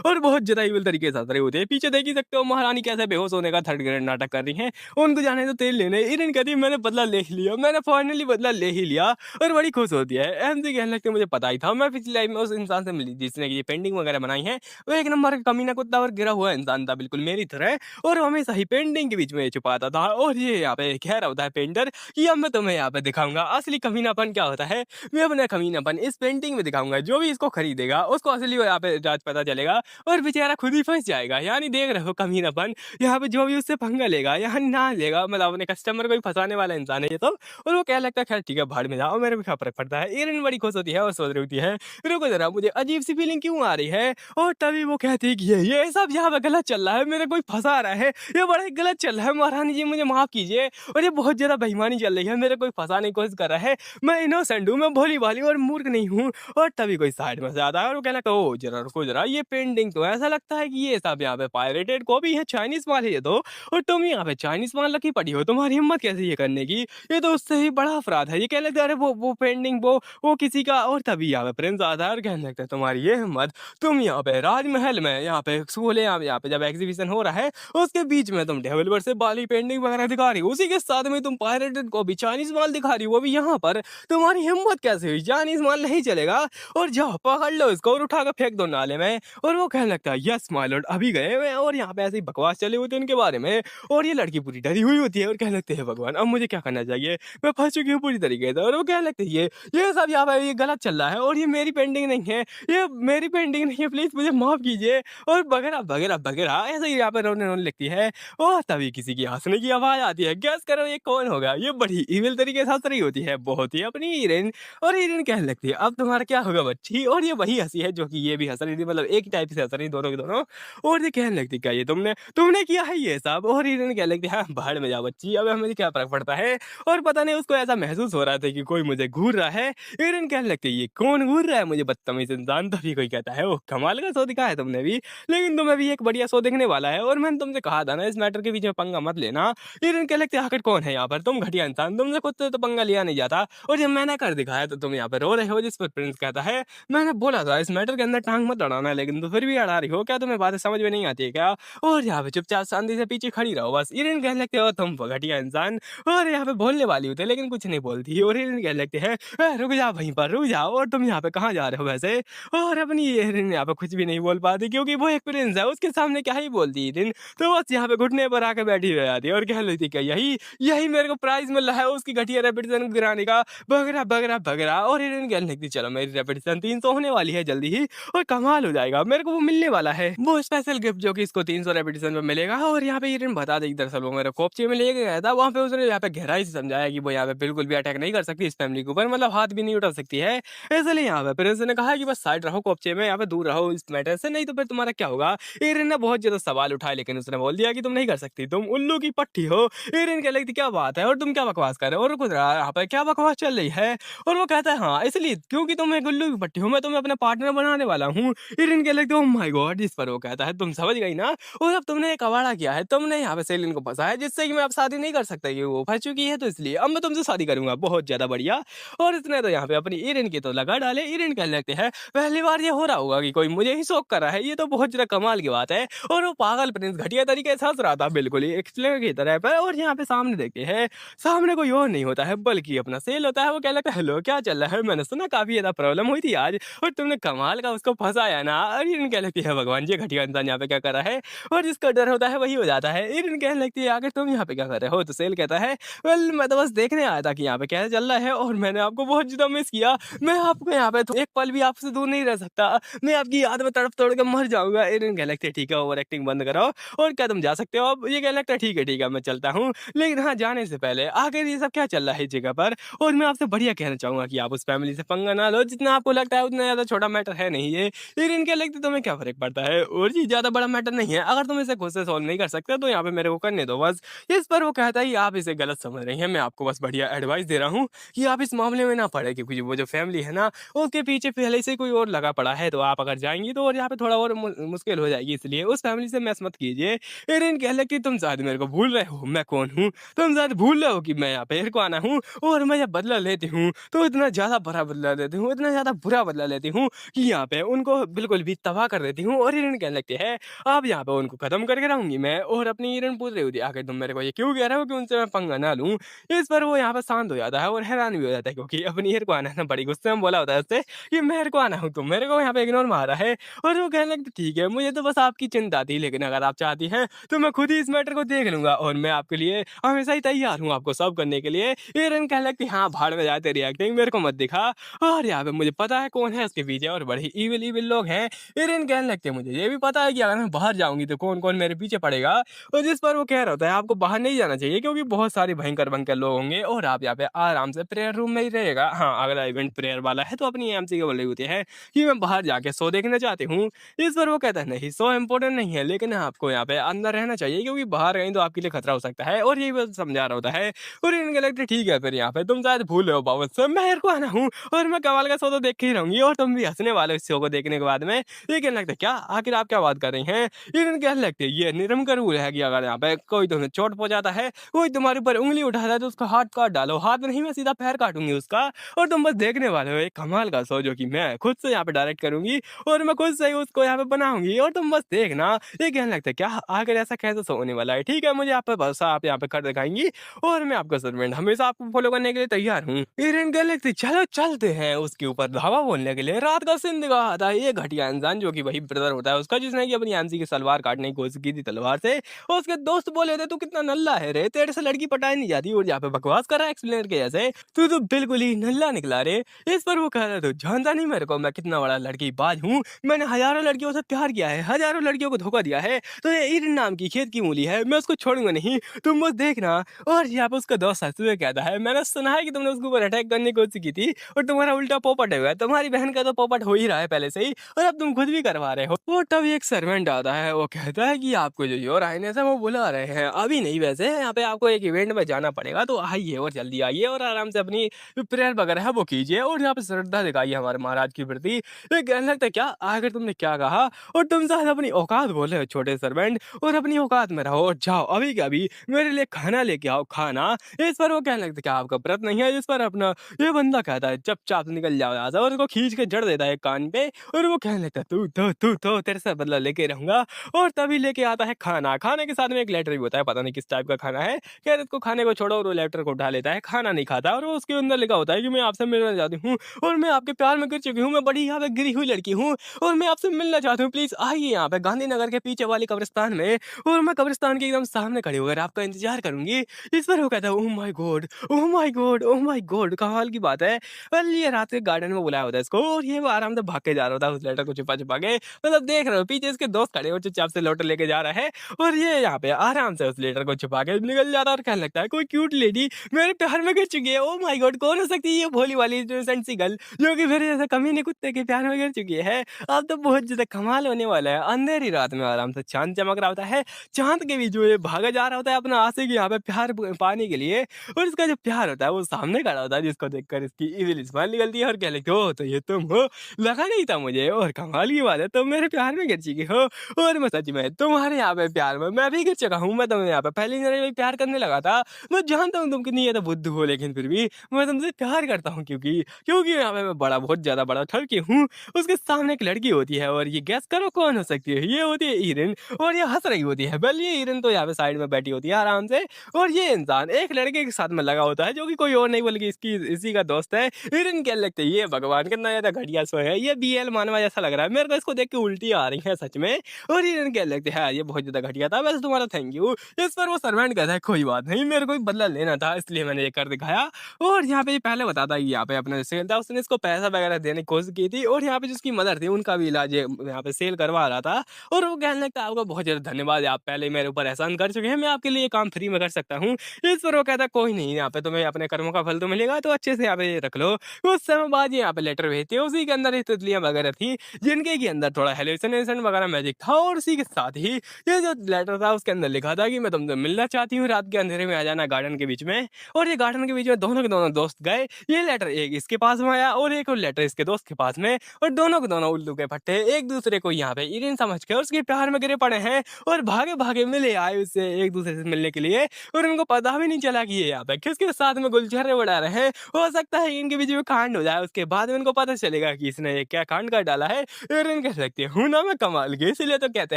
और बहुत ज़्यादा इविल तरीके से हँस रहे होते हैं। पीछे देख ही सकते हो महारानी कैसे बेहोश होने का थर्ड ग्रेड नाटक कर रही हैं। उनको जाने दो तेल लेने। इरन कहती है मैंने बदला ले ही लिया, मैंने फाइनली बदला ले ही लिया और बड़ी खुश होती है। एमजे कहने लगते मुझे पता ही था, मैं पिछली लाइफ में उस इंसान से मिली जिसने ये पेंटिंग वगैरह बनाई है। वो एक नंबर का कमीना कुत्ता और गिरा हुआ इंसान था बिल्कुल मेरी तरह और हमेशा ही पेंटिंग के बीच में छुपाता था। और ये यहाँ पे कह रहा होता है पेंटर कि अब मैं तुम्हें यहाँ पे दिखाऊंगा असली कमीनापन क्या होता है। मैं अपना कमीनापन इस पेंटिंग में दिखाऊंगा। जो भी इसको खरीदेगा उसको असली यहाँ पे राज पता चलेगा और बेचारा खुद ही फंस जाएगा। यानी देख रहे हो कमीनापन, यहाँ पे जो भी उससे पंगा लेगा यहाँ ना लेगा, मतलब अपने कस्टमर को ही फंसाने वाला इंसान है ये तो। और वो क्या लगता है खैर ठीक है भाड़ में जाओ, मेरे को क्या फर्क पड़ता है। इरन बड़ी खुश होती है और सोच रही होती है रुको जरा मुझे अजीब सी फीलिंग क्यों आ रही है। और तभी वो कहती है कि ये सब यहाँ पे गलत चल रहा है, मेरे कोई फंसा रहा है, ये बड़ा ही गलत चल रहा है, महारानी जी मुझे माफ कीजिए और ये बहुत ज्यादा बेईमानी चल रही है, मेरे कोई फंसाने की कोशिश कर रहा है, मैं इनोसेंट हूँ, मैं भोली भाली और मूर्ख नहीं हूँ। और तभी कोई साइड में से आता है और वो कहना लगता है ओ जरा रुको जरा, ये पेंटिंग तो ऐसा लगता है कि ये सब यहाँ पे पायरेटेड कॉपी है, चाइनीज माल है ये तो। और तुम यहाँ पे चाइनीज माल रखी पड़ी हो, तुम्हारी हिम्मत कैसे ये करने की, ये तो उससे ही बड़ा अपराध है। ये कह लेते अरे वो पेंटिंग वो किसी का। और तभी यहाँ पे प्रिंस आता है और कहने लगता है तुम्हारी ये हिम्मत, तुम यहाँ पे राजमहल में यहाँ पे सोले यहाँ पे जब एग्जीबिशन हो रहा है उसके बीच में तुम डेवलपर से बाली पेंटिंग वगैरह दिखा रही हो, उसी के साथ में तुम पायरेटेड कॉपी चाइनीज माल दिखा रही हो, वो भी यहाँ पर। तुम्हारी हिम्मत कैसे हुई, चाइनीज माल नहीं चलेगा। और जाओ पकड़ लो इसको और उठा कर फेंक दो नाले में। और वो कहने लगता है यस माय लॉर्ड, अभी गए हुए हैं। और यहाँ पे ऐसे ही बकवास चले होते हैं उनके बारे में। और ये लड़की पूरी डरी हुई होती है और कहने लगते हैं भगवान अब मुझे क्या करना चाहिए, मैं फंस चुकी हूँ पूरी तरीके से। और वो कहने लगते हैं ये सब यहाँ पे ये गलत चल रहा है और ये मेरी पेंटिंग नहीं है, ये मेरी पेंटिंग नहीं है, प्लीज मुझे माफ कीजिए और वगैरह वगैरह वगैरह ऐसे ही यहाँ पे रोने रोने लगती है। और तभी किसी की हंसने की आवाज आती है, गैस करो ये कौन होगा। ये बड़ी इविल तरीके से हंस रही होती है, बहुत ही अपनी हीरोइन। और हीरोइन कहने लगती है अब तुम्हारा क्या होगा बच्ची। और ये वही हंसी है जो कि ये भी हंस रही थी, मतलब एक ही टाइप से हंस रही दोनों के दोनों। और ये कहने लगती क्या ये तुमने तुमने किया है ये सब। और हीरोइन कहने लगती है हाँ बाहर में जाओ बच्ची, अब हमें क्या फर्क पड़ता है। और पता नहीं उसको ऐसा महसूस हो रहा था कि कोई मुझे घूर रहा है। हीरोइन कहने लगती है ये कौन घूर रहा है मुझे बदतमीज इंसान। तभी कोई कहता है ओह कमाल का शो दिखा है तुमने भी, लेकिन तुम्हें भी एक बढ़िया शो देखने वाला है और मैंने तुमसे कहा था ना इस मैटर के बीच में पंगा मत लेना। हीरोइन कहने लगती है आखिर कौन है यहाँ पर, तुम घटिया इंसान, तुमसे खुद से तो पंगा लिया नहीं जाता और जब मैंने कर दिखाया तो तुम यहाँ पर रो रहे हो। जिस पर प्रिंस कहता है मैंने बोला था इस मैटर के अंदर टांग मत अड़ाना, लेकिन तो फिर भी अड़ा रही हो, क्या तुम्हें बातें समझ में नहीं आती है क्या। और यहाँ पे चुपचाप शांति से पीछे खड़ी रहो बस। हीरोइन कहने लगते हो तुम घटिया इंसान। और यहाँ पे बोलने वाली होती है लेकिन कुछ नहीं बोलती। और हीरोइन कहने लगते हैं रुक जाओ वहीं पर रुक जाओ, और तुम यहाँ पे कहाँ जा रहे हो वैसे। और अपनी हीरोइन यहाँ पे कुछ भी नहीं बोल पाती क्योंकि वो एक प्रिंस है, उसके सामने क्या ही बोलती हीरोइन। तो बस यहाँ पे घुटने पर आके बैठी रह जाती है और कह लेती क्या यही यही मेरे को प्राइज मिल रहा है उसकी घटिया रेपुटेशन गिराने का, वगैरह वगैरह वगैरह। और हीरोइन कहने लगती चलो मेरी रेपुटेशन 300 होने वाली है जल्दी ही और कमाल हो जाएगा, मेरे को वो मिलने वाला है वो स्पेशल गिफ्ट जो कि इसको 300 रेपुटेशन में मिलेगा। और यहाँ पे हीरोइन बता देगी दरअसल वो मेरे कोपचे में लेके गया था, वहाँ पे उसने यहाँ पे गहराई से समझाया कि वो यहाँ पे बिल्कुल भी अटैक नहीं कर सकती इस फैमिली के ऊपर, मतलब हाथ भी नहीं उठा सकती है। इसलिए यहाँ पे प्रिंस ने कहा कि बस साइड रहो कोपचे में, यहाँ पे दूर रहो इस मैटर से, नहीं तो फिर तुम्हारा क्या होगा। हीरोइन ने बहुत ज्यादा सवाल उठाए लेकिन उसने बोल दिया कि तुम नहीं कर सकती, तुम उल्लू की पट्टी हो। हीरोइन कह लगती क्या बात है और तुम क्या बकवास कर रहे हो, और कुछ यहाँ पे क्या बकवास चल रही है। और वो कहता है हाँ इसलिए क्योंकि तुम एक उल्लू की पट्टी हो, मैं तुम्हें अपना पार्टनर बनाने वाला हूँ। हीरोइन कह लगती ओह माय गॉड। जिस पर वो कहता है तुम समझ गई ना, और अब तुमने एक कवाड़ा किया है, तुमने यहाँ पे सेलिन को फंसाया जिससे कि मैं अब शादी नहीं कर सकता, कि वो फंस चुकी है तो इसलिए अब मैं तुमसे शादी करूंगा, बहुत ज्यादा बढ़िया। और इसने तो यहाँ पे अपनी हीरोइन की तो लगा डाले। हीरोइन कहने लगते हैं पहली बार ये हो रहा होगा कि कोई मुझे ही शौक कर रहा है, ये तो बहुत ज्यादा कमाल की बात है। और वो पागल प्रिंस घटिया तरीके से हंस रहा था बिल्कुल ही एक्सप्लेन की तरह पर। और यहाँ पे सामने देखते हैं सामने कोई और नहीं होता है बल्कि अपना सेल होता है। वो कह लगता है हेलो क्या चल रहा है, मैंने सुना काफी ज्यादा प्रॉब्लम हुई थी आज और तुमने कमाल का उसको फंसाया ना। और हीरोइन कह लगती है भगवान जी घटिया इंसान यहाँ पे क्या कर रहा है, और जिसका डर होता है वही हो जाता है। हीरोइन कहने लगती है आखिर तुम यहाँ पे क्या कर रहे हो। तो सेल कहता है वेल मैं तो बस देखने आया था कि यहाँ पे क्या चल रहा है और मैंने आपको बहुत ज्यादा मिस किया, मैं आपको यहाँ पे तो एक पल भी आपसे दूर नहीं रह सकता, मैं आपकी याद में तड़प तोड़ के मर जाऊंगा। हीरोइन कहने लगती है ठीक है ओवर एक्टिंग बंद करो और क्या तुम जा सकते हो अब। ये कहने लगता है ठीक है मैं चलता हूँ, लेकिन हाँ जाने से पहले आखिर ये सब क्या चल रहा है इस जगह पर। और मैं आपसे बढ़िया कहना चाहूंगा कि आप उस फैमिली से पंगा ना लो, जितना आपको लगता है उतना ज्यादा छोटा मैटर है नहीं ये। हीरोइन कहने लगती तुम्हें क्या फर्क पड़ता है, और ये ज्यादा बड़ा मैटर नहीं है, अगर तुम इसे खुद से सॉल्व नहीं कर सकते तो यहाँ पे मेरे को करने दो बस। इस पर वो कहता है आप इसे गलत समझ रही हैं, मैं आपको बस बढ़िया एडवाइस दे रहा हूँ कि आप इस मामले ढूँढने में ना पड़े, क्योंकि वो जो फैमिली है ना, उसके पीछे पहले से कोई और लगा पड़ा है, तो आप अगर जाएँगी तो और यहाँ पे थोड़ा और मुश्किल हो जाएगी, इसलिए उस फैमिली से मैस मत कीजिए। एरिन कहने लगी, तुम शायद मेरे को भूल रहे हो, मैं कौन हूँ? तुम शायद भूल रहे हो कि मैं यहाँ पे इरकाना हूँ, और मैं जब बदला लेती हूँ, तो इतना ज़्यादा बड़ा बदला लेती हूँ, इतना ज़्यादा बुरा बदला लेती हूँ कि यहाँ पे उनको बिल्कुल भी तबाह कर देती हूँ। और एरिन कहने लगती है, अब यहाँ पे उनको खत्म करके रहूँगी मैं। और अपनी एरिन पूछ रही होती है, आखिर तुम मेरे को ये क्यों कह रहे हो कि उनसे मैं पंगा ना लूँ? इस पर वो यहाँ पे शांत हो जाता है और हैरान भी हो जाता है, क्योंकि अपनी इरकाना ना बड़ी गुस्से में बोला होता है उससे कि मैं इरकाना हूँ, तुम मेरे को यहाँ पे इग्नोर मारा है। और वो कहने लगती, ठीक है, मुझे तो बस आपकी चिंता थी, लेकिन अगर आप चाहती हैं तो मैं खुद ही इस मैटर को देख लूँगा, और मैं आपके लिए हमेशा ही तैयार हूँ आपको सर्व करने के लिए। एरिन कहने लगती, हाँ, भाड़ में जाए तेरी एक्टिंग, मेरे को मत दिखा। और यहाँ पे मुझे पता है कौन है उसके पीछे, और बड़े ईविल ईविल लोग हैं। एरिन कहने लगती है, मुझे ये भी पता है कि अगर मैं बाहर जाऊँगी तो कौन-कौन मेरे पीछे पड़ेगा। और जिस पर वो कह रहा होता है, आपको बाहर नहीं जाना चाहिए, क्योंकि बहुत सारे भयंकर-भयंकर लोग होंगे, और आप यहाँ पे आराम से प्रेयर रूम में ही रहिएगा। हाँ, अगर इवेंट प्रेयर वाला है तो अपनी एमसी को बोल रही होती है कि मैं बाहर जाके शो देखना चाहती हूँ। इस पर वो कहता है, नहीं, शो इम्पोर्टेंट नहीं है, लेकिन आपको यहाँ पे अंदर रहना चाहिए, क्योंकि बाहर गई तो आपके लिए खतरा हो सकता है, और यही वो समझा रहा होता है। और इनके लगता है, ठीक है, फिर यहाँ पे तुम शायद भूल रहे हो बाबत से, मैं इरफाना हूँ, और मैं कमाल का शो तो देख के ही रहूंगी, और तुम भी हंसने वाले हो इस शो को देखने के बाद में। ये कहने लगता है, क्या आखिर आप क्या बात कर रही हैं? इरन कहने लगते हैं, ये निरम का रूल है कि अगर यहाँ पे कोई तुम्हें चोट पहुंचाता है, कोई तुम्हारे ऊपर उंगली उठाता है, तो उसका हाथ काट डालो। हाथ नहीं, मैं सीधा पैर काटूंगी उसका, और तुम बस देखने वाले हो एक कमाल का शो, जो कि मैं खुद से यहाँ पे डायरेक्ट करूंगी, और मैं खुद से ही उसको यहाँ पे बनाऊंगी, और तुम बस देखना। ये कहने लगता है, क्या आखिर ऐसा कैसे शो होने वाला है? ठीक है, मुझे आप पे भरोसा, आप यहाँ पे कर दिखाएंगी, और मैं आपका सर्वेंट हमेशा आपको फॉलो करने के लिए तैयार हूँ। इरन गैलेक्सी, चलो चलते हैं उसके ऊपर धावा बोलने के लिए। रात का सीन दिखा आता है, ये घटिया इंसान जो कि वही ब्रदर होता है उसका, जिसने कि अपनी एमसी की सलवार काटने की कोशिश की थी तलवार से, और उसके दोस्त बोले थे, तू कितना नल्ला है रे, तेरे से लड़की पटाई नहीं जाती, और यहाँ पे बकवास कर रहा है एक्सप्लेनर के जैसे, तू तो बिल्कुल ही नल्ला निकला रे। इस पर वो कह रहा, तू जानता नहीं मेरे को, मैं कितना बड़ा लड़की बाज हूँ, मैंने हजारों लड़कियों से प्यार किया है, हजारों लड़कियों को धोखा दिया है, तो ये इरन नाम की खेत की मूली है, मैं उसको छोड़ूंगा नहीं, तुम बस देखना। और यहाँ पे उसका दोस्त हंसते हुए कहता है, मैंने सुना है कि तुमने उसके ऊपर अटैक करने की कोशिश की थी, और तुम्हारा उल्टा पोपट हुआ है, तुम्हारी बहन का तो पोपट हो ही रहा है पहले से ही, और अब तुम खुद भी करवा रहे हो। वो तभी एक सर्वेंट आता है, वो कहता है कि आपको जो योर हाइनेस है वो बुला रहे हैं, अभी नहीं, वैसे यहाँ पे आपको एक इवेंट में जाना पड़ेगा, तो आइए और जल्दी आइए, और आराम से अपनी प्रेयर वगैरह है वो कीजिए, और यहाँ पे श्रद्धा दिखाइए हमारे महाराज के प्रति। ये कहने लगता है, क्या आखिर तुमने क्या कहा, और तुम शायद अपनी औकात बोले हो छोटे सर्वेंट, और अपनी औकात में रहो, और जाओ अभी के अभी मेरे लिए खाना लेके आओ, खाना। इस पर वो कहने लगता है, क्या आपका व्रत नहीं है? इस पर अपना ये बंदा कहता है, चुपचाप निकल जाओ यहाँ से, और उसको खींच के जड़ देता है कान पे, और वो कहने लगता है, तू तो तेरे से बदला लेके रहूंगा। और तभी लेके आता है खाना, खाने के साथ में एक लेटर भी होता है, पता नहीं किस टाइप का खाना है। खैर, इसको खाने को छोड़ो, और वो लेटर को उठा लेता है, खाना नहीं खाता, और वो उसके अंदर लिखा होता है कि मैं आपसे मिलना चाहती हूँ, और मैं आपके प्यार में गिर चुकी हूँ, मैं बड़ी यहाँ पे गिरी हुई लड़की हूँ, और मैं आपसे मिलना चाहती हूँ, प्लीज आइए यहाँ पे गांधीनगर के पीछे वाली कब्रिस्तान में, और मैं कब्रिस्तान के एकदम सामने खड़ी होकर आपका इंतजार करूंगी। इस पर वो कहता है, oh my God, oh my God, oh my God, कमाल की बात है। वेल, ये रात के गार्डन में बुलाया होता है इसको, और ये वो आराम से भाग के जा रहा होता है उस लेटर को छुपा छुपा के, मतलब देख रहे हो पीछे इसके दोस्त खड़े हो, चुपचाप से लेटर लेके जा रहा है, और ये यहाँ पे आराम से उस लेटर को छुपा के निकल जाता है, और कहने लगता है, कोई क्यूट लेडी मेरे प्यार में गिर चुकी है, ओह माय गॉड, कौन हो सकती है ये भोली वाली इनोसेंट सी गर्ल, जो कि मेरे जैसे कमीने कुत्ते के प्यार में गिर चुकी है। अब तो बहुत ज्यादा कमाल होने वाला है। अंधेरी रात में आराम से चांद चमक रहा होता है, चांद के बीच में ये भागा जा रहा होता है अपना आशिक यहाँ पे प्यार पाने के लिए, और इसका जो प्यार होता है वो सामने खड़ा होता है, जिसको देखकर इसकी इविल स्माइल निकलती है, और कह लगती है, ओ तो ये तुम हो, लगा नहीं था मुझे, और कमाल की बात है, तुम मेरे प्यार में गिर चुकी हो, और मैं सच में तुम्हारे यहाँ पे प्यार में मैं भी गिर चुका हूँ। मैं तुम्हें यहाँ पे पहली नजर में प्यार करने लगा था, मैं जानता हूँ तुम कितनी ज्यादा बुद्धू हो, लेकिन फिर भी मैं तुमसे प्यार करता हूँ, क्योंकि क्योंकि यहाँ पे मैं बड़ा, बहुत ज्यादा बड़ा ठरकी हूँ। उसके सामने एक लड़की होती है, और ये गैस करो कौन हो सकती है, ये होती है ईरिन, और ये हंस रही होती है। वेल, ये ईरिन तो यहाँ पे साइड में बैठी होती है आराम से, और ये इंसान एक लड़के के साथ में लगा होता है, जो कि कोई और नहीं बल्कि इसकी इसी का दोस्त है। ईरिन क्या लगता है, ये भगवान कितना ज्यादा घटिया सो है, ये बीएल मानवा जैसा लग रहा है मेरे को, इसको देख के उल्टी आ रही है सच में। और ईरिन क्या लगता है, ये बहुत ज्यादा घटिया था, वैसे तुम्हारा थैंक यू। इस पर वो सर्वेंट कहता है, कोई बात नहीं, मेरे को भी बदला लेना था, इसलिए मैंने ये कर दिखाया। और यहाँ पे ये पहले बताता है कि यहाँ पे अपना सेल था, उसने इसको पैसा वगैरह देने की कोशिश की थी, और यहाँ पे जिसकी मदर थी उनका भी इलाज यहाँ पे सेल करवा रहा था। और वो कहने लगता है, आपका बहुत ज्यादा धन्यवाद, आप पहले ही मेरे ऊपर एहसान कर चुके हैं, मैं आपके लिए ये काम फ्री में कर सकता हूँ। इस पर वो कहता है, कोई नहीं, यहाँ पे तुम्हें अपने कर्मों का फल तो मिलेगा, तो अच्छे से यहाँ पे रख लो। कुछ समय बाद ये यहाँ पे लेटर भेजते हैं, उसी के अंदर ये तितलियां वगैरह थी, जिनके के अंदर थोड़ा हेलुसिनेशन वगैरह मैजिक था, और उसी के साथ ही ये जो लेटर था उसके अंदर लिखा था कि मैं तुमसे मिलना चाहती हूँ, रात के अंधेरे में आ जाना गार्डन के बीच में। और ये गार्डन के बीच में दोनों के दोनों दोस्त गए, ये लेटर एक इसके पास में आया और एक और लेटर इसके दोस्त के पास में, और दोनों के दोनों उल्लू के फट्टे एक दूसरे को यहाँ पे ईरिन समझ के उसके प्यार में गिरे पड़े हैं और भागे भागे मिले आए उससे एक दूसरे से मिलने के लिए, और उनको पता भी नहीं चला कि ये यहाँ पे किसके साथ में गुलछर्रे उड़ा रहे हैं। हो सकता है इनके बीच में कांड हो जाए, उसके बाद में इनको पता चलेगा कि इसने ये क्या कांड कर डाला है। ईरिन कह सकती है हूं ना मैं कमाल की, इसलिए तो कहते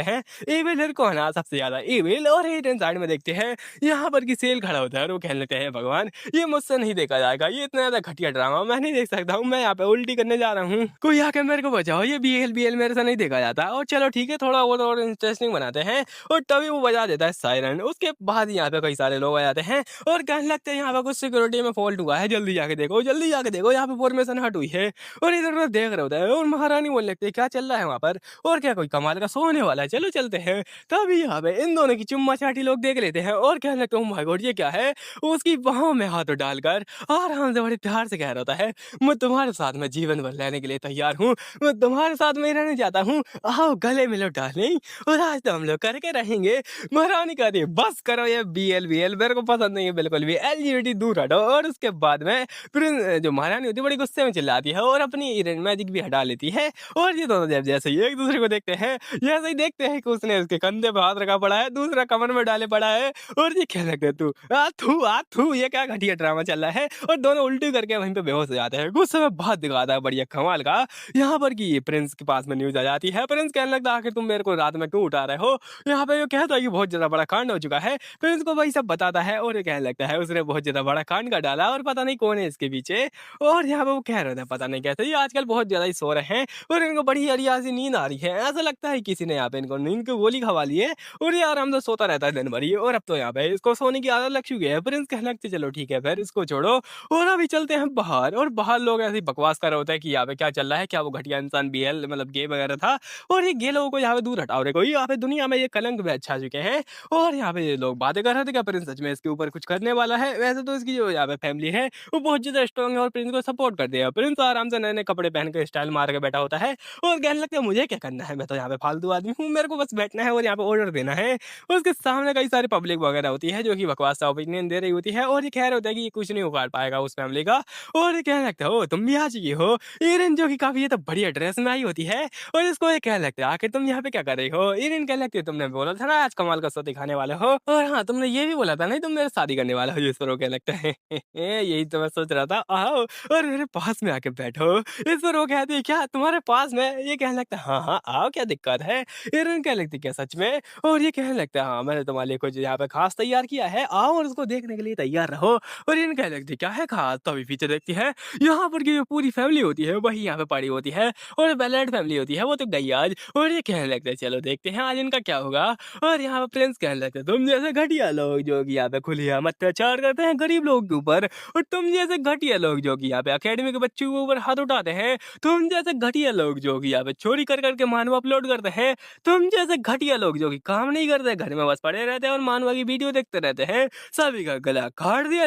हैं एविल कौन है सबसे ज्यादा एविल। और ईरिन साइड में देखते हैं यहाँ पर की सेल खड़ा होता है और वो कहने लगते हैं भगवान ये मुझसे नहीं देखा जाएगा, ये इतना ज्यादा घटिया ड्रामा मैं नहीं देख सकता हूँ, मैं यहाँ पे उल्टी करने जा रहा हूँ, कोई आके मेरे को बचाओ, ये बीएल बीएल मेरे से नहीं देखा जाता। और चलो ठीक है थोड़ा वो और इंटरेस्टिंग बनाते हैं, और तभी वो बजा देता है सायरन। उसके बाद यहाँ पे कई सारे लोग आ जाते हैं और कहने लगते हैं यहाँ पे कुछ सिक्योरिटी में फॉल्ट हुआ है, जल्दी जाके देखो जल्दी जाके देखो, यहाँ पे फॉर्मेशन हट हुई है। और इधर उधर देख रहे होता है और महारानी बोलने लगती है क्या चल रहा है वहाँ पर, और क्या कोई कमाल का शो होने वाला है, चलो चलते हैं। तभी यहाँ पे इन दोनों की चुम्मा चाटी लोग देख लेते हैं और कहने लगते हैं ओह माय गॉड ये क्या है। उसकी बाहों में हाथ डालकर आराम से बड़े प्यार से कह रहा होता है मैं तुम्हारे साथ में जीवन भर रहने के लिए तैयार हूँ, मैं तुम्हारे साथ में रहने जाता हूँ, आओ गले मिलो डार्लिंग, और आज तो हम लोग करके रहेंगे। महारानी कहती है बस करो ये बीएल बीएल मेरे को पसंद नहीं है बिल्कुल भी, एलजीबीटी दूर हटो। और उसके बाद में प्रिंस जो महारानी होती है बड़ी गुस्से में चिल्लाती है और अपनी इरेन मैजिक भी हटा लेती है। और ये दोनों जब जैसे ही एक दूसरे को देखते हैं जैसे ही देखते हैं कि उसने उसके कंधे पर हाथ रखा पड़ा है, दूसरा कमर में डाले पड़ा है, और ये कहने लगते हैं तू आ थू ये क्या घटिया ड्रामा चल रहा है, और दोनों उल्टी करके वहीं पे बेहोश हो जाते हैं। गुस्से में बहुत दिखाता है बढ़िया कमाल का। यहाँ पर कि प्रिंस के पास में न्यूज आ जाती है, प्रिंस कहने लगता है आखिर तुम मेरे को रात में क्यों उठा रहे हो। यहाँ पे ये कहता है कि बहुत ज्यादा बड़ा कांड हो चुका है, प्रिंस को वही सब बताता है और ये कहने लगता है उसने बहुत ज्यादा बड़ा कांड कर डाला और पता नहीं कौन है इसके पीछे। और यहाँ पे वो कह रहे थे पता नहीं कैसे ये आजकल बहुत ज्यादा ही सो रहे हैं और इनको बड़ी अड़िया सी नींद आ रही है, ऐसा लगता है किसी ने यहाँ पे इनको नींद की गोली खवा ली है और ये आराम से सोता रहता है दिन भर ये, और अब तो यहाँ पे इसको सोने की आदत लग चुकी है। प्रिंस कहने लगते चलो ठीक है फिर इसको छोड़ो और अभी चलते हैं बाहर। और बाहर लोग ऐसे ही बकवास कर रहे होते हैं कि यहाँ पे क्या चल रहा है, क्या वो घटिया इंसान बीएल मतलब गे वगैरह था, और ये गे लोगों को यहाँ पे दूर हटाओ रे कोई, यहाँ पे दुनिया में ये कलंक भी अच्छा चुके हैं। और यहाँ पे ये लोग बातें कर रहे थे क्या प्रिंस सच में इसके ऊपर कुछ करने वाला है। वैसे तो इसकी जो यहाँ पे फैमिली है वो बहुत ज्यादा स्ट्रॉन्ग है और प्रिंस को सपोर्ट करती है। प्रिंस आराम से नए नए कपड़े पहन के स्टाइल मार के बैठा होता है और कहने लगता है मुझे क्या करना है, मैं तो यहाँ पे फालतू आदमी हूँ, मेरे को बस बैठना है और यहाँ पे ऑर्डर देना है। उसके सामने कई सारी पब्लिक वगैरह होती है जो कि बकवास सा ओपिनियन दे रही होती है और ये कह रहे होता है कि ये कुछ नहीं उखाड़ पाएगा उस फैमिली का। और ये कहने लगता है ओ तुम भी आ चुकी हो। ईरिन जो कि काफी ये तो बढ़िया ड्रेस में आई होती है और इसको ये कहने लगता है आखिर तुम यहाँ पे क्या कर रही हो। ईरिन कहने लगती है तुमने बोला था ना आज कमाल का शो दिखाने वाले हो, और हाँ तुमने ये भी बोला था नहीं तुम मेरे शादी करने वाला हो। इस पर वो कहने लगता है यही तो मैं सोच रहा था, आओ और मेरे पास में आके बैठो। इस पर वो कहती है क्या तुम्हारे पास में, ये कहने लगता है हाँ हाँ आओ क्या दिक्कत है। ईरिन कहने लगती है क्या सच में, और ये कहने लगता है हाँ मैंने तुम्हारे लिए कुछ यहाँ पे खास तैयार किया है, आओ और उसको देखने के लिए तैयार रहो। और ईरिन कहने लगती है क्या है खास, तो अभी पीछे देखती है यहाँ पर की जो पूरी फैमिली होती है वही यहाँ पे पड़ी होती है और बेलेट फैमिली होती है वो तो गई आज। और ये कहने लगता है चलो देखते हैं आज इनका क्या होगा। और यहाँ पे प्रिंस कहने लगते हैं तुम जैसे घटिया लोग जो कि यहाँ पे खुलेआम अत्याचार करते हैं गरीब लोगों के ऊपर, और तुम जैसे घटिया लोग जो कि यहाँ पे अकेडमी के बच्चों के ऊपर हाथ उठाते हैं, तुम जैसे घटिया लोग जो कि यहाँ पे चोरी कर करके मानव अपलोड करते हैं, तुम जैसे घटिया लोग जो कि काम नहीं करते घर में बस पड़े रहते हैं और मानवा की वीडियो देखते रहते हैं, सभी का गला काट दिया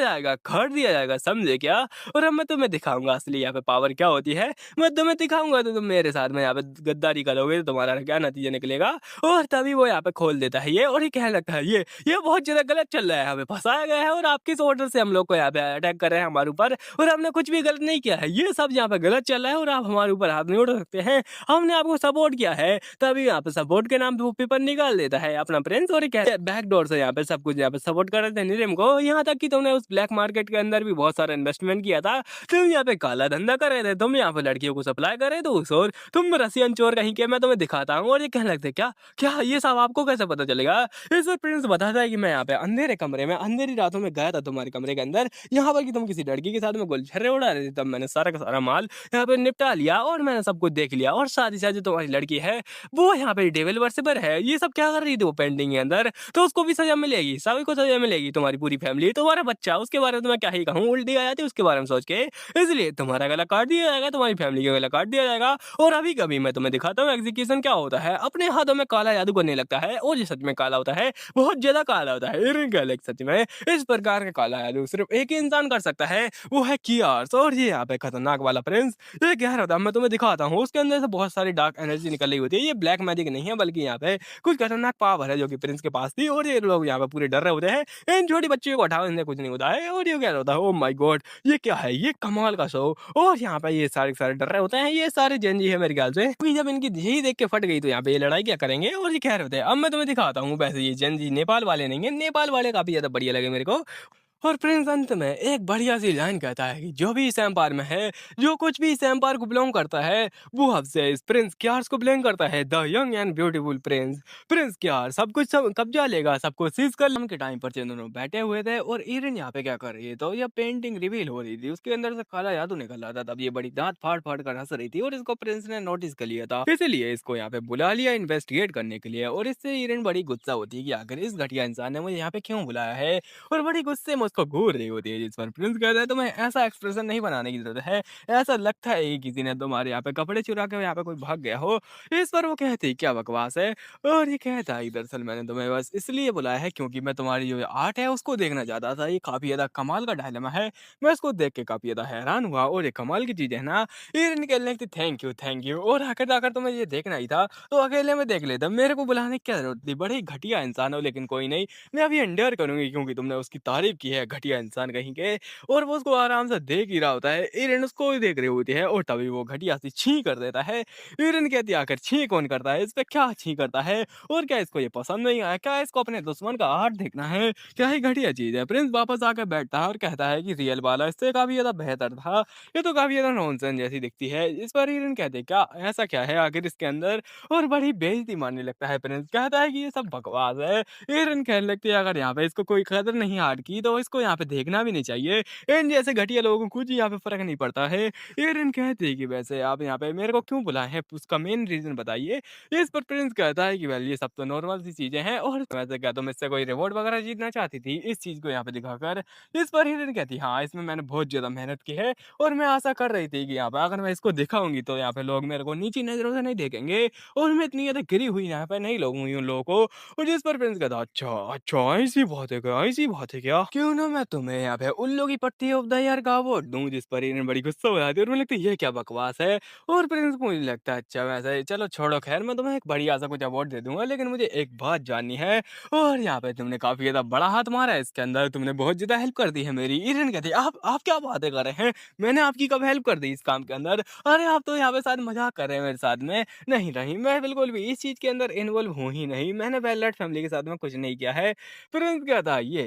जाएगा समझे क्या। और अब मैं तुम्हें दिखाऊंगा असली यहाँ पे पावर क्या होती है, मैं तुम्हें दिखाऊंगा तो तुम मेरे साथ में यहाँ पे गद्दारी करोगे तो तुम्हारा क्या नतीजा निकलेगा। और तभी वो यहाँ पे खोल देता है ये, और ये कहने लगता है ये बहुत ज्यादा गलत चल रहा है, हमें फंसाया गया है और आप किस ऑर्डर से हम लोग को यहाँ पे अटैक कर रहे हैं हमारे ऊपर, और हमने कुछ भी गलत नहीं किया है, ये सब यहाँ पे गलत चल रहा है और आप हमारे ऊपर हाथ नहीं उठा सकते हैं, हमने आपको सपोर्ट किया है। तभी यहाँ पे सपोर्ट के नाम पे वो पेपर निकाल देता है अपना प्रिंस, और बैक डोर से यहाँ पे सब कुछ यहाँ पे सपोर्ट कर रहे थे निरिम को, यहाँ तक कि तुमने उस ब्लैक मार्केट के अंदर भी बहुत सारा इन्वेस्टमेंट किया था, तुम यहाँ पे काला धंधा कर रहे थे, तुम यहाँ पे लड़कियों को सप्लाई कर रहे थे उस और तुम रसियन चोर कहीं के, मैं तुम्हें दिखाता हूँ। और ये कहने लगते क्या क्या ये सब आपको कैसे पता चलेगा। इस पर प्रिंस बताता है कि मैं यहाँ पे अंधेरे कमरे में अंधेरी रातों में गया था तुम्हारे कमरे के अंदर, यहाँ पर कि तुम किसी लड़की के साथ में गुलछर्रे उड़ा रहे थे, तब मैंने सारा का सारा माल यहाँ पे निपटा लिया और मैंने सब कुछ देख लिया, और साथ ही साथ जो तुम्हारी लड़की है वो यहाँ पे डेविल वर्शिपर है, ये सब क्या कर रही थी वो पेंटिंग के अंदर, तो उसको भी सजा मिलेगी, सभी को सजा मिलेगी, तुम्हारी पूरी फैमिली तुम्हारा बच्चा उसके बारे में तो मैं क्या ही कहूँ, उल्टी आ जाती है उसके बारे में सोच के, इसलिए तुम्हारा गला काट दिया जाएगा, तुम्हारी फैमिली का गला काट दिया जाएगा। और अभी कभी मैं तुम्हें दिखाता हूँ एग्जीक्यूशन क्या होता है, अपने हाथों में काला जादू करने लगता है और ये सच में काला होता है, बहुत ज्यादा काला होता है। सच में इस प्रकार का काला जादू सिर्फ एक ही इंसान कर सकता है, वो है कियार्स। और ये यहाँ पे खतरनाक वाला प्रिंस ये कह रहा था मैं तुम्हें दिखाता हूँ, उसके अंदर से बहुत सारी डार्क एनर्जी निकल रही होती है, ये ब्लैक मैजिक नहीं है बल्कि यहाँ पे कुछ खतरनाक पावर है जो कि प्रिंस के पास थी, और ये लोग यहाँ पे पूरे डर रहे होते हैं इन छोटी बच्चियों को हटाओ इनसे कुछ नहीं होता है। और ये कह रहा होता है ओ माय गॉड व्हाट? ये क्या है? ये कमाल का शो। और यहाँ पे ये सारे के सारे डर रहे होते हैं, ये सारे जेनजी है मेरे ख्याल से। अभी जब इनकी यही देख के फट गई तो यहाँ पे ये लड़ाई क्या करेंगे और ये कह रहे होते हैं। अब मैं तुम्हें दिखाता हूँ, वैसे ये जेनजी नेपाल वाले नहीं है, नेपाल वाले काफ़ी ज़्यादा बढ़िया लगे मेरे को। और प्रिंस अंत में एक बढ़िया सी लाइन कहता है कि जो भी इस एम्पायर में है, जो कुछ भी इस एम्पायर को बिलोंग करता है, वो हमसे इस प्रिंस क्यार्स को बिलोंग करता है, the young and beautiful Prince. Prince Kyar सब कुछ सब कब्जा लेगा, सबको सीज कर के टाइम पर दोनों बैठे हुए थे और ईरिन यहाँ पे क्या कर रही है, तो ये पेंटिंग रिवील हो रही थी, उसके अंदर से काला जादू निकल रहा था। तब ये बड़ी दांत फाड़ फाड़ कर हंस रही थी और इसको प्रिंस ने नोटिस कर लिया था, इसलिए इसको यहाँ पे बुला लिया इन्वेस्टिगेट करने के लिए। और इससे ईरिन बड़ी गुस्सा होती है कि आखिर इस घटिया इंसान ने मुझे यहाँ पे क्यों बुलाया है, और बड़ी गुस्से में उसको घूर रही होती है। जिस पर प्रिंस कहता है तुम्हें ऐसा एक्सप्रेशन नहीं बनाने की जरूरत है, ऐसा लगता है कि किसी ने तुम्हारे यहाँ पे कपड़े चुरा के यहाँ पे कोई भाग गया हो। इस पर वो कहती क्या बकवास है, और ये कहता है दरअसल मैंने तुम्हें बस इसलिए बुलाया है क्योंकि मैं तुम्हारी जो आर्ट है उसको देखना चाहता था। ये काफी ज्यादा कमाल का डायलेमा है, मैं इसको देख के काफी ज्यादा हैरान हुआ और ये कमाल की चीज है ना। ये निकलने की थैंक यू थैंक यू, और आखिर आखिर तुम्हें ये देखना ही था तो अकेले में देख लेता, मेरे को बुलाने की क्या जरूरत थी। बड़े ही घटिया इंसान हो, लेकिन कोई नहीं, मैं अभी एंडर करूंगी क्योंकि तुमने उसकी तारीफ की है, घटिया इंसान कहीं के। और वो उसको आराम से देख ही रहा होता है, एरिन उसको ही देख रही होती है और तभी वो घटिया सी छी कर देता है। एरिन कहती है आखिर छी कौन करता है, इस पे क्या छी करता है, और क्या इसको ये पसंद नहीं आया, क्या इसको अपने दुश्मन का आर्ट देखना है, क्या ही घटिया चीज है। प्रिंस वापस आकर बैठता है और कहता है कि रियल वाला इससे काफी ज्यादा बेहतर था, ये तो काफी ज्यादा नॉनसेंस जैसी दिखती है। इस पर एरिन कहते क्या ऐसा क्या है आखिर इसके अंदर, और बड़ी बेइज्जती मारने लगता है। प्रिंस कहता है कि ये सब बकवास है। एरिन कहने लगती है अगर यहाँ पे इसको कोई कदर नहीं आर्ट की तो इसको यहाँ पे देखना भी नहीं चाहिए, इन जैसे घटिया लोगों को कुछ यहाँ पे फर्क नहीं पड़ता है। एरिन कहती है कि वैसे आप यहाँ पे मेरे को क्यों बुलाए हैं, उसका मेन रीजन बताइए। इस पर प्रिंस कहता है कि वेल ये सब तो नॉर्मल सी चीजें हैं, और वैसे क्या तुम इससे कोई रिवॉर्ड वगैरह जीतना चाहती थी इस चीज को यहाँ पे दिखाकर। इस पर एरिन कहती है हाँ इसमें मैंने बहुत ज्यादा मेहनत की है, और मैं आशा कर रही थी कि यहाँ पे अगर मैं इसको दिखाऊंगी तो यहाँ पे लोग मेरे को नीची नजरों से नहीं देखेंगे, और मैं इतनी ज्यादा गिरी हुई यहाँ पे नहीं लगूंगी उन लोगों को। और जिस पर प्रिंस कहता अच्छा अच्छा ऐसी बात है क्या, ऐसी बात है क्या, क्यों ना मैं तुम्हें यहाँ पे उल्लू की पट्टी ऑफ द ईयर का अवार्ड दूं। जिस पर इन्हें बड़ी गुस्सा हो जाती है और मुझे लगता है ये क्या बकवास है। और प्रिंस को मुझे लगता है अच्छा वैसे चलो छोड़ो, खैर मैं तुम्हें एक बढ़िया सा कुछ अवार्ड दे दूंगा, लेकिन मुझे एक बात जाननी है। और यहाँ पे तुमने काफी ज्यादा बड़ा हाथ मारा है इसके अंदर, तुमने बहुत ज्यादा हेल्प कर दी है मेरी। इरन कहती है आप क्या बातें कर रहे हैं, मैंने आपकी कब हेल्प कर दी इस काम के अंदर, अरे आप तो यहाँ पे शायद मजाक कर रहे हैं मेरे साथ में। नहीं नहीं मैं बिल्कुल भी इस चीज के अंदर इन्वॉल्व हूँ ही नहीं, मैंने वेलनट फैमिली के साथ में कुछ नहीं किया है। प्रिंस क्या था ये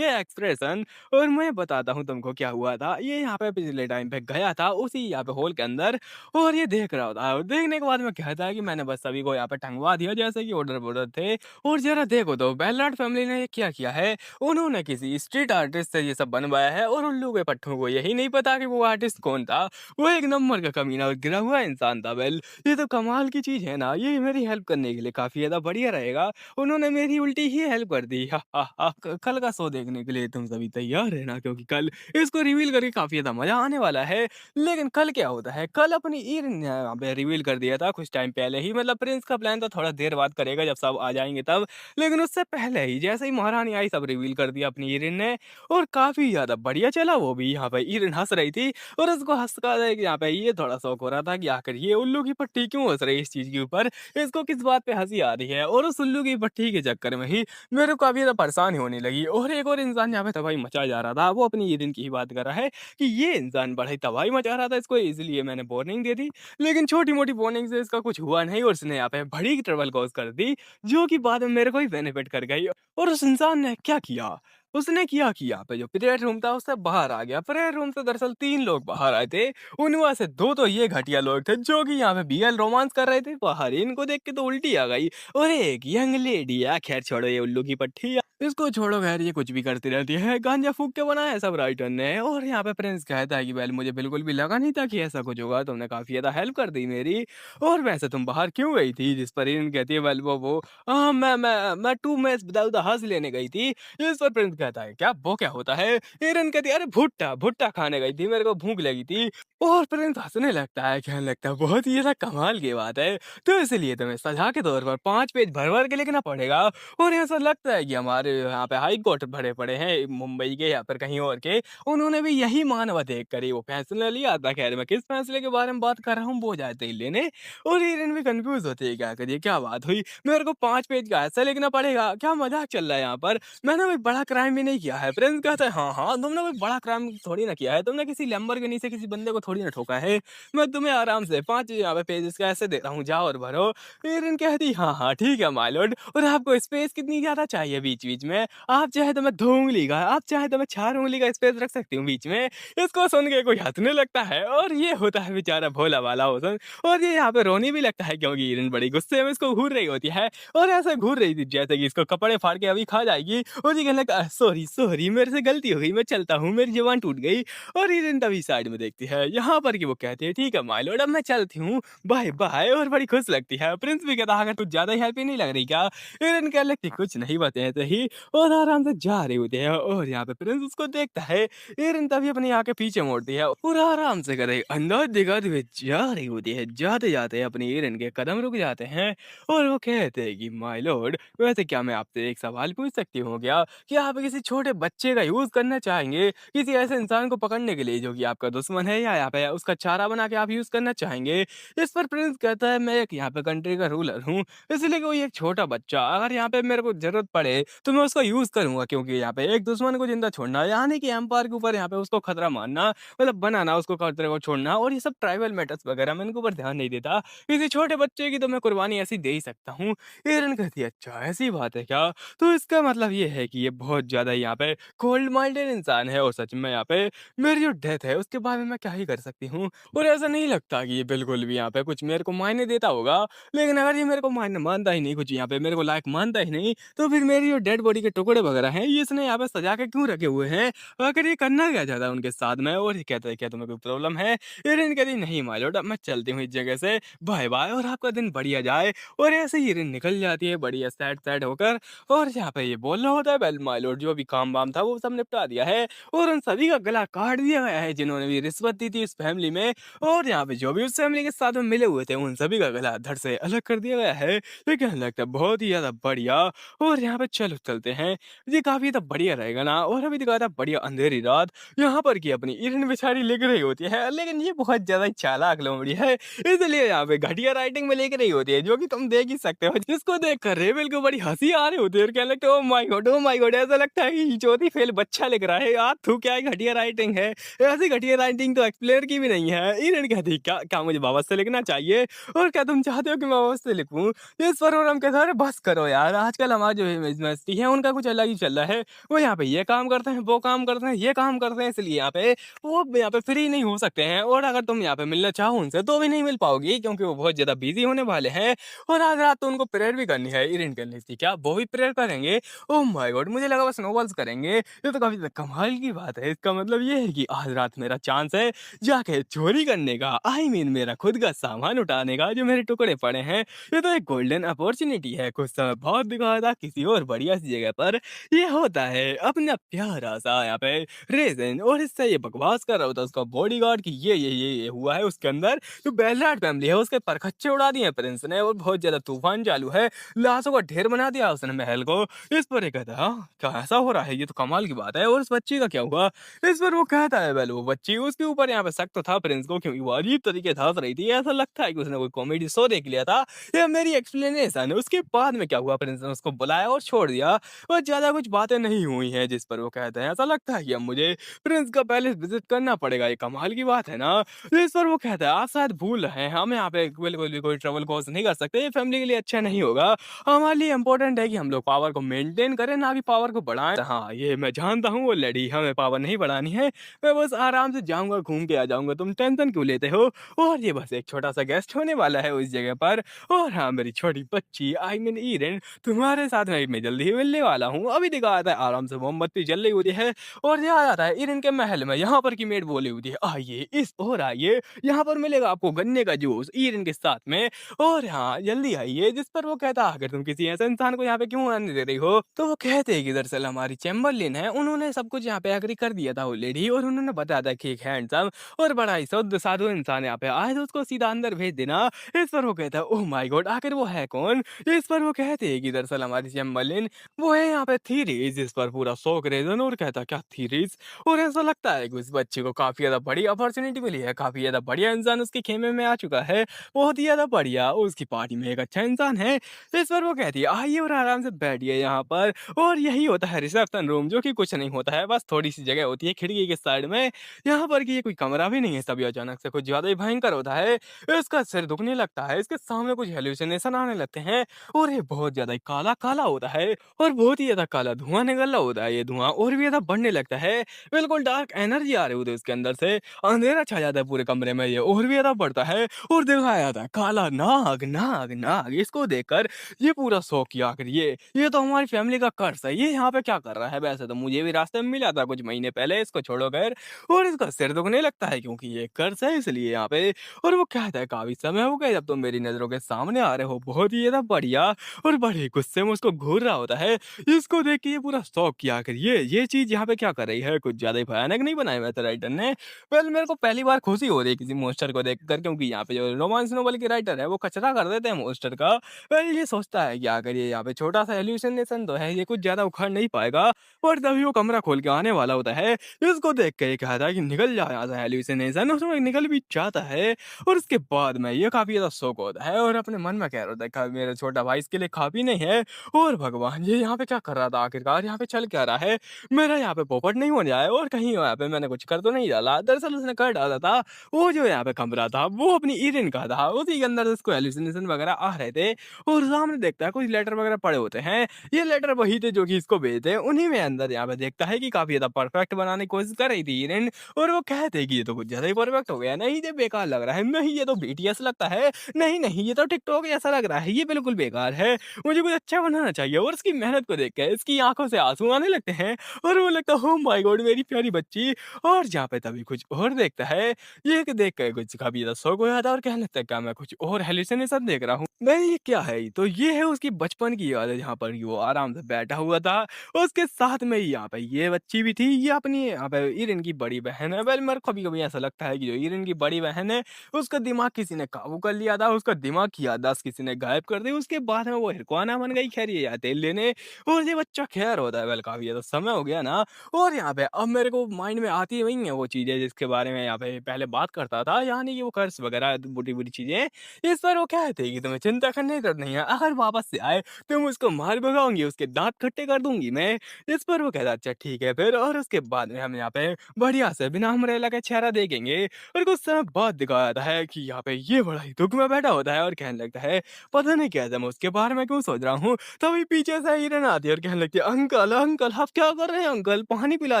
एक्सप्रेशन, और मैं बताता हूँ तुमको क्या हुआ था। ये यहाँ पे पिछले टाइम पे गया था उसी यहाँ पे हॉल के अंदर, और ये देख रहा था, और देखने के बाद में कहता है कि मैंने बस सभी को यहाँ पे टंगवा दिया जैसे कि ऑर्डर बॉर्डर थे। और जरा देखो तो बेलनाट फैमिली ने ये क्या किया है, उन्होंने किसी स्ट्रीट आर्टिस्ट से ये सब बनवाया है, और उल्लू के पट्टों को यही नहीं पता कि वो आर्टिस्ट कौन था। वो एक नंबर का कमीना और गिरा हुआ इंसान था। वेल ये तो कमाल की चीज है ना, ये मेरी हेल्प करने के लिए काफी ज्यादा बढ़िया रहेगा, उन्होंने मेरी उल्टी ही हेल्प कर दी। हा हा हा। कल का शो देखने के लिए तुम सभी तैयार रहना, क्योंकि कल इसको रिवील करके काफी ज्यादा मजा आने वाला है। लेकिन कल क्या होता है, कल अपनी ईर ने रिवील कर दिया था कुछ टाइम पहले ही, मतलब प्रिंस का प्लान तो थोड़ा देर बाद करेगा जब सब आ जाएंगे तब, लेकिन उससे पहले ही जैसे ही महारानी आई सब रिवील कर दिया अपनी ईरिन ने, और काफी ज्यादा बढ़िया चला वो भी। यहाँ पे ईरिन हंस रही थी और उसको हंस कर यहाँ पे ये थोड़ा शौक हो रहा था कि आखिर ये उल्लू की पट्टी क्यों हंस रही है इस चीज के ऊपर, इसको किस बात पे हंसी आ रही है। और उस उल्लू की पट्टी के चक्कर में ही मेरे को काफी ज्यादा परेशानी होने लगी। और एक और इंसान यहाँ पे तबाही मचा जा रहा था, वो अपनी ईरिन की ही बात कर रहा है कि ये इंसान बड़ा ही तबाही मचा रहा था, इसको इसलिए मैंने वार्निंग दे दी, लेकिन छोटी मोटी वार्निंग से इसका कुछ हुआ नहीं, और उसने यहाँ पे बड़ी ट्रबल कॉज कर दी, जो कि बाद में मेरे को ही बेनिफिट कर गई। और उस इंसान ने क्या किया, उसने किया कि यहाँ पे जो प्रेयर रूम था उससे बाहर आ गया। प्रेयर रूम से दरअसल 3 लोग बाहर आए थे, उनमें से 2 तो ये घटिया लोग थे जो कि यहाँ पे बीएल रोमांस कर रहे थे बाहर, इनको देख के तो उल्टी आ गई। और एक यंग लेडी है, खैर छोड़ो ये उल्लू की पट्टी, इसको छोड़ो, खैर ये कुछ भी करती रहती है, गांजा फूक के बनाया है सब राइटर ने। और यहाँ पे प्रिंस कहता है कि वेल मुझे बिल्कुल भी लगा नहीं था कि ऐसा कुछ होगा, तुमने काफी ज्यादा हेल्प कर दी मेरी, और वैसे तुम बाहर क्यों गई थी। जिस पर इन कहती है वेल वो हाँ मैं 2 मैच विदाउट द हज लेने गई थी। इस पर प्रिंस कहता है क्या वो क्या होता है, एरन कहती है अरे भुट्टा भुट्टा खाने गई थी, मेरे को भूख लगी थी। और प्रिंस हंसने लगता है, कहने लगता है बहुत ही ज्यादा कमाल की बात है, तो इसलिए तुम्हें सजा के तौर पर 5 पेज भर भर के लिखना पड़ेगा। और ऐसा लगता है कि हमारे यहाँ पे हाई कोर्ट भरे पड़े हैं मुंबई के या फिर कहीं और के, उन्होंने भी यही मानवा देख कर ही वो फैसला लिया था। ख़ैर मैं किस फैसले के बारे में बात कर रहा हूँ वो जाते ही लेने और हिरन भी कन्फ्यूज़ होते हैं, क्या करिए, क्या बात हुई? मेरे को 5 पेज का ऐसे लिखना पड़ेगा, क्या मज़ाक चल रहा है यहाँ पर? मैंने कोई बड़ा क्राइम भी नहीं किया है। प्रिंस कहता है, "हाँ, हाँ, तुमने कोई बड़ा क्राइम थोड़ी ना किया है, तुमने किसी लैम्बोर्गिनी से किसी बंदे को थोड़ी ना ठोका है। मैं तुम्हें आराम से 5 यहाँ पे पेजेज़ का ऐसे दे रहा हूँ, जाओ और भरो।" हिरन कहती, "हाँ, हाँ, ठीक है माय लॉर्ड, और आपको स्पेस कितनी ज़्यादा चाहिए बीच-बीच में? आप चाहे तो मैं 2 उँगली का, आप चाहे तो मैं 4 उँगली का स्पेस रख सकती हूँ बीच में।" इसको सुन के कोई हँसने लगता है और ये होता है बेचारा भोला-भाला ओसन, और ये यहाँ पे रोने भी लगता है क्योंकि हिरन बड़ी गुस्से में इसको घूर रही होती है और ऐसे घूर रही थी जैसे कि इसको कपड़े फाड़ के अभी खा जाएगी, और ये कहने लगा, "सॉरी, सॉरी, मेरे से गलती हो गई, मैं चलता हूँ, मेरी ज़ुबान टूट गई।" और हिरन तभी साइड में देखती है, यहाँ पर कि वो कहती है, "ठीक है माय लॉर्ड, अब मैं चलती हूँ, बाय बाय।" और बड़ी खुश लगती है। प्रिंस भी कहता है, "अगर कुछ ज़्यादा ही हैप्पी नहीं लग रही क्या?" हिरन कहने लगती, "कुछ नहीं, बस ऐसे ही।" और आराम से जा रही होती है और यहाँ पे प्रिंस उसको देखता है। हिरन तभी अपनी आँखें पीछे मोड़ती है और आराम से करे अंदाज़ दिखाते हुए जा रही होती है। जाते-जाते अपनी हिरन के कदम रुक जाते हैं और वो कहते हैं कि माय लॉर्ड, वैसे क्या मैं आपसे एक सवाल पूछ सकती हूँ क्या? क्या आप किसी छोटे बच्चे का यूज़ करना चाहेंगे, किसी ऐसे इंसान को पकड़ने के लिए जो कि आपका दुश्मन है, या यहाँ पे उसका चारा बना के आप यूज़ करना चाहेंगे? इस पर प्रिंस कहता है, मैं एक यहाँ पे कंट्री का रूलर हूँ, इसलिए कोई एक छोटा बच्चा अगर यहाँ पे मेरे को ज़रूरत पड़े तो मैं उसका यूज़ करूँगा, क्योंकि यहाँ पे एक दुश्मन को ज़िंदा छोड़ना यानी कि एम्पायर के ऊपर यहाँ पे उसको खतरा मानना, मतलब बनाना, उसको खतरे को छोड़ना, और ये सब ट्राइबल मैटर्स वगैरह मैं इनके ऊपर ध्यान नहीं देता। किसी छोटे बच्चे की तो मैं कुर्बानी ऐसी दे ही सकता हूँ। हिरन कहती है, "अच्छा ऐसी बात है क्या? तो इसका मतलब ये है कि ये बहुत ज़्यादा यहाँ पे कोल्ड माइंडेड इंसान है, और सच में यहाँ पे मेरी जो डेथ है उसके बारे में मैं क्या ही कर सकती हूँ। और ऐसा नहीं लगता कि ये बिल्कुल भी यहाँ पे कुछ मेरे को मायने देता होगा। लेकिन अगर ये मेरे को मायने मानता ही नहीं, कुछ यहाँ पे मेरे को लायक मानता ही नहीं, तो फिर मेरी जो डेड बॉडी के टुकड़े वगैरह हैं, ये इसने यहाँ पे सजा के क्यों रखे हुए हैं? आखिर ये करना क्या चाहता है उनके साथ में?" और ये कहता है, "क्या तुम्हें कोई प्रॉब्लम है?" हिरन कहती, "नहीं माय लॉर्ड, अब मैं चलती हूँ इस जगह से, बाय बाय, और आपका दिन बढ़िया जाए।" और ऐसे ही हिरन निकल जाती है बढ़िया सैड सैड होकर, और यहाँ पे ये बोल रहा होता है, "वेल माय लॉर्ड, जो भी काम-वाम था वो सब निपटा दिया है, और उन सभी का गला काट दिया गया है जिन्होंने भी रिश्वत दी थी इस फैमिली में, और यहाँ पे जो भी उस फैमिली के साथ में मिले हुए थे उन सभी का गला धड़ से अलग कर दिया गया है।" ये कहने लगता है, "बहुत ही ज़्यादा बढ़िया, और यहाँ पे चलो चलते हैं, ये काफ़ी ज़्यादा बढ़िया रहेगा ना?" और अभी दिखाता है बढ़िया अंधेरी रात, यहाँ पर कि अपनी हिरन बेचारी लिख रही होती है, लेकिन ये बहुत ज़्यादा चालाक लोमड़ी है, इसलिए यहाँ पे घटिया राइटिंग में लिख रही होती है, जो कि तुम देख ही सकते हो, जिसको देखकर रेबेल को बड़ी हँसी आ रही होती है और कहने लगता है, "oh my God! Oh my God!" ऐसा लगता है कि चौथी फेल बच्चा लिख रहा है, यार तू क्या ही घटिया राइटिंग है, ऐसी घटिया राइटिंग तो एक्सप्लेयर की भी नहीं है। हिरन कहती है, "क्या क्या मुझे वापस से लिखना चाहिए, और क्या तुम चाहते हो कि मैं वापस से लिखूँ?" इस पर और हम कहते हैं, "अरे बस करो यार, आजकल हमारा जो यूनिवर्सिटी है उनका कुछ अलग ही चल रहा है, वो यहाँ पे ये काम करते हैं, वो काम करते हैं, ये काम करते हैं, इसलिए यहाँ पे वो यहाँ पे फ्री नहीं हो सकते हैं, और अगर तुम यहाँ पे मिलना चाहो उनसे तो भी नहीं मिल पाओगी, क्योंकि वो बहुत ज़्यादा बिज़ी होने वाले हैं, और आज रात तो उनको प्रेयर भी करनी है।" हिरन कहने लगती, "क्या वो भी प्रेयर करेंगे? Oh my God! मुझे लगा बस नोवेल्स करेंगे, ये तो काफ़ी कमाल की बात है। इसका मतलब ये है कि आज रात मेरा चांस है जाके चोरी करने का, आई मीन मेरा खुद का सामान उठाने का जो मेरे टुकड़े पड़े हैं। ये तो एक गोल्डन अपॉर्च्युनिटी है, कुछ समय बाद दिखा था किसी और बढ़िया सी जगह पर ये होता है अपना प्यारा-सा यहाँ पे रेज़न, और इससे ये बकवास कर रहा होता है उसका बॉडीगार्ड कि ये हुआ है उसके अंदर, जो बेलराट फैमिली है उसके परखच्चे उड़ा दिए हैं प्रिंस ने, और बहुत ज़्यादा तूफ़ान चालू है, लाशों का ढेर बना दिया उसने महल को। इस पर ये कहता है, "हाँ, क्या ऐसा हो रहा है? ये तो कमाल की बात है, और उस बच्ची का क्या हुआ?" इस पर वो कहता है, "वेल वो बच्ची, उसके ऊपर यहाँ पे शक तो था प्रिंस को, क्योंकि वो अजीब तरीके से हँस रही थी, ऐसा लगता है कि उसने कोई कॉमेडी शो देख लिया था। ये मेरी एक्सप्लेनेशन है। उसके बाद में क्या हुआ, प्रिंस ने उसको बुलाया और छोड़ दिया, और ज़्यादा कुछ बातें नहीं हुई हैं।" जिस पर वो कहते हैं, "ऐसा लगता है कि अब मुझे प्रिंस का पैलेस विज़िट करना पड़ेगा, ये कमाल की बात है ना?" इस पर वो कहता है, "आप शायद भूल रहे हैं, हम यहाँ पे बिल्कुल भी कोई ट्रबल कॉज़ नहीं कर सकते, ये फैमिली के लिए अच्छा नहीं होगा। हमारे लिए इम्पोर्टेंट है कि हम लोग पावर को मेंटेन करें, ना कि पावर को बढ़ाएँ। हाँ, ये मैं जानता हूँ ऑलरेडी, हमें पावर नहीं बढ़ानी है, मैं बस आराम से जाऊँगा, घूम के आ जाऊँगा, तुम टेंशन क्यों लेते हो? और ये बस एक छोटा-सा गेस्ट होने वाला है उस जगह पर, और हाँ, मेरी छोटी बच्ची आई मीन ईरेन तुम्हारे साथ मैं जल्दी ही मिलने वाला हूँ।" अभी दिखा आता है आराम से मोमबत्ती जल रही होती है, और ये आ जाता है ईरेन के महल में, यहाँ पर की मेड बोली होती है, "आइए, इस ओर आइए, यहाँ पर मिलेगा आपको गन्ने का जूस ईरेन के साथ में, और हाँ, जल्दी आइए।" जिस पर वो कहता, "अगर तुम किसी ऐसे इंसान को यहाँ पे क्यों आने दे रही हो?" तो वो कहते हैं कि दरअसल हमारी चैम्बरलेन है, उन्होंने सब कुछ यहाँ पे एग्री कर दिया था ऑलरेडी, और उन्होंने बताया था कि एक हैंडसम और बड़ा ही शुद्ध साधु इंसान यहाँ पे आए, तो उसको सीधा अंदर भेज देना। इस पर वो कहता है, "ओह माय गॉड! आखिर वो है कौन?" इस पर वो कहते हैं कि दरअसल हमारी चैम्बरलेन वो है यहाँ पे थीरीज, इस पर पूरा शौक रेज़न और कहता क्या थीरीज। और ऐसा लगता है कि उस बच्चे को काफ़ी ज़्यादा बड़ी अपॉर्च्युनिटी मिली है, काफ़ी ज़्यादा बढ़िया इंसान उसके खेमे में आ चुका है, बहुत ही ज़्यादा बढ़िया, उसकी पार्टी में एक अच्छा इंसान है। तो इस पर वो कहती है आइए और आराम से बैठिए यहाँ पर। और यही होता है रिसेप्शन रूम, जो कि कुछ नहीं होता है, बस थोड़ी-सी जगह होती है खिड़की के साइड में। यहाँ पर कि ये कोई कमरा भी नहीं है, तभी अचानक से कुछ ज़्यादा ही भयंकर होता है। इसका सिर दुखने लगता है, इसके सामने कुछ हैलुसिनेशन आने लगते हैं और ये बहुत ज़्यादा ही काला-काला होता है और बहुत ही ज़्यादा काला धुआँ निकल रहा होता है। ये धुआँ और भी ज़्यादा बढ़ने लगता है, बिल्कुल डार्क एनर्जी आ रही होती है उसके अंदर से, अंधेरा छा जाता है पूरे कमरे में, ये और भी ज़्यादा बढ़ता है और दिखाया जाता है काला नाग, नाग, नाग। इसको देखकर ये पूरा शॉक कि आखिर ये तो हमारी फैमिली का कर्स है, ये यहाँ पे क्या कर रहा है? वैसे तो मुझे भी रास्ते में मिला था कुछ महीने पहले, इसको छोड़ो खैर। और इसका सिर दुखने लगता है क्योंकि ये कर्स है इसलिए यहाँ पे। और वो कहता है काफ़ी समय हो गया जब तुम मेरी नज़रों के सामने आ रहे हो, बहुत ही ज़्यादा बढ़िया। और बड़े गुस्से में उसको घूर रहा होता है। इसको देख के ये पूरा शॉक कि आखिर ये चीज़ यहाँ पे क्या कर रही है? कुछ ज़्यादा ही भयानक नहीं बनाया वैसे राइटर ने। वेल मेरे को पहली बार खुशी हो रही है किसी मॉन्स्टर को देखकर, क्योंकि यहाँ पे जो रोमांस नोवेल के राइटर है वो कचरा कर देते हैं मॉन्स्टर का। वेल ये सोचता है कि आखिर ये यहाँ पे छोटा-सा हैलुसिनेशन तो है, ये कुछ ज़्यादा उखड़ नहीं पाएगा। और तभी वो कमरा खोल के आने वाला होता है। इसको देख के ये कहता है कि निकल जा यहाँ से हैलुसिनेशन, और वो निकल भी जाता है। और उसके बाद में ये काफ़ी ज़्यादा शॉक होता है और अपने मन में कह रहा होता है कि मेरा छोटा भाई इसके लिए खा-पी नहीं है। और भगवान ये यहाँ पे क्या कर रहा था आखिरकार, यहाँ पे चल क्या रहा है? मेरा यहाँ पे पोपट नहीं हो जाए और कहीं यहाँ पे मैंने कुछ कर तो नहीं डाला? दरअसल उसने कर डाला था, वो जो यहाँ पे कमरा था वो अपनी ईरिन का था, उसी के अंदर उसको हैलुसिनेशन वगैरह आ रहे थे। और सामने देखता है कुछ लेटर वगैरह पड़े होते हैं, ये लेटर वही थे जो कि इसको भेजे थे, उन्हीं में अंदर यहाँ पे देखता है कि काफ़ी ज़्यादा परफेक्ट बनाने की कोशिश कर रही थी ईरिन। और वो कहते हैं कि ये तो कुछ ज़्यादा ही परफेक्ट हो गया, नहीं ये बेकार लग रहा है, नहीं ये तो बीटीएस लगता है, नहीं, नहीं ये तो टिकटॉक जैसा लग रहा है, ये बिल्कुल बेकार है, मुझे कुछ अच्छा बनाना चाहिए। और उसकी मेहनत को देख के इसकी आँखों से आँसू आने लगते हैं और वो लगता है ओह माय गॉड मेरी प्यारी बच्ची। और जहाँ पे तभी कुछ और देखता है, ये कि देख के कुछ काफ़ी ज़्यादा शॉक हो जाता है और कहने लगता है क्या मैं कुछ और हैलुसिनेशन देख रहा हूँ? नहीं ये क्या है? तो ये है उसकी बचपन की याद है, जहाँ पर वो आराम से बैठा हुआ था। उसके साथ में ही यहाँ पे ये बच्ची भी थी, ये अपनी यहाँ पे ईरिन की बड़ी बहन है। वेल मेरे को कभी-कभी ऐसा लगता है कि जो ईरिन की बड़ी बहन है, उसका दिमाग किसी ने काबू कर लिया था, उसका दिमाग की याददाश्त किसी ने गायब कर दी, उसके बाद में वो हिरकवाना बन गई, खैर ये जाते हैं लेने। और ये बच्चा खैर होता है, वेल काफ़ी ज़्यादा समय हो गया ना। और यहाँ पे अब मेरे को माइंड में आती वही है वो चीज़ें जिसके बारे में यहाँ पे पहले बात करता था, यानी कि वो कर्स वगैरह बुरी-बुरी चीज़ें। इस पर वो कहते हैं कि तुम्हें चिंता करने की ज़रूरत नहीं है, अगर वापस से आए तो मैं उसको मार भगाऊँगी, उसके दाँत खट्टे कर दूँगी मैं। इस पर वो कहता है अच्छा ठीक है फिर। और उसके बाद में हम यहाँ पे बढ़िया से बिना अम्ब्रेला के चेहरा देखेंगे। और कुछ समय बाद दिखाया जाता है कि यहाँ पे ये बड़ा ही दुःख में बैठा होता है और कहने लगता है पता नहीं कैसे मैं उसके बारे में क्यों सोच रहा हूँ। तभी पीछे से हिरन आती है और कहने लगती है अंकल अंकल आप क्या कर रहे हैं अंकल, पानी पिला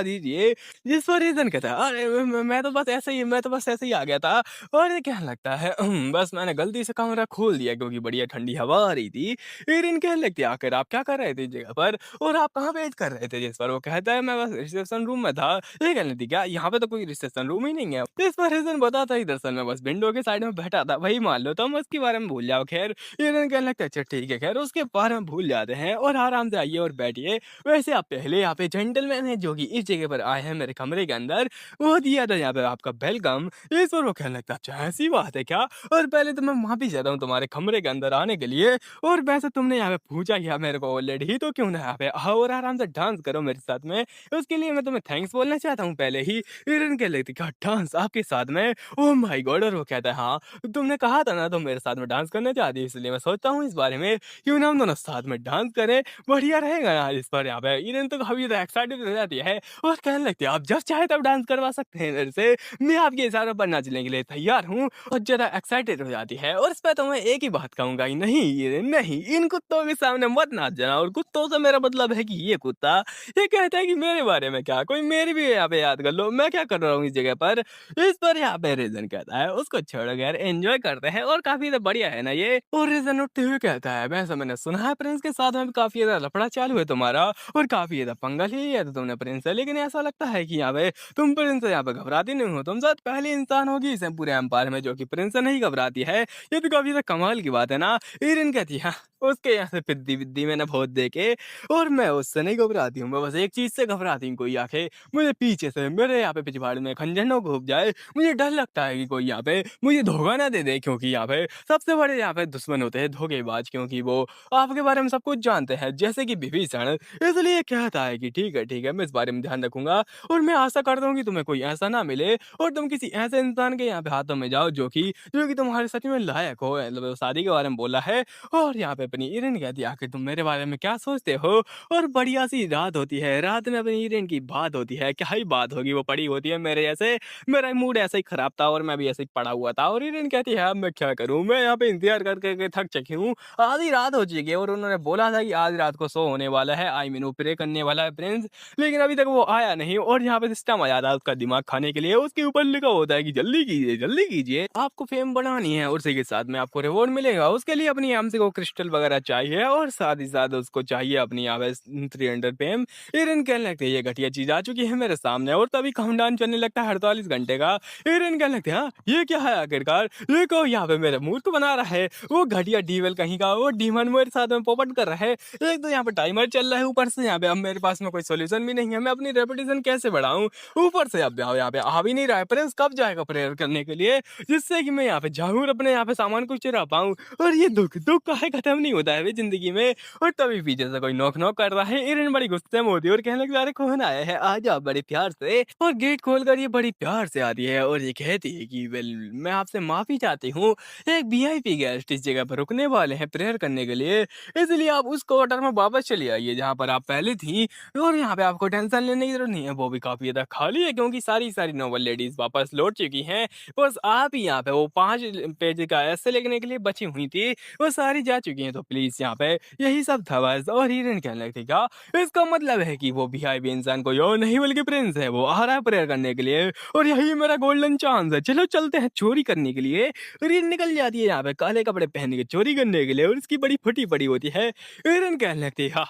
दीजिए। जिस पर हिरन कहता है अरे मैं तो बस ऐसे ही, मैं तो बस ऐसे ही आ गया था। और ये कहने लगता है बस मैंने गलती से कमरा खोल दिया क्योंकि बढ़िया ठंडी हवा आ रही थी। हिरन कहने लगती है आखिर आप क्या कर रहे थे इस जगह पर और आप कहाँ वेट कर रहे थे? जिस पर वो कहता है मैं बस रिसेप्शन रूम में था। ये कहने लगी क्या यहाँ पे तो कोई रिसेप्शन रूम ही नहीं है। तो इस पर हिरन बताता ही दरअसल मैं बस विंडो के साइड में बैठा था, वही मान लो तुम उसके बारे में भूल जाओ। खैर हिरन कहने लगता है अच्छा ठीक है, खैर उसके बारे में भूल जाते हैं और आराम से आइए और बैठिए। वैसे आप पहले यहाँ पे जेंटलमैन है जो कि इस जगह पर आए हैं मेरे कमरे के अंदर, वो दिया था यहाँ पे आपका वेलकम। इस पर वो कहने लगता है अच्छा ऐसी बात है क्या? और पहले तो मैं माफी चाहता हूँ तुम्हारे कमरे के अंदर आने के लिए। और वैसे तुमने यहाँ पे पूछा किया मेरे को ऑलरेडी, तो क्यों ना यहाँ पे आओ और आराम से डांस करो मेरे साथ में। उसके लिए मैं तुम्हें थैंक्स बोलना चाहता हूँ पहले ही। हिरन कहने लगती क्या डांस आपके साथ में? Oh my God. और वो कहता है हाँ तुमने कहा था ना तुम मेरे साथ में डांस करना चाहती हो, इसलिए मैं सोचता हूँ इस बारे में क्यों ना हम दोनों साथ में डांस करें, बढ़िया रहेगा यार। इस पर यहाँ पे हिरन तो काफी एक्साइटेड हो जाती है और कहने लगती है आप जब चाहे तब डांस करवा सकते हैं मेरे से, मैं आपके इशारों पर नाचने के लिए तैयार हूँ। और ज़्यादा एक्साइटेड हो जाती है और इस पे तो मैं एक ही बात कहूँगा कि नहीं ये नहीं, इन कुत्तों के सामने मत नाच जाना। और कुत्तों से मेरा मतलब है कि ये कुत्ता ये कहता है कि मेरे बारे में क्या, कोई मेरी भी यहाँ पे याद कर लो, मैं क्या कर रहा हूँ इस जगह पर। इस पर यहाँ पे रीजन कहता है उसको छोड़ो यार, एंजॉय करते हैं और काफी ज्यादा बढ़िया है ना ये। और रीजन उठते हुए कहता है वैसे मैंने सुना है प्रिंस के साथ में भी काफी ज्यादा लफड़ा चालू है तुम्हारा और काफी ज्यादा पंगा ले लिया था तुमने प्रिंस से, लेकिन ऐसा लगता है कि यहाँ पे तुम प्रिंस से यहाँ पे घबराती नहीं हो, तुम साथ पहली इंसान होगी इस पूरे एम्पायर में जो कि प्रिंस से नहीं घबराती है। ये तो काफी ज्यादा कमाल की बात है ना। ईरिन कहती है उसके यहाँ से फिद्दी-विद्दी मैंने बहुत देखे और मैं उससे नहीं घबराती हूँ, मैं बस एक चीज़ से घबराती हूँ, कोई आके मुझे पीछे से मेरे यहाँ पे पिछवाड़े में खंजर ना घुस जाए। मुझे डर लगता है कि कोई यहाँ पे मुझे धोखा ना दे दे, क्योंकि यहाँ पे सबसे बड़े यहाँ पे दुश्मन होते हैं धोखेबाज, क्योंकि वो आपके बारे में सब कुछ जानते हैं, जैसे कि विभीषण। इसलिए कहता है कि ठीक है, मैं इस बारे में ध्यान रखूँगा और मैं आशा करता हूँ कि तुम्हें कोई ऐसा ना मिले और तुम किसी ऐसे इंसान के यहाँ पे हाथों में जाओ जो कि तुम्हारे सच में लायक हो। मतलब शादी के बारे में बोला है और यहाँ पे अपनी ईरिन कहती है, आखिर तुम मेरे बारे में क्या सोचते हो? और बढ़िया सी रात होती है, रात में अपनी ईरिन की बात होती है, क्या ही बात होगी, वो पड़ी होती है मेरे जैसे, मेरा मूड ऐसे ही खराब था और मैं भी ऐसे ही पड़ा हुआ था और ईरिन कहती है, अब मैं क्या करूँ? मैं यहाँ पे इंतज़ार कर कर के थक चुकी हूँ, आधी रात हो चुकी है और उन्होंने बोला था कि आज रात को शो होने वाला है, आई मीन वो प्रे करने वाला है प्रिंस, लेकिन अभी तक वो आया नहीं और यहाँ पे सिस्टम आ जाता है उसका दिमाग खाने के लिए, उसके ऊपर लिखा होता है कि जल्दी कीजिए, आपको फेम बढ़ानी है और उसी के साथ में आपको रिवॉर्ड मिलेगा। उसके लिए अपनी एमसी को क्रिस्टल वगैरह चाहिए और साथ ही साथ उसको चाहिए अपनी यहाँ पे 300 फेम। ईरिन कहने लगती है, ये घटिया चीज़ आ चुकी है मेरे सामने और तभी काउंटडाउन चलने लगता है 48 घंटे का। ईरिन कहने लगती है, हाँ, ये क्या है आखिरकार? ये को यहाँ पे मेरा मूर्ख बना रहा है, वो घटिया डीवल कहीं का, वो डीमन मेरे साथ में पोपट कर रहा है। एक तो यहाँ पे टाइमर चल रहा है, ऊपर से यहाँ पे अब मेरे पास में कोई सॉल्यूशन भी नहीं है, मैं अपनी रेपुटेशन कैसे बढ़ाऊँ? ऊपर से अब यहाँ पे आ भी नहीं रहा है, प्रिंस कब जाएगा प्रेयर करने के लिए, जिससे कि मैं यहाँ पे जाऊँ और अपने यहाँ पे सामान को चुरा पाऊँ। और ये दुःख काहे खत्म नहीं होता है बे ज़िंदगी में। और तभी पीछे से कोई नॉक कर रहा है, ईरिन बड़ी गुस्से में होती है और कहने लगी, अरे कौन आया है? आ जा बड़े प्यार से। और गेट खोलकर ये बड़ी प्यार से आती है और ये कहती है कि वेल मैं आपसे माफ़ी चाहती हूँ, एक वीआईपी गेस्ट इस जगह पर रुकने वाले हैं प्रेयर करने के लिए, इसलिए आप उस क्वार्टर में वापस चली आइए जहाँ पर आप पहले थी और यहाँ पे आपको टेंशन लेने की ज़रूरत नहीं है, वो भी काफ़ी ज़्यादा खाली है क्योंकि सारी नोबल लेडीज़ वापस लौट चुकी हैं। बस आप ही यहाँ पे वो 5 पेज का एसे लिखने के लिए बची हुई थी, वो सारी जा चुकी हैं, तो प्लीज़ यहाँ पे यही सब था बस। और हीरोइन कहने लगी, क्या इसका मतलब है कि वो वीआईपी इंसान कोई और नहीं बल्कि प्रिंस है, वो आ रहा है प्रेयर करने के लिए और यही मेरा गोल्डन चांस है, चलो चलते हैं चोरी करने के लिए। और ये निकल जाती है यहाँ पे काले कपड़े पहन के चोरी करने के लिए और इसकी बड़ी फटी पड़ी होती है। हीरोइन कहने लगती है,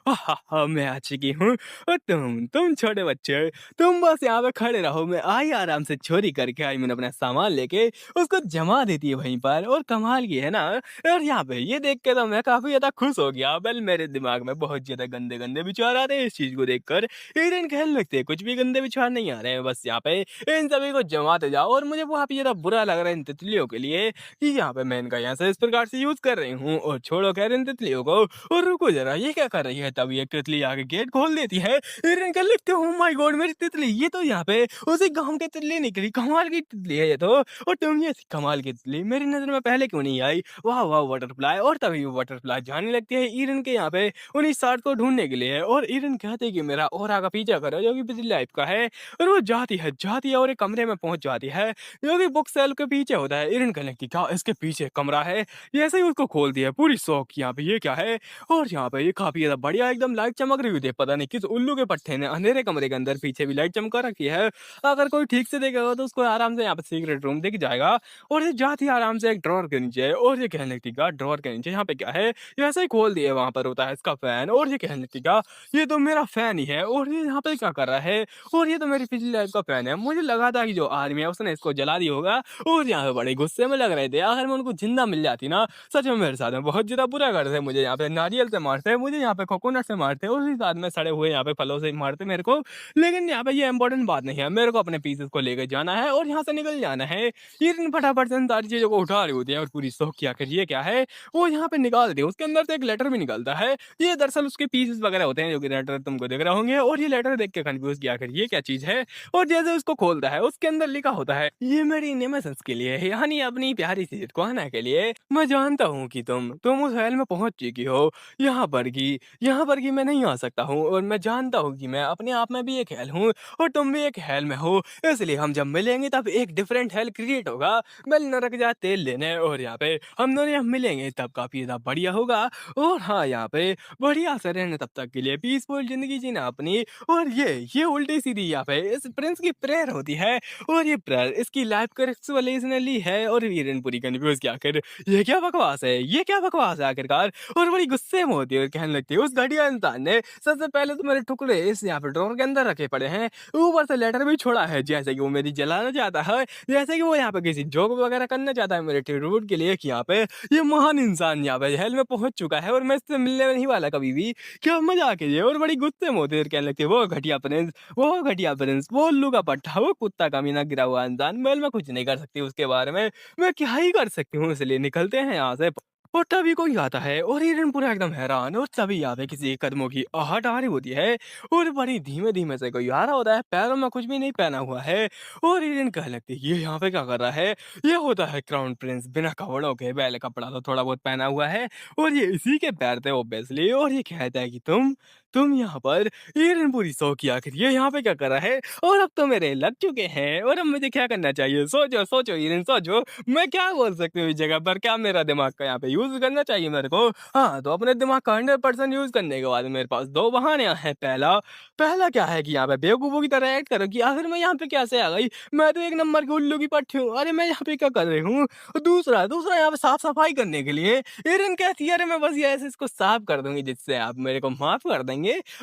हा मैं आ चुकी हूँ और तुम छोटे बच्चे, तुम बस यहाँ पे खड़े रहो, मैं आई आराम से चोरी करके आई मैंने अपना सामान लेके उसको जमा देती है वहीं पर। और कमाल की है ना, और यहाँ पे ये देख के तो मैं काफी ज्यादा खुश हो गया। वेल मेरे दिमाग में बहुत ज्यादा गंदे गंदे विचार आ रहे हैं इस चीज को देखकर। हीरोइन कहने लगते हैं, कुछ भी गंदे विचार नहीं आ रहे हैं, बस यहाँ पे इन सभी को जमाते जाओ। और मुझे वहाँ पे ज्यादा बुरा लग रहा है इन तितलियों के लिए कि यहाँ पे मैं इनका यहाँ से इस प्रकार से यूज कर रही हूँ। और छोड़ो खैर इन तितलियों को और रुको जरा, ये क्या कर रही है? तब ये तितली आके गेट खोल देती है। हीरोइन कहने लगते, ओह माय गॉड मेरी तितली, ये तो यहाँ पे उसी गाँव की तितली निकली, कमाल की तितली है ये तो। और तुम ये कमाल की तितली मेरी नज़र में पहले क्यों नहीं आई? वाह वाह बटरफ्लाई। और तभी वो बटरफ्लाई जाने लगती है ईरन के यहाँ पे उन्हीं शार्ट को ढूंढने के लिए। और ईरन कहते हैं कि मेरा ऑरा का पीछा करो जो कि पिछली लाइफ का है। और वो जाती है और एक कमरे में पहुंच जाती है जो कि बुक सेल के पीछे होता है। ईरन कहने लगती, क्या इसके पीछे कमरा है? जैसे ही उसको खोल दिया पूरी शौक यहाँ पे, ये क्या है? और यहाँ पे ये काफी ज्यादा बढ़िया एकदम लाइट चमक रही होती है, पता नहीं किस उल्लू के पट्टे ने अंधेरे कमरे के अंदर पीछे भी लाइट चमका रखी है। अगर कोई ठीक से देखेगा तो उसको आराम से यहाँ पे सीक्रेट रूम दिख जाएगा। और ये जाती है आराम से एक ड्रॉअर के नीचे और ये कहने लगती, क्या ड्रॉअर के नीचे यहाँ पे क्या है? ये ऐसे ही खोल दिए, वहां पर होता है इसका फैन। और ये कहने लगती, क्या ये तो मेरा फैन ही है और ये यहाँ पे क्या कर रहा है? और ये तो मेरी पिछली लाइफ का फैन है, मुझे लगा था कि जो आर्मी है उसने इसको जला दिया होगा। और यहाँ पे बड़े गुस्से में लग रहे थे, अगर मैं उनको जिंदा मिल जाती ना, सच में मेरे साथ में बहुत ज्यादा बुरा करते, मुझे यहाँ पे नारियल से मारते, मुझे यहाँ पे कोकोनट से मारते और उसी साथ में सड़े हुए यहाँ पे फलों से मारते मेरे को। लेकिन यहाँ पे ये इंपॉर्टेंट बात नहीं है, मेरे को अपने पीसेस को लेकर जाना है और यहाँ से निकल जाना है। ये फटाफट से इन सारी चीजों को उठा रही होती है और पूरी शौक किया कर ये क्या है, वो यहाँ पे निकाल दे। उसके अंदर से एक लेटर भी निकलता है, ये दरअसल उसके पीसेस वगैरह होते हैं जो कि लेटर तुमको दिख रहे होंगे। और ये लेटर देख के कंफ्यूज किया कर ये क्या चीज है। और जैसे उसको खोलता है उसके अंदर लिखा होता है, ये मेरी नेमेसिस के लिए है, यानी अपनी प्यारी सी कोहना के लिए। मैं जानता हूँ कि तुम उस हेल में पहुंच चुकी हो, यहाँ पर कि मैं नहीं आ सकता हूँ और मैं जानता हूँ कि मैं अपने आप में भी एक हेल हूँ और तुम भी एक हेल में हो, इसलिए हम जब मिलेंगे तब एक डिफरेंट हेल क्रिएट होगा। मैं नरक जा तेल लेने और यहाँ पे हम दोनों यहाँ मिलेंगे तब काफी ज्यादा बढ़िया होगा। और हाँ यहाँ पे बढ़िया से रहने तब तक के लिए पीसफुल जिंदगी जीना अपनी। और ये उल्टी सीधी यहाँ पे इस प्रिंस की प्रेयर होती है और ये प्रेयर इसकी लाइफ का ने ली है। और वीरेन पूरी कंफ्यूज क्या कर, ये क्या बकवास है, ये क्या बकवास है आखिरकार। और बड़ी गुस्से में होती है और कहने लगती है, उस घटिया इंसान ने सबसे पहले तो मेरे टुकड़े इस यहाँ पे ड्रॉअर के अंदर रखे पड़े हैं, ऊपर से लेटर भी छोड़ा है जैसे कि वो मेरी जलाना चाहता है, जैसे कि वो यहाँ पे किसी जोक वगैरह करना चाहता है मेरे ट्रिब्यूट के लिए कि यहाँ पे ये महान इंसान इंसान यहाँ पे जेल में पहुँच चुका है और मैं इससे मिलने नहीं वाला कभी भी। क्या मज़ाक है ये? और बड़ी गुस्से में होती है और कहने लगती है, वो घटिया प्रिंस, वो उल्लू का पट्टा, वो कुत्ता कमीना गिरा हुआ इंसान, मैं कुछ नहीं कर सकती उसके बारे में। मैं क्या ही कर सकती हूँ, इसलिए निकलते हैं यहाँ से। और तभी कोई आता है और हिरन पूरा एकदम हैरान, और तभी यहाँ पे किसी के कदमों की आहट आ रही होती है और बड़ी धीमे-धीमे से कोई आ रहा होता है, पैरों में कुछ भी नहीं पहना हुआ है। और हिरन कहने लगती है, ये यहाँ पे क्या कर रहा है? ये होता है क्राउन प्रिंस, बिना कपड़ों के, पहले कपड़ा तो थोड़ा बहुत पहना हुआ है और ये इसी के पैर थे ऑब्वियसली। और ये कहता है कि तुम यहाँ पर। हिरन पूरी शौक की आखिर ये यहाँ पे क्या कर रहा है? और अब तो मेरे लग चुके हैं और अब मुझे क्या करना चाहिए? सोचो, सोचो हिरन, सोचो। मैं क्या बोल सकती हूँ इस जगह पर? क्या मेरा दिमाग का यहाँ पे यूज़ करना चाहिए मेरे को? हाँ, तो अपने दिमाग का 100% यूज़ करने के बाद मेरे पास 2 बहाने हैं। पहला क्या है कि यहाँ पे बेवकूफ़ों की तरह एक्ट करो कि आखिर मैं यहाँ पे कैसे आ गई? मैं तो एक नंबर की उल्लू की पट्टी हूँ। अरे मैं यहाँ पे क्या कर रही हूँ? दूसरा दूसरा यहाँ पे साफ-सफाई करने के लिए हिरन कहती है, अरे मैं बस ये ऐसे इसको साफ कर दूँगी जिससे आप मेरे को माफ़ कर देंगे।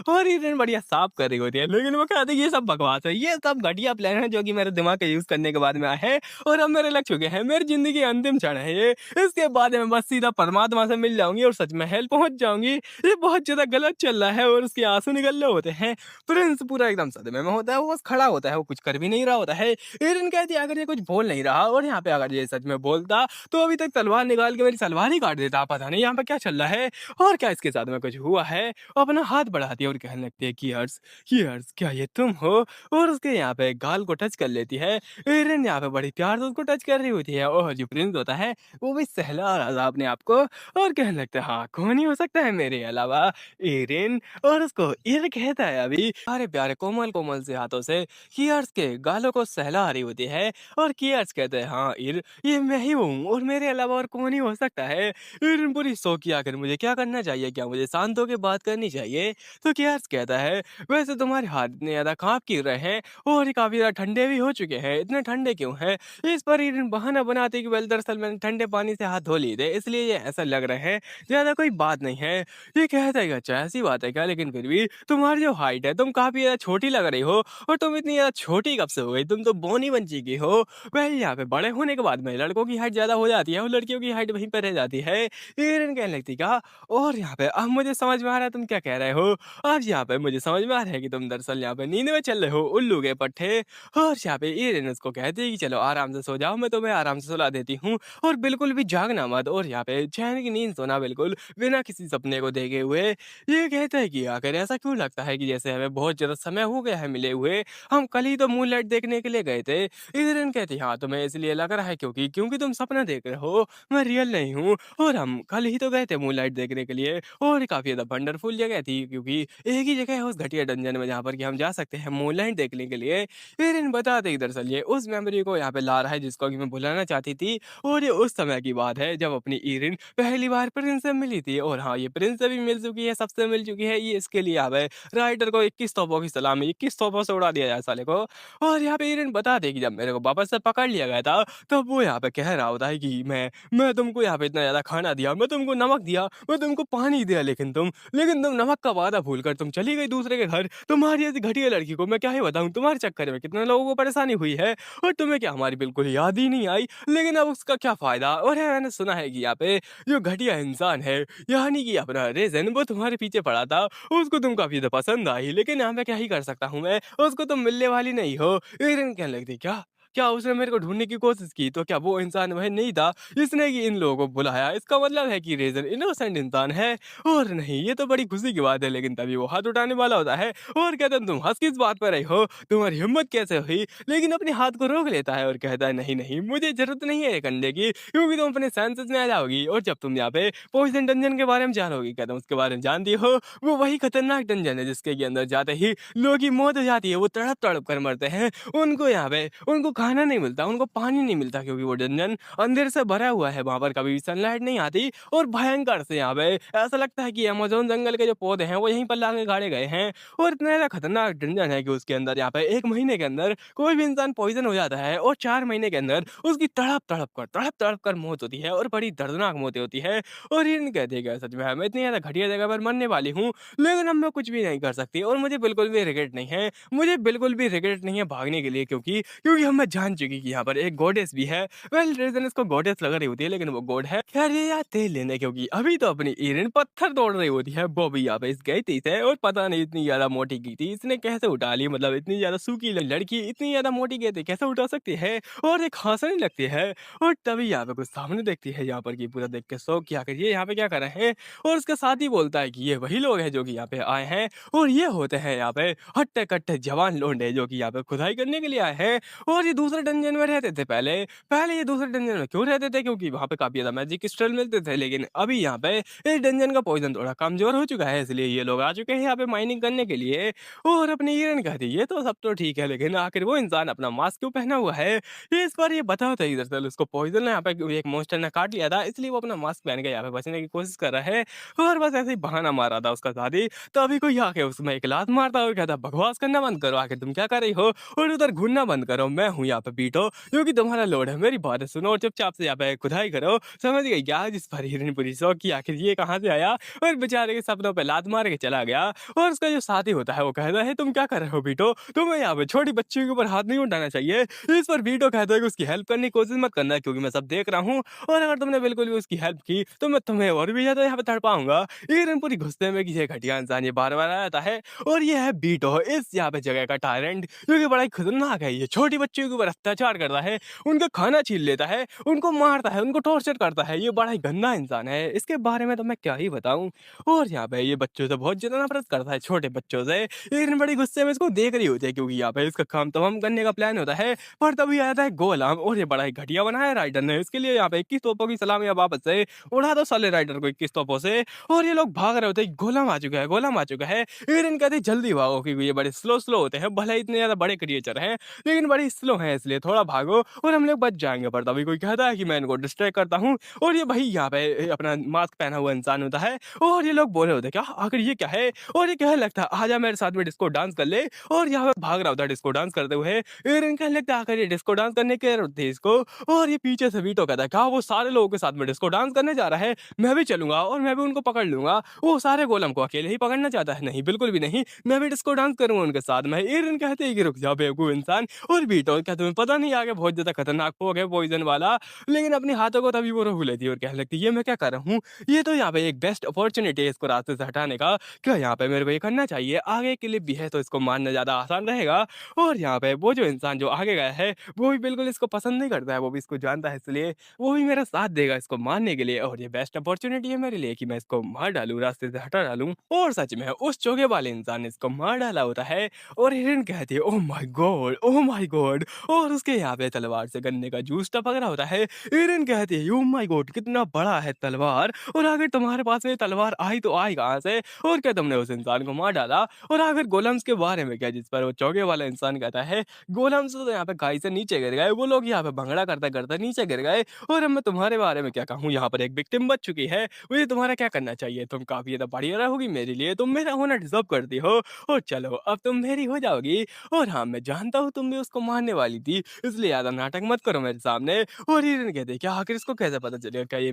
और हिरन बढ़िया साफ कर रही होती है। लेकिन वो कहती है ये सब बकवास है, ये सब घटिया प्लान है जो कि मेरे दिमाग का यूज़ करने के बाद में आया है और अब मेरे लग चुके हैं। मेरी ज़िंदगी का अंतिम क्षण है ये। इसके बाद मैं बस सीधा परमात्मा से मिल जाऊँगी और सच में हेल पहुँच जाऊँगी। ये बहुत ज़्यादा गलत चल रहा है और उसके आँसू निकल रहे होते हैं। प्रिंस पूरा एकदम सदमे में होता है, वो बस खड़ा होता है, वो कुछ कर भी नहीं रहा होता है। हिरन कहती है, अगर ये कुछ बोल नहीं रहा और यहाँ पे अगर ये सच में बोलता तो अभी तक तलवार निकाल के मेरी सलवार ही काट देता। पता नहीं यहाँ पे क्या चल रहा है और क्या इसके साथ में कुछ हुआ है? अपना हाथ बढ़ाती है और कहने लगती है कि यर्स क्या ये तुम हो? और उसके यहाँ पे गाल को टच कर लेती है। एरिन यहाँ पे बड़ी प्यार से उसको टच कर रही होती है और जो प्रिंस होता है वो भी सहला रहा था अपने आप को और कहने लगता है, हाँ कौन ही हो सकता है मेरे अलावा? एरिन। और उसको ईर कहता है अभी प्यारे प्यारे कोमल कोमल से हाथों से कियर्स के गालों को सहला रही होती है और कियर्स कहते हैं, हाँ ईर ये मैं ही हूँ और मेरे अलावा और कौन ही हो सकता है? एरिन पूरी सो की आकर मुझे क्या करना चाहिए? क्या मुझे शांत होकर बात करनी चाहिए? तो कियर्स कहता है, वैसे तुम्हारे हाथ इतने ज़्यादा काँप क्यों रहे हैं और ये काफ़ी ज़्यादा ठंडे भी हो चुके हैं, इतने ठंडे क्यों हैं? इस पर हिरन बहाना बनाते हैं कि वेल दरअसल मैंने ठंडे पानी से हाथ धो लिए थे, इसलिए ये ऐसा लग रहे हैं, ज़्यादा कोई बात नहीं है। ये कहता है कि अच्छा ऐसी बात है क्या? लेकिन फिर भी तुम्हारी जो हाइट है, तुम काफ़ी ज़्यादा छोटी लग रही हो और तुम इतनी ज़्यादा छोटी कब से हो गई? तुम तो बौनी बन चुकी हो। वही यहाँ पे बड़े होने के बाद में लड़कों की हाइट ज़्यादा हो जाती है और लड़कियों की हाइट वहीं पे रह जाती है। हिरन कहने लगती क्या? और यहाँ पे अब मुझे समझ में आ रहा है तुम क्या कह रहे हो। आज यहाँ पे मुझे समझ में आ रहा है कि तुम दरअसल यहाँ पे नींद में चल रहे हो उल्लू के पट्टे। और यहाँ पे ईरेन उसको कहती है कि चलो आराम से सो जाओ, मैं तुम्हें आराम से सुला देती हूँ और बिल्कुल भी जागना मत और यहाँ पे चैन की नींद सोना बिल्कुल बिना किसी सपने को देखे हुए। ये कहता है कि आखिर ऐसा क्यों लगता है कि जैसे हमें बहुत ज्यादा समय हो गया है मिले हुए, हम कल ही तो मूनलाइट देखने के लिए गए थे। ईरेन कहती है, हाँ तुम्हें इसलिए लग रहा है क्योंकि क्योंकि तुम सपना देख रहे हो, मैं रियल नहीं हूँ और हम कल ही तो गए थे मूनलाइट देखने के लिए और काफ़ी ज़्यादा वंडरफुल जगह थी क्योंकि एक ही जगह है उस घटिया डंजन में जहाँ पर कि हम जा सकते हैं मूनलाइट देखने के लिए। फिर इन बताते ही दरअसल ये उस मेमोरी को यहाँ पे ला रहा है जिसको कि मैं भुलाना चाहती थी और ये उस समय की बात है जब अपनी ईरिन पहली बार प्रिंस से मिली थी और हाँ ये प्रिंस से भी मिल चुकी है, सबसे मिल चुकी है। ये इसके लिए यहाँ पे राइटर को 21 तोपों की सलामी, 21 तोपों से उड़ा दिया जाए साले को। और यहाँ पे ईरिन बता दे कि जब मेरे को वापस से पकड़ लिया गया था तब वो यहाँ पे कह रहा होता है कि मैं तुमको यहाँ पे इतना ज़्यादा खाना दिया, मैं तुमको नमक दिया, मैं तुमको पानी दिया, लेकिन तुम नमक का वादा भूलकर तुम चली गई दूसरे के घर। तुम्हारी ऐसी घटिया लड़की को मैं क्या ही बताऊँ, तुम्हारे चक्कर में कितने लोगों को परेशानी हुई है और तुम्हें क्या हमारी बिल्कुल याद ही नहीं आई। लेकिन अब उसका क्या फ़ायदा? और है मैंने सुना है कि यहाँ पे जो घटिया इंसान है यानी कि अपना रेज़न वो तुम्हारे पीछे पड़ा था, उसको तुम काफ़ी ज़्यादा पसंद आई, लेकिन यहाँ पे क्या ही कर सकता हूँ मैं, उसको तुम मिलने वाली नहीं हो। एरिन कहने लगती, क्या? क्या उसने मेरे को ढूँढने की कोशिश की? तो क्या वो इंसान वह नहीं था जिसने कि इन लोगों को बुलाया? इसका मतलब है कि रेज़र इनोसेंट इंसान है। और नहीं, ये तो बड़ी खुशी की बात है, लेकिन तभी वो हाथ उठाने वाला होता है और कहता है, तुम हँस किस बात पर रही हो? तुम्हारी हिम्मत कैसे हुई? लेकिन अपने हाथ को रोक लेता है और कहता है, नहीं, नहीं, मुझे ज़रूरत नहीं है ये करने की, क्योंकि तुम अपने सेंसेस में आ जाओगी और जब तुम यहाँ पे पॉइज़न डंजन के बारे में जानोगी। क्या तुम उसके बारे में जानती हो? वो वही खतरनाक डंजन है जिसके के अंदर जाते ही लोगों की मौत हो जाती है, वो तड़प-तड़प कर मरते हैं। उनको यहाँ पे उनको खाना नहीं मिलता, उनको पानी नहीं मिलता क्योंकि वो डंजन अंधेरे से भरा हुआ है, वहाँ पर कभी भी सनलाइट नहीं आती और भयंकर से यहाँ पे ऐसा लगता है कि अमेज़न जंगल के जो पौधे हैं वो यहीं पर लाके गाड़े गए हैं और इतना ज़्यादा खतरनाक डंजन है कि उसके अंदर यहाँ पे 1 महीने के अंदर कोई भी इंसान पॉइज़न हो जाता है और 4 महीने के अंदर उसकी तड़प-तड़प कर मौत होती है और बड़ी दर्दनाक मौतें होती है। और ये कहते हैं कि सच में मैं इतनी ज़्यादा घटिया जगह पर मरने वाली हूँ, लेकिन अब मैं कुछ भी नहीं कर सकती और मुझे बिल्कुल भी रिग्रेट नहीं है। मुझे बिल्कुल भी रिग्रेट नहीं है भागने के लिए क्योंकि क्योंकि अब मैं जान चुकी कि यहाँ पर एक गॉडेस भी है। वेल रीज़न इसको गॉडेस लग रही होती है लेकिन वो गॉड है। खैर ये आते ही लेने क्योंकि अभी तो अपनी एरिन पत्थर तोड़ रही होती है। बॉबी यहाँ पे इस गई थी इसे और पता नहीं इतनी ज़्यादा मोटी की थी। इसने कैसे उठा ली मतलब इतनी ज़्यादा सूखी लड़की इतनी ज़्यादा मोटी कहती कैसे उठा सकती है? और एक हँसने लगती है और तभी यहाँ पे कुछ सामने देखती है यहाँ पर कि पूरा देख के शॉक कि आखिर ये यहाँ पे क्या कर रहे हैं? और उसका साथी बोलता है कि ये वही लोग हैं जो कि यहाँ पे आए हैं और ये होते हैं यहाँ पे हट्टे-कट्टे जवान लौंडे जो कि यहाँ पे खुदाई करने के लिए आए हैं और ये दूसरे डंजन में रहते थे पहले। पहले ये दूसरे डंजन में क्यों रहते थे? क्योंकि वहाँ पे काफ़ी ज़्यादा मैजिक क्रिस्टल मिलते थे लेकिन अभी यहाँ पे इस डंजन का पॉइज़न थोड़ा कमज़ोर हो चुका है इसलिए ये लोग आ चुके हैं यहाँ पे माइनिंग करने के लिए। और अपनी हिरन कहती है ये तो सब तो ठीक है लेकिन आखिर वो इंसान अपना मास्क क्यों पहना हुआ है? ये इस बार ये बताओ तो दरअसल उसको पॉइज़न यहाँ पे एक मॉन्स्टर ने काट लिया था इसलिए वो अपना मास्क पहन के यहाँ पे बचने की कोशिश कर रहा है और बस ऐसे ही बहाना मारा था उसका साथी। तभी कोई आके उसमें एक लात मारता है और कहता है बकवास करना बंद करो आखिर तुम क्या कर रही हो और उधर घूमना बंद करो। मैं हूँ यहाँ पे बीटो जो कि तुम्हारा लॉर्ड है। मेरी बातें सुनो और चुपचाप से यहाँ पे खुदाई करो। समझ गई क्या? जिस पर हिरन पूरी शौक की आखिर ये कहाँ से आया और बेचारे के सपनों पे लात मार के चला गया। और उसका जो साथी होता है वो कहता है तुम क्या कर रहे हो बीटो? तुम्हें यहाँ पे छोटी बच्ची के ऊपर हाथ नहीं उठाना चाहिए। इस पर बीटो कहता है कि उसकी हेल्प करने की कोशिश मत करना क्योंकि मैं सब देख रहा हूँ और अगर तुमने बिल्कुल भी उसकी हेल्प की तो मैं तुम्हें और भी ज़्यादा यहाँ पे तड़पाऊँगा। हिरन पूरी गुस्से में कि ये घटिया इंसान ये बार-बार आ जाता है और ये है बीटो इस यहाँ पे जगह का टायरेंट जो कि बड़ा ही खतरनाक है। ये छोटी बच्चियों के ऊपर अत्याचार करता है, उनका खाना छीन लेता है, उनको मारता है, उनको टॉर्चर करता है। ये बड़ा ही गंदा इंसान है। इसके बारे में तो मैं क्या ही बताऊँ। और यहाँ पे ये बच्चों से बहुत ज़्यादा नफ़रत करता है, छोटे बच्चों से। हिरन बड़ी गुस्से में इसको देख रही होती है क्योंकि यहाँ पे इसका काम तमाम करने का प्लान होता है। पर तभी आता है गोलम और ये बड़ा ही घटिया बनाया है राइडर ने। इसके लिए यहाँ पे 21 तोपों की सलामी वापस से उड़ा दो साले राइडर को 21 तोपों से। और ये लोग भाग रहे होते हैं, गोलम आ चुका है, गोलम आ चुका है। हिरन कहते हैं जल्दी भागो क्योंकि ये बड़े स्लो होते हैं। भले ही इतने ज़्यादा बड़े क्रिएचर हैं लेकिन बड़ी स्लो हैं इसलिए थोड़ा भागो और हम लोग बच जाएँगे। पर तभी कोई कहता है कि मैं इनको डिस्ट्रैक्ट करता हूँ और ये वही यहाँ पे अपना मास्क पहना हुआ इंसान होता है और ये लोग बोल रहे होते हैं क्या आखिर ये क्या है? और ये कहने लगता है आजा मेरे साथ में डिस्को डांस कर ले और यहाँ पे भाग रहा होता है डिस्को डांस करते हुए। हिरन कहने लगता है आखिर ये डिस्को डांस करने के होते हैं इसको और ये पीछे से वीटो कहता है क्या वो सारे लोगों के साथ में डिस्को डांस करने जा रहा है? मैं भी चलूँगा और मैं भी उनको पकड़ लूँगा। वो सारे गोलम को अकेले ही पकड़ना चाहता है। नहीं बिल्कुल भी नहीं, मैं भी डिस्को डांस करूँगा उनके साथ में। हिरन कहते हैं कि रुक जा बेवकूफ इंसान। और बीटल क्या तुम्हें पता नहीं आगे बहुत ज़्यादा खतरनाक भोग है पॉइज़न वाला। लेकिन अपने हाथों को तभी वो रोक लेती है और कहने लगती है ये मैं क्या कर रहा हूँ? ये तो यहाँ पे एक बेस्ट अपॉर्च्युनिटी है इसको रास्ते से हटाने का। क्या यहाँ पे मेरे को ये करना चाहिए? आगे के लिए भी है तो इसको मारना ज़्यादा आसान रहेगा। और यहाँ पे वो जो इंसान जो आगे गया है वो भी बिल्कुल इसको पसंद नहीं करता है। वो भी इसको जानता है इसलिए वो भी मेरा साथ देगा इसको मारने के लिए और ये बेस्ट अपॉर्च्युनिटी है मेरे लिए कि मैं इसको मार डालूँ, रास्ते से हटा डालूँ। और सच में उस चोगे वाले इंसान ने इसको मार डाला होता है और हिरन कहती है oh my God! Oh my God! और उसके यहाँ पे तलवार से गन्ने का जूस टपक रहा होता है। हिरन कहती है ओह माय गॉड! कितना बड़ा है तलवार और आखिर तुम्हारे पास ये तलवार आई तो आई कहाँ से? और क्या तुमने उस इंसान को मार डाला? और आखिर गोलेम्स के बारे में क्या? जिस पर वो चोगे वाला इंसान कहता है गोलेम्स तो यहाँ पे खाई से नीचे गिर गए। वो लोग यहाँ पे भंगड़ा करते-करते नीचे गिर गए और अब मैं तुम्हारे बारे में क्या कहूँ? यहाँ पर एक विक्टिम बच चुकी है। मुझे तुम्हारा क्या करना चाहिए? तुम काफ़ी ज़्यादा बढ़िया रहोगी मेरे लिए, तुम मेरा होना डिज़र्व करती हो और चलो अब तुम मेरी हो जाओगी। और हाँ, मैं जानता हूँ तुम भी उसको मारने वाली थी, इसलिए ज़्यादा नाटक मत करो मेरे सामने। और हिरन कहते क्या आखिर इसको कैसे पता चलेगा? क्या ये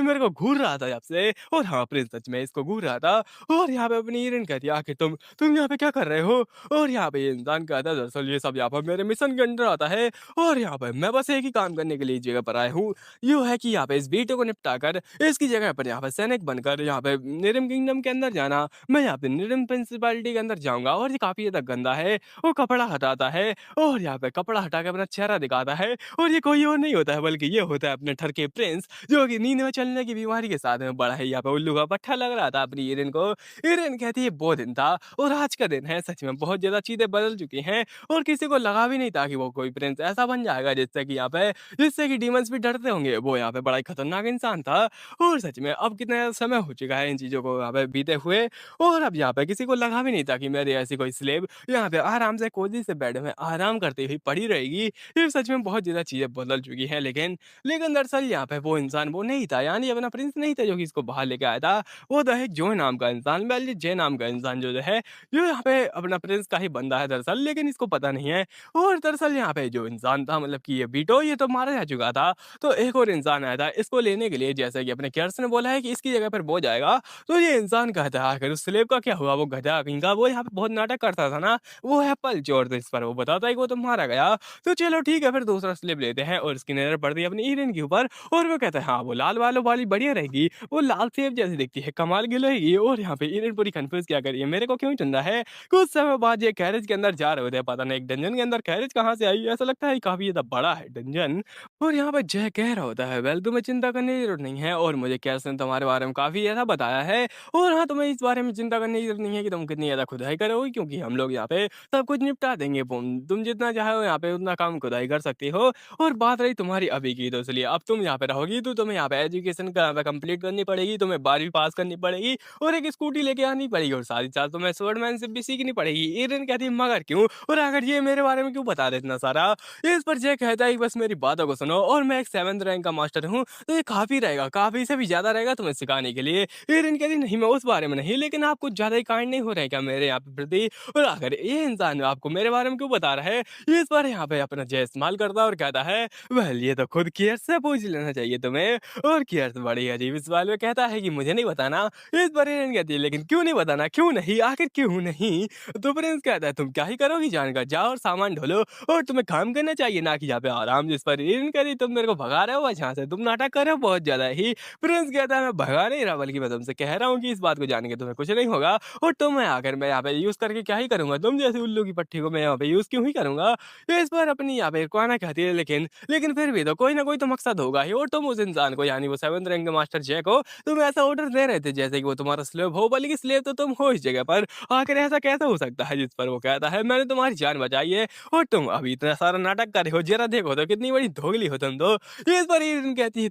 मेरे को घूर रहा था जब से? और हाँ, प्रिंस सच में इसको घूर रहा था। और यहाँ पे अपनी हिरन कहती है आखिर तुम यहाँ पे क्या कर रहे हो? और यहाँ पे ये इंसान कहता है दरअसल ये सब यहाँ पर मेरे मिशन के अंडर आता है और यहाँ पे मैं बस एक ही काम करने के लिए इस जगह पर आया हूँ। यूँ है कि यहाँ पे इस बीटो को निपटा कर इसकी जगह पर यहाँ पे सैनिक बनकर यहाँ पे निरम किंगडम के अंदर जाना। मैं यहाँ पे निरम प्रिंसिपैलिटी के अंदर जाऊँगा और ये काफ़ी ज़्यादा गंदा है। वो कपड़ा हटाता है और यहाँ पे कपड़ा हटा के अपना चेहरा दिखाता है और ये कोई और नहीं होता है बल्कि ये होता है अपने ठरके प्रिंस जो कि नींद में चलने की बीमारी के साथ में बड़ा है। यहाँ पे उल्लू का पट्टा लग रहा था अपनी हिरन को। हिरन कहती है वो दिन था और आज का दिन है। सच में बहुत ज़्यादा चीज़ें बदल चुकी हैं और किसी को लगा भी नहीं था कि वो कोई प्रिंस ऐसा बन जाएगा जिससे कि डीमंस भी डरते होंगे। वो यहाँ पे बड़ा ही खतरनाक इंसान था और सच में अब कितना समय हो चुका है इन चीज़ों को यहाँ पे बीते हुए और अब यहाँ पे किसी को लगा भी नहीं था कि मेरी ऐसी कोई स्लेव यहाँ पे आराम से कोजी से बेड में आराम करती हुई पड़ी रहेगी। ये सच में बहुत ज़्यादा चीज़ें बदल चुकी हैं लेकिन दरअसल यहाँ पे वो इंसान वो नहीं था यानी अपना प्रिंस नहीं था जो कि इसको बाहर लेके आया था। वो था एक जो नाम का इंसान वेल जे नाम का इंसान जो है जो यहाँ पे अपना प्रिंस का ही बंदा है दरअसल लेकिन इसको पता नहीं है। और दरअसल यहाँ पे जो इंसान था मतलब कि ये बीटो ये तो मारा जा चुका था। तो एक और इंसान आया था इसको लेने के लिए जैसे कि अपने केयर्स ने बोला है कि इसकी जगह पर वो जाएगा। तो ये इंसान कहता है आखिर उस स्लेव का क्या हुआ? वो गधा कहीं का वो यहाँ पे बहुत नाटक करता था ना, वो है पलचोर। तो इस पर वो बताता है कि वो तो मारा आ गया, तो चलो ठीक है फिर दूसरा स्लिप लेते हैं और उसकी नज़र पड़ती है अपनी ईरेन के ऊपर और वो कहता है हाँ, वो लाल बालों वाली बढ़िया रहेगी, वो लाल सेब जैसी दिखती है, कमाल की लगेगी और यहाँ पे ईरेन पूरी कन्फ्यूज़ क्या कर रही है, मेरे को क्यों चुन रहा है? कुछ समय बाद ये गैरेज के अंदर जा रहे होते हैं, पता नहीं एक डंजन के अंदर गैरेज कहाँ से आई? ऐसा लगता है काफ़ी ज़्यादा बड़ा है डंजन और यहाँ पे जय कह रहा होता है, वेल तुम्हें चिंता करने की ज़रूरत नहीं है और मुझे कैस ने तुम्हारे बारे में काफ़ी ज़्यादा बताया है और हाँ, तुम्हें इस बारे में चिंता करने की ज़रूरत नहीं है कि तुम कितनी ज़्यादा खुदाई करोगे क्योंकि हम लोग यहाँ पे सब कुछ निपटा देंगे। तुम जितना चाहो यहाँ पे उतना काम खुदाई कर सकती हो और बात रही तुम्हारी अभी की तो चलिए अब तुम यहाँ पे रहोगी तो तुम्हें यहाँ पे एजुकेशन कंप्लीट करनी पड़ेगी, तुम्हें 12वीं पास करनी पड़ेगी और एक स्कूटी लेके आनी पड़ेगी और साथ ही साथ तुम्हें स्वॉर्डमैनशिप भी सीखनी पड़ेगी। ईरेन कहती है मगर क्यों? और अगर ये मेरे बारे में क्यों बता रहे इतना सारा? इस पर जय कहता है कि बस मेरी बातों को सुनो और मैं एक 7th रैंक का मास्टर हूँ, तो ये काफ़ी रहेगा, काफ़ी से भी ज़्यादा रहेगा तुम्हें सिखाने के लिए। ईरेन कहती नहीं मैं उस बारे में नहीं, लेकिन आप कुछ ज़्यादा ही काइंड नहीं हो रहे क्या मेरे यहाँ पे प्रति? और आखिर ये इंसान आपको मेरे बारे में क्यों बता रहा है? ये इस बार यहाँ पे अपना जय इस्तेमाल करता है और कहता है, वेल ये तो खुद कियर से पूछ लेना चाहिए तुम्हें। और कियर बड़ी अजीब सवाल में कहता है कि मुझे नहीं बताना। इस पर ईरेन कहती है लेकिन क्यों नहीं बताना? क्यों नहीं? आखिर क्यों नहीं? तो प्रिंस कहता है तुम क्या ही करोगी जानकर? जाओ और सामान ढोलो और तुम्हें काम करना चाहिए ना कि यहाँ पे आराम। जिस पर ईरेन कहती तुम मेरे को भगा रहे हो बस यहाँ से, तुम नाटक कर रहे हो बहुत ज़्यादा ही। प्रिंस कहता है मैं भगा नहीं रहा बल्कि मैं तुमसे कह रहा हूँ कि इस बात को जान के तुम्हें कुछ नहीं होगा और तुम्हें आकर मैं यहाँ पे यूज़ करके क्या ही करूँगा? तुम जैसे उल्लू की पट्टी को मैं यहाँ पे यूज़ क्यों ही करूँगा? इस पर अपनी यहाँ पे रुकवाना कहती है लेकिन फिर भी तो कोई ना कोई तो मकसद होगा ही और तुम उस इंसान को यानी वो 7th रैंक के मास्टर जय को तुम ऐसा ऑर्डर दे रहे थे जैसे कि वो तुम्हारा स्लेव हो, बल्कि स्लेव तो तुम हो इस जगह पर। आखिर ऐसा कैसे हो सकता है? जिस पर वो कहता है मैंने तुम्हारी जान बचाई है और तुम अभी इतना सारा नाटक कर रहे हो, जरा देखो तो कितनी बड़ी धोगली हो तुम तो। इस पर ईरिन कहती है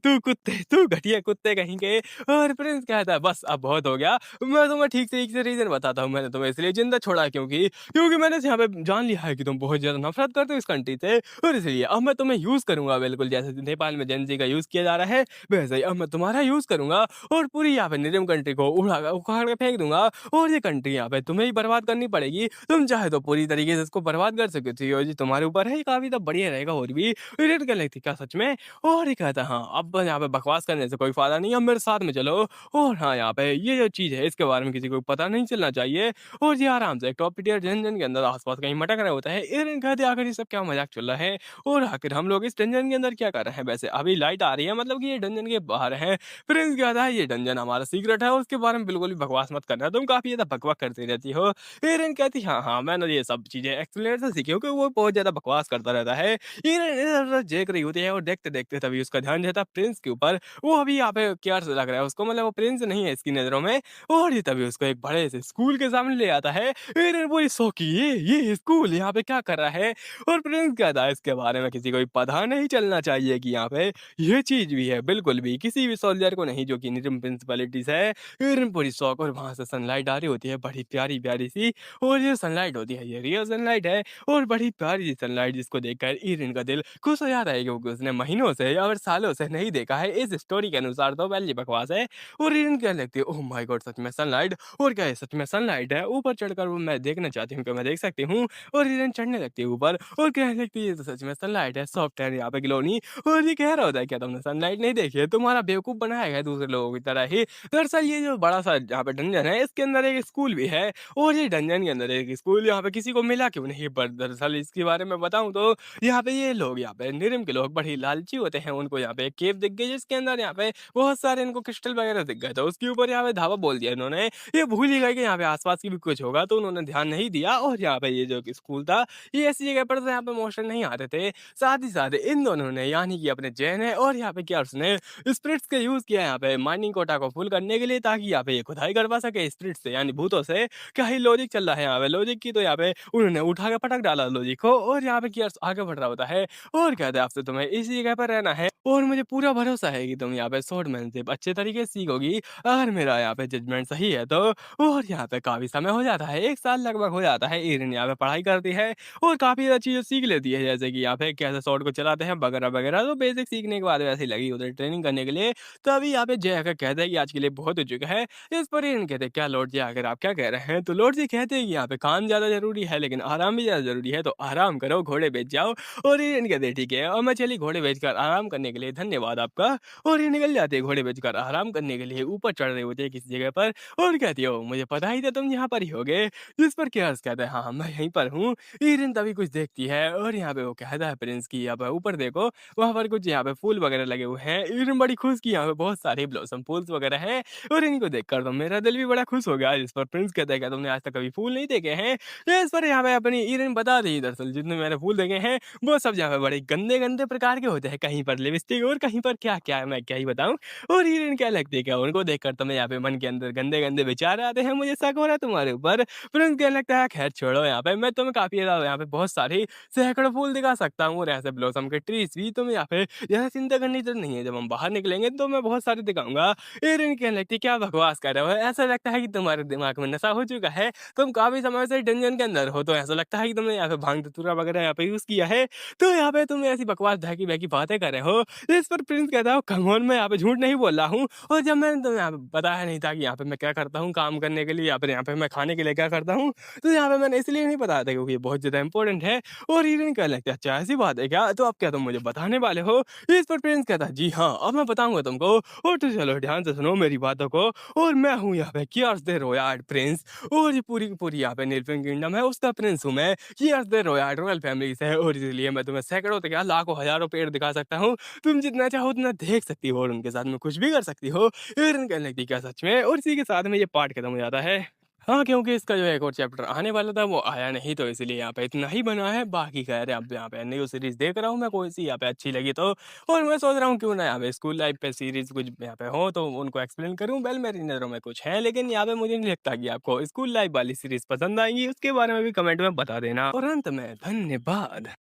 तू घटिया कुत्ते कहीं के। और प्रिंस कहता है बस अब बहुत हो गया, मैं तुम्हें ठीक से एक से रीजन बताता हूँ, मैंने तुम्हें इसलिए जिंदा छोड़ा क्योंकि मैंने यहाँ पे जान लिया है कि तुम बहुत ज्यादा नफरत करते हो इस कंट्री से और इसलिए अब मैं तुम्हें यूज करूंगा, बिल्कुल जैसे नेपाल में जेनजी का यूज किया जा रहा है वैसे ही अब मैं तुम्हारा यूज करूंगा और पूरी यहाँ पे निरम कंट्री को उखाड़ के फेंक दूंगा और ये कंट्री यहाँ पे तुम्हें ही बर्बाद करनी पड़ेगी। तुम चाहे तो पूरी तरीके से इसको बर्बाद कर सकती हो, जी तुम्हारे ऊपर है, ये काफी तो बढ़िया रहेगा और भी रेट कर लेती क्या सच में। और ये कहता हाँ अब यहाँ पे बकवास करने से कोई फायदा नहीं, अब मेरे साथ में चलो और हाँ यहाँ पे ये जो चीज है इसके बारे में किसी को पता नहीं चलना चाहिए और ये आराम से एक टॉप टियर डंजन के अंदर आसपास कहीं मटक रहा होता है। एरन कहते आखिर ये सब क्या मजाक चल रहा है और आखिर हम लोग इस डंजन के अंदर क्या कर रहे हैं? वैसे अभी लाइट आ रही है मतलब कि ये डंजन के बाहर है। प्रिंस कहता है ये डंजन हमारा सीक्रेट है और उसके बारे में बिल्कुल भी बकवास मत करना, तुम काफी ज्यादा बकवास करती रहती हो। एरन कहती हाँ हाँ मैंने ये सब चीजें एक्सप्लेनर से सीखी हूँ क्योंकि वो बहुत ज्यादा बकवास करता रहता है। एरन इधर-उधर देख रही होती है और देखते देखते तभी उसका ध्यान जाता है प्रिंस के ऊपर। वो अभी यहाँ पे केयर से लग रहा है उसको, मतलब वो प्रिंस नहीं है इसकी नजरों में और ये तभी उसको एक बड़े से स्कूल के सामने ले आता है। एरन पूरी शौकी ये स्कूल यहाँ पे क्या कर रहा है और प्रिंस कहता है इसके बारे में किसी को भी पता नहीं चलना चाहिए कि यहाँ पे ये चीज भी है, बिल्कुल भी किसी भी सोल्जर को नहीं जो कि निरम प्रिंसिपलिटीज है। एरन पूरी शौक और वहां से सनलाइट आ रही होती है बड़ी प्यारी प्यारी सी और ये सनलाइट होती है ये रियल सनलाइट है और बड़ी प्यारी सी सनलाइट जिसको देखकर एरन का दिल खुश हो जाता है क्योंकि उसने महीनों से या फिर सालों से नहीं देखा है इस स्टोरी के अनुसार, तो पहले बकवास है। और एरन कहने लगती है ओह माय गॉड सच में सनलाइट, और क्या है सच में सनलाइट है, ऊपर चढ़कर वो मैं देखना चाहती हूँ कि मैं देख सकती हूँ। और हिरन चढ़ने लगती है ऊपर और कहने लगती है ये तो सच में सनलाइट है, सॉफ्ट है यहाँ पे ग्लोनी। और ये कह रहा होता है क्या तुमने सनलाइट नहीं देखी है, तुम्हारा बेवकूफ बनाया गया है दूसरे लोगों की तरह ही। दरअसल ये जो बड़ा सा यहाँ पे डंजन है इसके अंदर एक स्कूल भी है और ये डंजन के अंदर एक स्कूल यहाँ पे किसी को मिला क्यों नहीं, पर दरअसल इसके बारे में बताऊं तो यहाँ पे ये लोग यहाँ पे निरम के लोग बड़ी लालची होते हैं, उनको यहाँ पे एक केव दिख गई जिसके अंदर यहाँ पे बहुत सारे इनको क्रिस्टल वगैरह दिख गए, तो उसके ऊपर यहाँ पे धावा बोल दिया इन्होंने। ये भूल ही गए कि यहाँ पे आसपास की भी कुछ होगा तो उन्होंने ध्यान नहीं दिया और यहाँ पे ये जो कि स्कूल था ये ऐसी जगह पर तो यहाँ पे मोशन नहीं आते थे। साथ ही साथ इन दोनों ने यानी कि अपने जैन है और यहाँ पे क्या उसने स्पिरिट्स का यूज किया यहाँ पे माइनिंग कोटा को फुल करने के लिए ताकि यहाँ पे ये खुदाई करवा सके स्पिरिट से यानी भूतों से। क्या ही लॉजिक चल रहा है यहाँ पे लॉजिक की, तो यहाँ पे उन्होंने उठा के पटक डाला लॉजिक को और यहाँ पे किया आगे बढ़ रहा होता है और कहते हैं आपसे तुम्हें इसी जगह पर रहना है और मुझे पूरा भरोसा है कि तुम यहाँ पे स्वॉर्डमैनशिप अच्छे तरीके से सीखोगी अगर मेरा यहाँ पे जजमेंट सही है तो। और यहाँ पे काफ़ी समय हो जाता है, 1 साल लगभग हो जाता है। इरिन यहाँ पे पढ़ाई करती है और काफ़ी ज़्यादा चीज़ें सीख लेती है, जैसे कि यहाँ पे कैसे स्वॉर्ड को चलाते हैं वगैरह-वगैरह। तो बेसिक सीखने के बाद वैसे ही लगी उधर ट्रेनिंग करने के लिए। तो अभी यहाँ पे जय आकर कहता है कि आज के लिए बहुत हो चुका है। इस पर इरिन कहते हैं, "क्या लॉर्ड जी आखिर आप क्या कह रहे हैं?" तो लॉर्ड जी कहते हैं कि यहाँ पे काम ज़्यादा ज़रूरी है लेकिन आराम भी ज़्यादा ज़रूरी है, तो आराम करो, घोड़े बेच जाओ। और इरिन कहते हैं, "ठीक है।" और मैं चली घोड़े बेचकर आराम करने के लिए, धन्यवाद आपका। और ये निकल जाती है घोड़े बेचकर आराम करने के लिए, ऊपर चढ़ रहे होते हैं किसी जगह पर और कहती है, "ओह! मुझे पता ही था तुम यहाँ पर ही होगे।" जिस पर केयर्स कहता है, "हाँ, मैं यहीं पर हूँ।" ईरिन तभी कुछ देखती है और यहाँ पे वो कहता है प्रिंस कि यहाँ पे ऊपर देखो, वहाँ पर कुछ यहाँ पे फूल वगैरह लगे हुए हैं। इरिन बड़ी खुश कि यहाँ पे बहुत सारे ब्लॉसम फूल्स वगैरह हैं और इनको देखकर तो मेरा दिल भी बड़ा खुश हो गया। इस पर प्रिंस कहता है, क्या तुमने आज तक कभी फूल नहीं देखे हैं? तो इस पर यहाँ पे अपनी इरिन बता रही है, दरअसल जितने मैंने फूल देखे हैं वो सब यहाँ पे बड़े गंदे-गंदे प्रकार के होते हैं। कहीं पर लिपस्टिक और कहीं पर क्या-क्या मैं क्या ही बताऊँ। और हिरण क्या लगती है क्या उनको देखकर तुम्हें यहाँ पे मन के अंदर गंदे-गंदे विचार आते हैं, मुझे शक हो रहा है तुम्हारे ऊपर। प्रिंस कहने लगता है खैर छोड़ो यहाँ पे, मैं तुम्हें काफ़ी ज़्यादा यहाँ पे बहुत सारे सैकड़ों फूल दिखा सकता हूँ और ऐसे ब्लॉसम के ट्रीज़ भी तुम्हें यहाँ पे ज़्यादा चिंता करने की ज़रूरत नहीं है। जब हम बाहर निकलेंगे तो मैं बहुत सारे दिखाऊँगा। हिरण कहने लगती है क्या बकवास कर रहे हो? ऐसा लगता है कि तुम्हारे दिमाग में नशा हो चुका है। तुम काफ़ी समय से डंजन के अंदर हो, तो ऐसा लगता है कि तुमने यहाँ पे भांग धतूरा वगैरह यहाँ पे यूज़ किया है। तो यहाँ पे तुम ऐसी बकवास बहकी-बहकी बातें कर रहे हो। इस पर प्रिंस कहता है कम ऑन मैं यहाँ पे झूठ नहीं बोल रहा हूँ और जब मैंने तुम्हें यहाँ पे बताया नहीं था कि यहाँ पे मैं क्या करता हूँ काम करने के लिए या फिर यहाँ पे मैं खाने के लिए क्या करता हूँ, तो यहाँ पे मैंने इसलिए नहीं बताया था क्योंकि ये बहुत ज़्यादा इंपॉर्टेंट है। और हिरन कहने लगता है अच्छा ऐसी बात है क्या? तो अब क्या तुम मुझे बताने वाले हो? इस पर प्रिंस कहता है जी हाँ, अब मैं बताऊँगा तुमको और तो चलो ध्यान से सुनो मेरी बातों को। और मैं हूँ यहाँ पे कियार्स द रॉयल प्रिंस और ये पूरी की पूरी यहाँ पे नीलफिंग किंगडम है उसका प्रिंस हूँ मैं। कियार्स द रॉयल फैमिली से है और इसलिए मैं तुम्हें सैकड़ों तो क्या लाखों हज़ारों पेड़ दिखा सकता हूँ। तुम जितना चाहो उतना देख सकती हो और उनके साथ में कुछ भी कर सकती हो। हिरन कहने लगती क्या सच में? और इसी के साथ में ये पार्ट खत्म हो जाता है। हाँ, क्योंकि इसका जो है एक और चैप्टर आने वाला था वो आया नहीं तो इसलिए यहाँ पे इतना ही बना है। बाकी खैर अब यहाँ पे न्यू सीरीज़ देख रहा हूँ मैं कोई-सी यहाँ पे अच्छी लगी तो और मैं सोच रहा हूँ क्यों ना यहाँ पे स्कूल लाइफ़ पे सीरीज़ कुछ यहाँ पे हो तो उनको एक्सप्लेन करूँ। वेल मेरी नज़रों में कुछ है लेकिन यहाँ पे मुझे नहीं लगता कि आपको स्कूल लाइफ़ वाली सीरीज़ पसंद आएँगी। उसके बारे में भी कमेंट में बता देना और अंत में धन्यवाद।